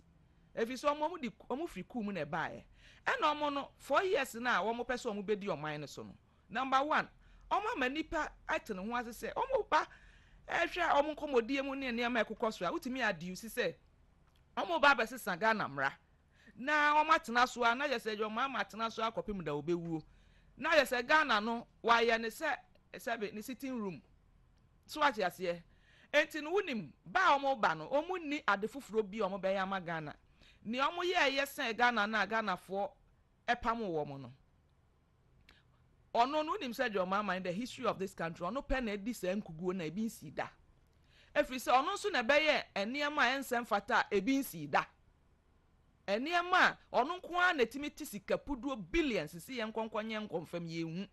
if you so omo free cool mu na bae and omo no 4 years na omo pese omo bedi oman ne so no number 1 omo manipa atene ho ase se omo ba ehwe omo komodie mu ne ne ma ekokɔ so a utimi adi usi se omo ba besesa Ghana mra na omo atena so na yese jo ma atena so akopim da obewuo na yese Ghana no wa ye ne se sabe ni sitting room so ati ase enti no wonim ba omo ba no omo ni ade foforo bi omo be ya ma Ghana ni omo ye sen Ghana na Ghana fo epam wo mo no ono no nim say your mama in the history of this country ono pen na di say nkuguo na ebi nsi da efiri say ono nso na be ye eniema ensem fata ebi nsi da eniema ono nko a na timi tisika puduo billions si ye nkonkonye nkonfam ye hu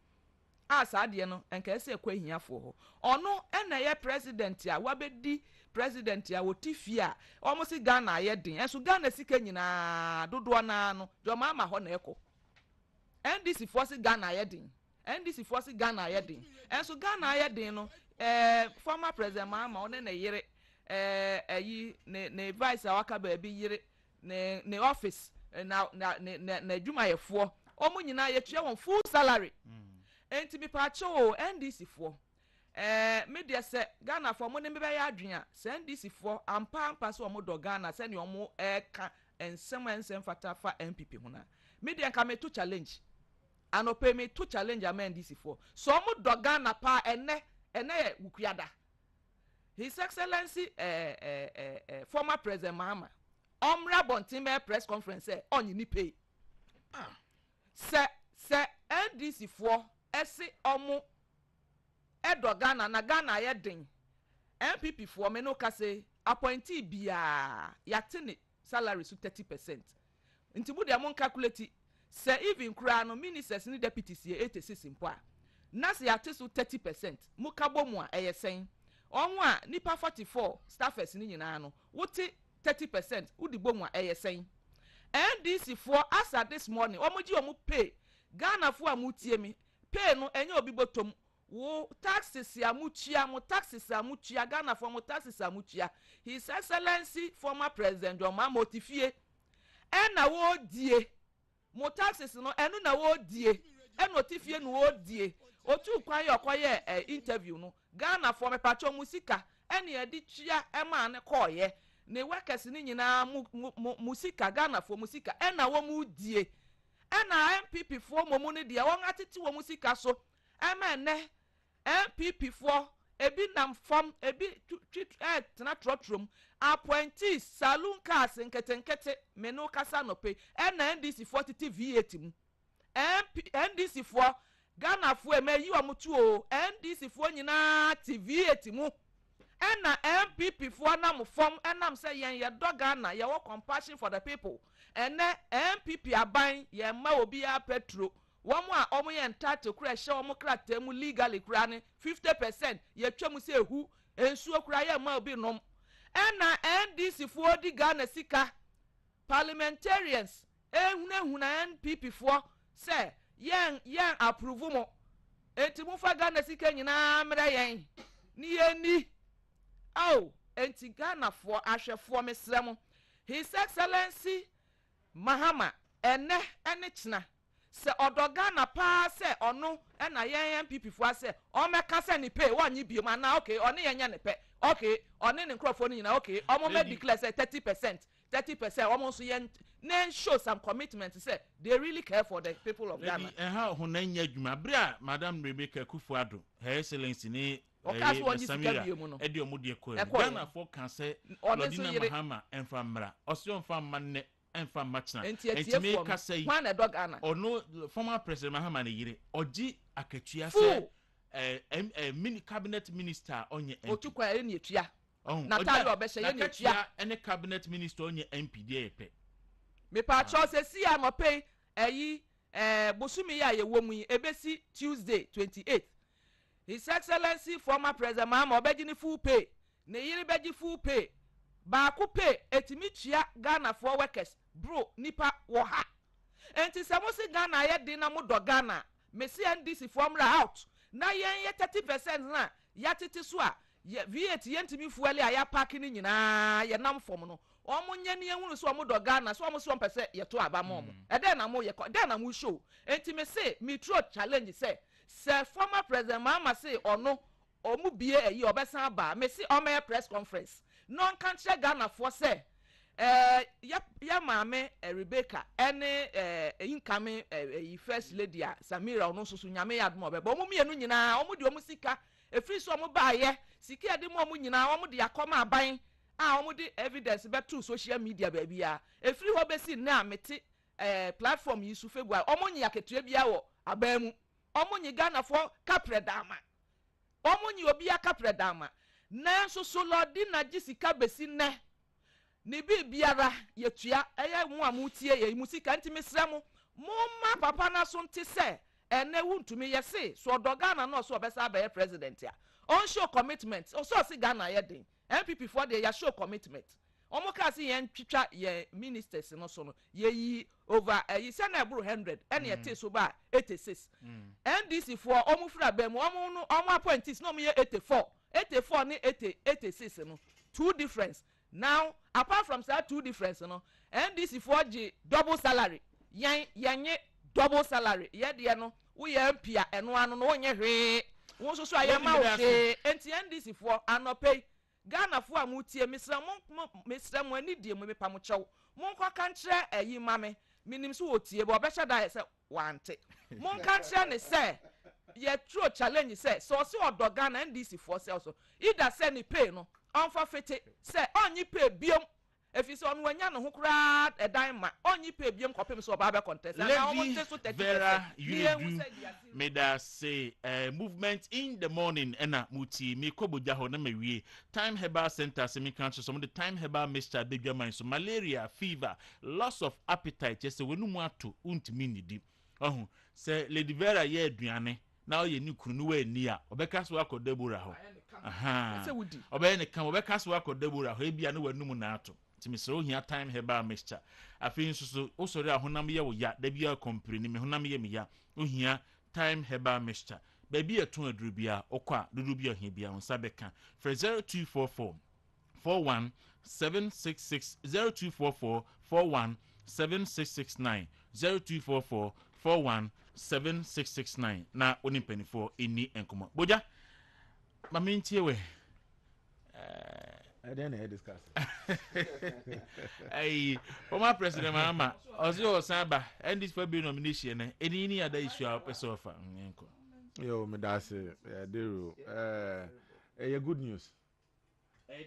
asa de no enka ese kwa hiafo ho ono na ye president a wabedi president a wotifi a omo si Ghana ye den enso Ghana sika nyina dodo na no your mama ho na eko NDC force Ghana ye den NDC force Ghana ye den enso Ghana ye den no former president mama one na yere ayi ne vice awaka ba bi yere ne office na adwuma yefo omo nyina ye tua won full salary enti bi pa cho NDC fo media se Ghana fo mo ne be ya adwen a se NDC fo ampa so omo do Ghana se ne omo ka ensem fata fa MPP ho na media ka me to challenge anope me to challenge am NDC fo so omo do Ghana pa ene wukuada His Excellency former President Mahama omra bontime press conference onyi ni pay se NDC fo esi omo edo Ghana na Ghana ye den MPP fo me no ka say appointee bia yate ne salary so 30% nti mu de mon calculate se even kra no ministers ni deputies ye 86 mpo a na se yate so 30% mu ka bomu a eyesen onwo a nipa 44 staffers ni nyina no wote 30% udi bomu a eyesen NDC for as at this morning omoji omu pay Ghana fo amutie mi pay no enye obi botom wo taxes ya mutua mo taxes amutua Ghana fo mo taxes amutua His Excellency former president Joma motifie na wo die mo taxes no enu na wo die notifie no wo die otu kwan ye okoye interview no Ghana fo me pacho musika ene edi tua ema ne koye ne workers ni nyina musika Ghana fo musika na wo mu die na MPP fo momu ne de won atete wo musika so ema ne MPP fo ebi nam fam ebi tena trotrom appointees saloon cars nketenkete menu kasa no pe na NDC fo titi V8 mu NDC fo Ghana fo emeyi omutu o NDC fo nyina TV8 mu na MPP fo nam fam nam say yen ye do Ghana ye wo compassion for the people MPP aban ye ma obi ya petro womo a omo ye ntate kura hye omo krata mu legally kura ne 50% ye twam se ehu ensuo kura ye ma obi nom na NDC fo di Ghana sika parliamentarians ehuna NPP fo say yen approve mo enti mu fa Ghana sika nyina mra yen ni eni enti Ghana fo ahwefo mesrem His Excellency Mahama ene china se odo Ghana pa se ono na yen MPP fo ase o meka se ni pay wonyi bi ma na okay oni yen ne pe okay oni ne nkrofo ni na okay omo me declare say 30% omo so yen na show some commitment say they really care for the people of Ghana how ho na nya adwuma bra Madam Rebecca Kufuado Her Excellency ni okaso onji sika bi mu no e de omo de ko Ghana fo kan say Lodina Mahama enfra mra osio mfa manne enfra machna enti me ka say wan e dog Ghana ono former president Mahama ne yire oji akatua say mini cabinet minister onye MP otukwa e ne etua na tali obehye ye ne etua ene cabinet minister onye MP de epe me pa cho se si amope eyi bosumi ya ye womu ebesi Tuesday 28th His Excellency former president Mahama obeji ni full pay ne yiri beji full pay ba ku pay etimi tua Ghana for workers bro nipa wo ha enti se mo si Ghana ye din na mo do Ghana me si NDC formula out na yen ye 30% na ya tete so a V8 yentimi fuele a ya park ni nyina ye nam fom no omo nye ne ehunu so omo do Ghana so omo so mpese ye to aba mo e den na mo ye den na mo show enti me say me throw challenge say former president Mahama say ono omu bie eyi obesan ba me say o me press conference non country Ghana for say ya maame Rebecca any incoming first lady Samira ono so nyame ya admo bebo omo mienu nyina omo de omo sika efiri so omo baaye sika de mo omo nyina omo de akoma aban omo de evidence beto social media ba bia efiri ho besi na amete platform yi su febua omo nyi aketua bia wo aban mu omo nyi Ghana for kapredama omo nyi obi akapredama na so so lodi na jisika besi ne ni biara yetua eye mu amutie ye musika ntimi sremo mumma papa na so nti se ene wuntumi yese so odogana na so obesa be president ya on show commitment o so si Ghana ye den MPP for the ya show commitment omo ka si ye ntwitwa ye ministers no so no ye yi over yi se na eburu 100 ene ye te so ba 86 NDC for omo fura be mu omo appointees no mo ye 84 ni 86 no two difference. Now, apart from that two difference, NDC for G double salary. Yanye double salary. Yet, we are Pia and one no ye. Won't so I am out. NDC for and pay. Ghana for a mutie, Mr. Monk, dear me pamucho. Monka can't share a ye mammy. Minim so tea, but better die as want it. Monka can't say. Yet true challenge say so Ghana NDC for sales. Either send pay no. Onfa fete say onyi pay biom efisi on wanya no ho kra edan ma onyi pay biom kopem so ba contest na almost so 30%. Me da say movement in the morning ena muti me koboja ho na mewie time herbal center se me kan so some the time herbal mixture big man so malaria fever loss of appetite just wenu mu ato untimi nidi ohun say Lady Vera ye aduane na o ye ni kunu no wa ni a obeka so akodabura ho obey ne kan obeka so akodabura ho ebia na wanum na ato timisro hia time herbal mixture afin so osori ahonam ye wo ya da bia company me honam ye me ya ohia time herbal mixture baby eton aduru bia okwa dudu bia ohia bia onsa beka for 0244 417660 0244 417669 0244 417669 na onimpenifo eni enkomo boja mamintie we I didn't discuss. Hey, former President Mahama, also Samba, and this for being nomination, any other issue of a sofa. Yo, me that's Dawuro. Good news.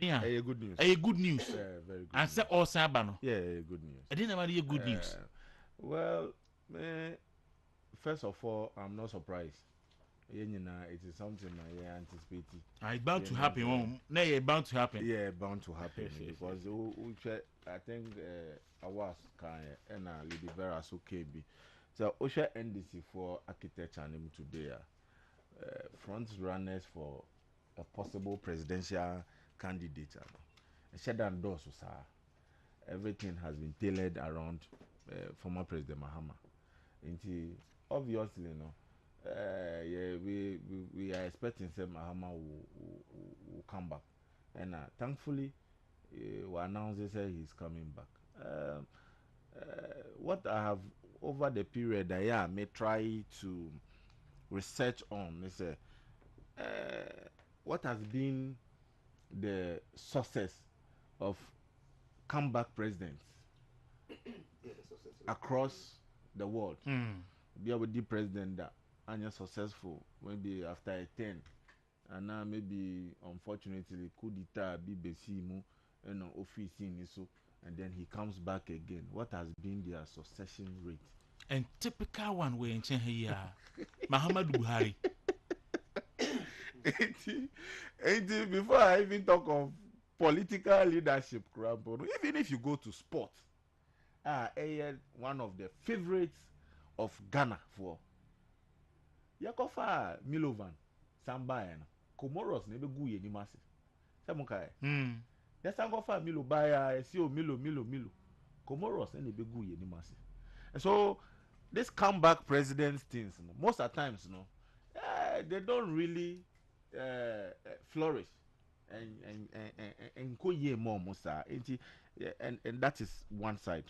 Yeah, good news. Good news. Very good. And say all Samba no. Yeah, good news. I didn't have good news. Well, first of all, I'm not surprised. It is something I anticipate. It's bound to happen. No, it's bound to happen. Yeah, bound to happen because I think I was kind and Lady Vera so KB. So Osha NDC for architecture and today front runners for a possible presidential candidate. Shedan doors, everything has been tailored around former President Mahama. Obviously, we are expecting that Mahama will come back, and thankfully, we announced that he's coming back. What I have over the period, I may try to research on is what has been the success of comeback presidents across the world. Be able to president that are successful maybe after a 10 and now maybe unfortunately could it be besimu and office in so and then he comes back again. What has been their succession rate? And typical one way in Chenya Muhammadu Buhari. Before I even talk of political leadership, even if you go to sports, one of the favorites of Ghana for Yakofa Milovan Sambayan Comoros never go any massive. Samukai. Yes, I go for Milo by Milo Comoros and never go any massive. And so this comeback presidents things, most of the times, they don't really flourish and go ye more musa and that is one side.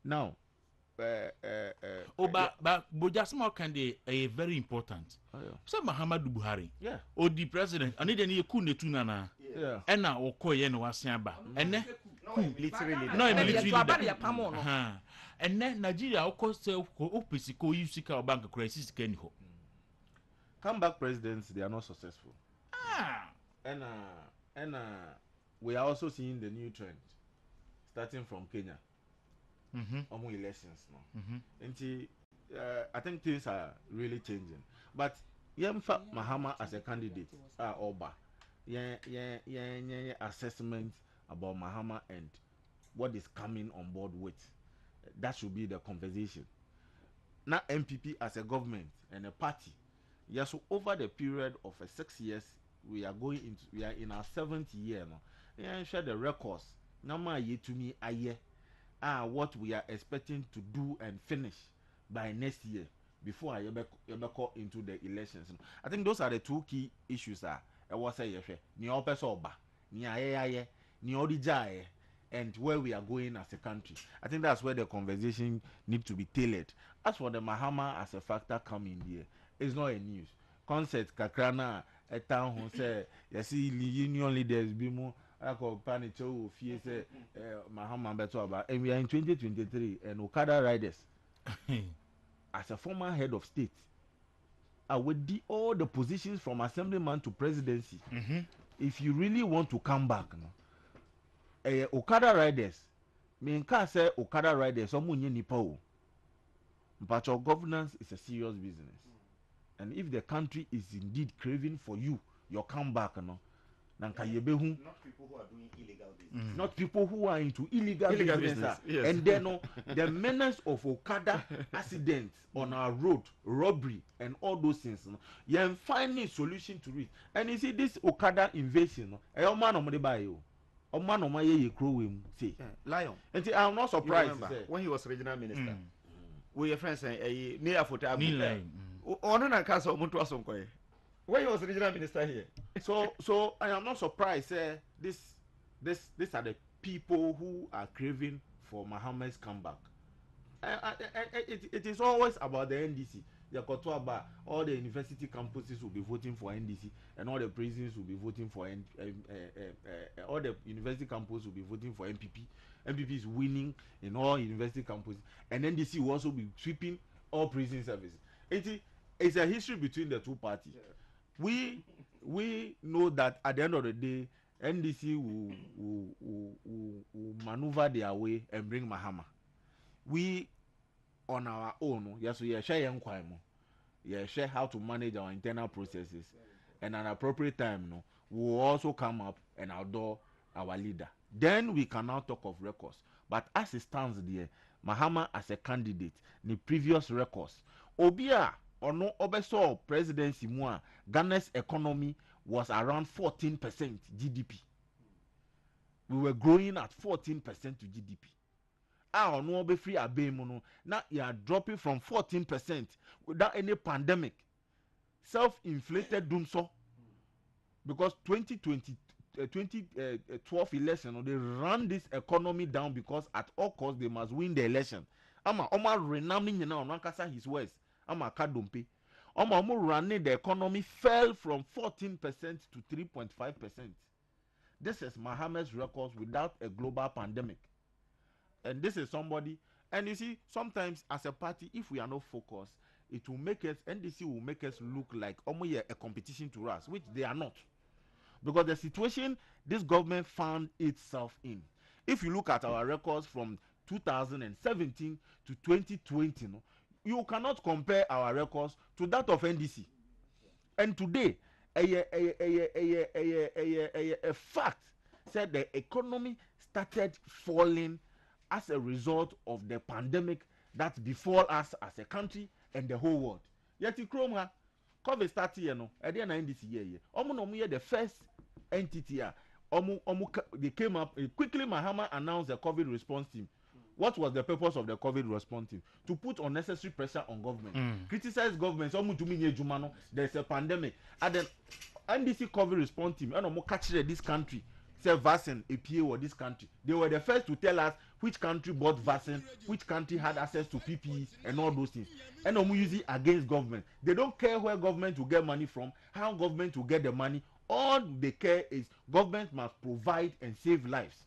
Now but Bojasmo can be a very important. So Muhammadu Buhari, yeah, or the president, and then you couldn't tuna, and now Okoye no Wasiamba, and Military leader. No, a Ɛna military yɛto aba leader. na yɛpam ɔno. And then Nigeria, of course, open sika, use sika bank crisis can ho. Comeback presidents, they are not successful. And we are also seeing the new trend starting from Kenya. Omo elections now. And I think things are really changing. But Yemfa Mahama as a candidate Oba. Assessment about Mahama and what is coming on board with. That should be the conversation. Now MPP as a government and a party. Yes, so over the period of 6 years, we are in our 7th year now. Yeah, share the records. Nama ye to me a year. What we are expecting to do and finish by next year before I ever call into the elections. I think those are the 2 key issues. I was say ni opesoba, ni aye, ni odijaye, and where we are going as a country. I think that's where the conversation need to be tailored. As for the Mahama as a factor coming here, it's not a news. Concert kakrana a town who say you see union leaders be more panicho fear say Mahama better about, and we are in 2023 and Okada riders as a former head of state with all the positions from assemblyman to presidency. If you really want to come back Okada riders me nka say Okada riders omunye nipa o, but your governance is a serious business. And if the country is indeed craving for you, your comeback, not people who are doing illegal business. Not people who are into illegal business. Yes. And then the menace of Okada accidents on our road, robbery, and all those things. You're finding solution to it. And you see this Okada invasion. Lion. And I'm not surprised. When he was regional minister, we your friends saying near Fota. When he was regional minister here. So I am not surprised. These are the people who are craving for Mahama's comeback. It is always about the NDC. All the university campuses will be voting for NDC, and all the prisons will be voting for all the university campuses will be voting for MPP. MPP is winning in all university campuses, and NDC will also be sweeping all prison services. It's a history between the 2 parties. Yeah. We know that at the end of the day, NDC will maneuver their way and bring Mahama. We on our own, yes, we share how to manage our internal processes, and at an appropriate time, we will also come up and outdoor our leader. Then we can now talk of records. But as it stands there, Mahama as a candidate, the previous records, Obia or no Obeso presidency, Ghana's economy was around 14% GDP. We were growing at 14% to GDP. No be free abemono. Now you are dropping from 14% without any pandemic. Self-inflated doom so. Because 2012 election, they ran this economy down because at all costs they must win the election. Oma renaming nankasa his words. Ama kadompe. Oma running the economy fell from 14% to 3.5%. This is Mahama's records without a global pandemic. And this is somebody, and you see, sometimes as a party, if we are not focused, it will make us, NDC will make us look like almost a competition to us, which they are not. Because the situation this government found itself in, if you look at our records from 2017 to 2020, you cannot compare our records to that of NDC. And today, a fact said the economy started falling as a result of the pandemic that befall us as a country and the whole world. Yet Chroma COVID started here at the end of this year. The first entity they came up quickly. Mahama announced the COVID response team. What was the purpose of the COVID response team? To put unnecessary pressure on government. Criticize government. There's a pandemic. And then NDC COVID response team and catch this country. Say vaccine APA or this country. They were the first to tell us which country bought vaccine, which country had access to PPEs and all those things. And use it against government. They don't care where government will get money from, how government will get the money. All they care is government must provide and save lives.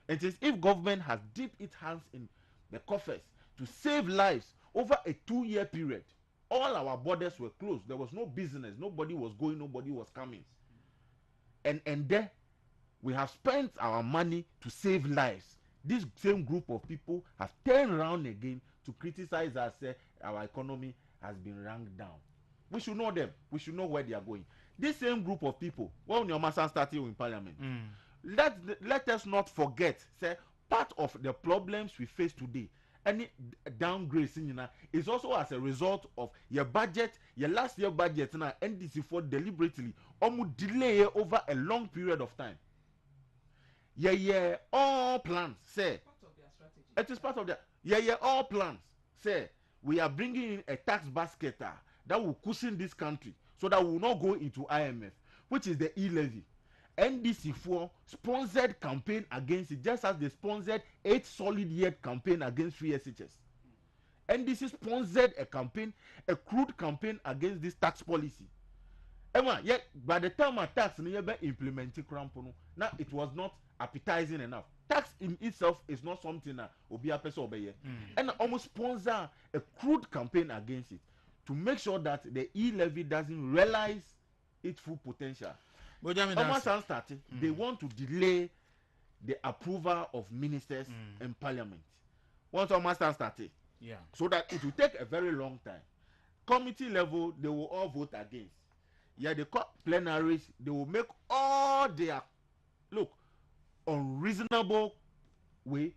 It is if government has dipped its hands in the coffers to save lives over a 2-year period. All our borders were closed. There was no business. Nobody was going. Nobody was coming. And there we have spent our money to save lives. This same group of people have turned around again to criticize us. Say our economy has been ranked down. We should know them. We should know where they are going. This same group of people, when your master started in parliament, let us not forget, say, part of the problems we face today, any downgrade is also as a result of your budget, your last year budget, and NDC4 deliberately almost delay over a long period of time. All plans say it is part of their all plans say we are bringing in a tax basket that will cushion this country so that we will not go into IMF, which is the e-levy. NDC4 sponsored campaign against it, just as they sponsored 8 solid year campaign against free SHS. NDC sponsored a campaign, a crude campaign against this tax policy. Emma, yet by the time a tax never implemented crampono, now it was not appetizing enough. Tax in itself is not something that will be a person obey. And almost sponsor a crude campaign against it to make sure that the e-levy doesn't realize its full potential. Almost started, they want to delay the approval of ministers in parliament. Once almost started, so that it will take a very long time. Committee level, they will all vote against. The plenaries, they will make all their unreasonable way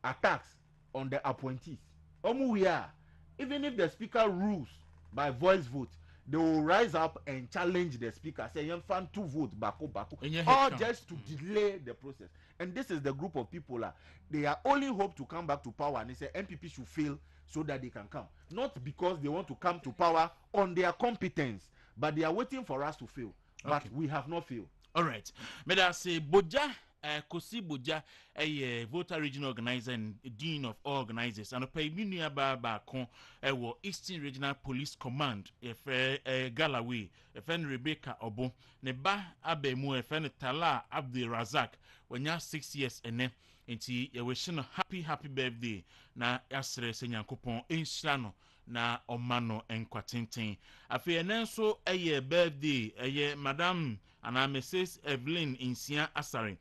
attacks on the appointees. Even if the speaker rules by voice vote, they will rise up and challenge the speaker, say you fan 2 votes bako, all just to delay the process. And this is the group of people they are only hope to come back to power, and they say MPP should fail so that they can come, not because they want to come to power on their competence, but they are waiting for us to fail. But we have not failed. All right, but I say Boja Kosi Boja, a voter regional organizer and dean of all organizers, and a pay Minia Baba Con, Eastern Regional Police Command, if Galloway, if Rebecca Obo, Neba Abemu, if Tala Abdi Razak, when you're 6 years and then. Nti yewishino happy birthday na yasre senyankopon enhyano na omano enkwatenten afi enenso eye birthday eye madam ana Mrs Evelyn Insia Asare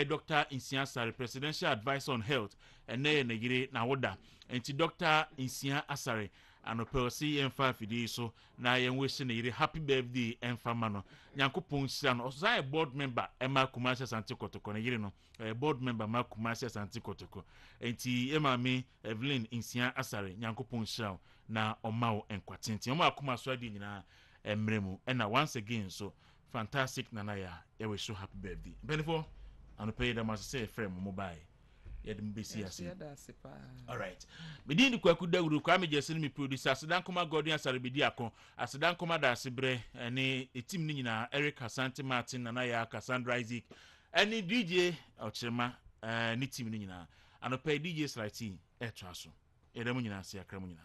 Dr. Insia Asare presidential advisor on health ene negire na woda nti Dr. Insia Asare anopeosi emfa fidi so na yenwishi ne yire happy birthday emfa mano nyankopon hyira no osa board member ema Kumasi Asante Kotoko ne yire no board member ma Kumasi Asante Kotoko enti emame Evelyn Insia Asare nyankopon hyira na omawo enkwatenti omo akoma so adi nyina emremu na once again so fantastic nanaya we wish you happy birthday benefo anope da must say frame mobile all right. Bidin the Kwaku Dawuro Kwame Jeseni mi producer Asedan Koma Godin Asarbidi akon Asedan Koma da Sibre ene team ni nyina Eric Asante Martin Nanaya Cassandra Isaac ene DJ Ochirema ni team ni nyina anope DJ Slighty etwa so edemu nyina se akra mu nyina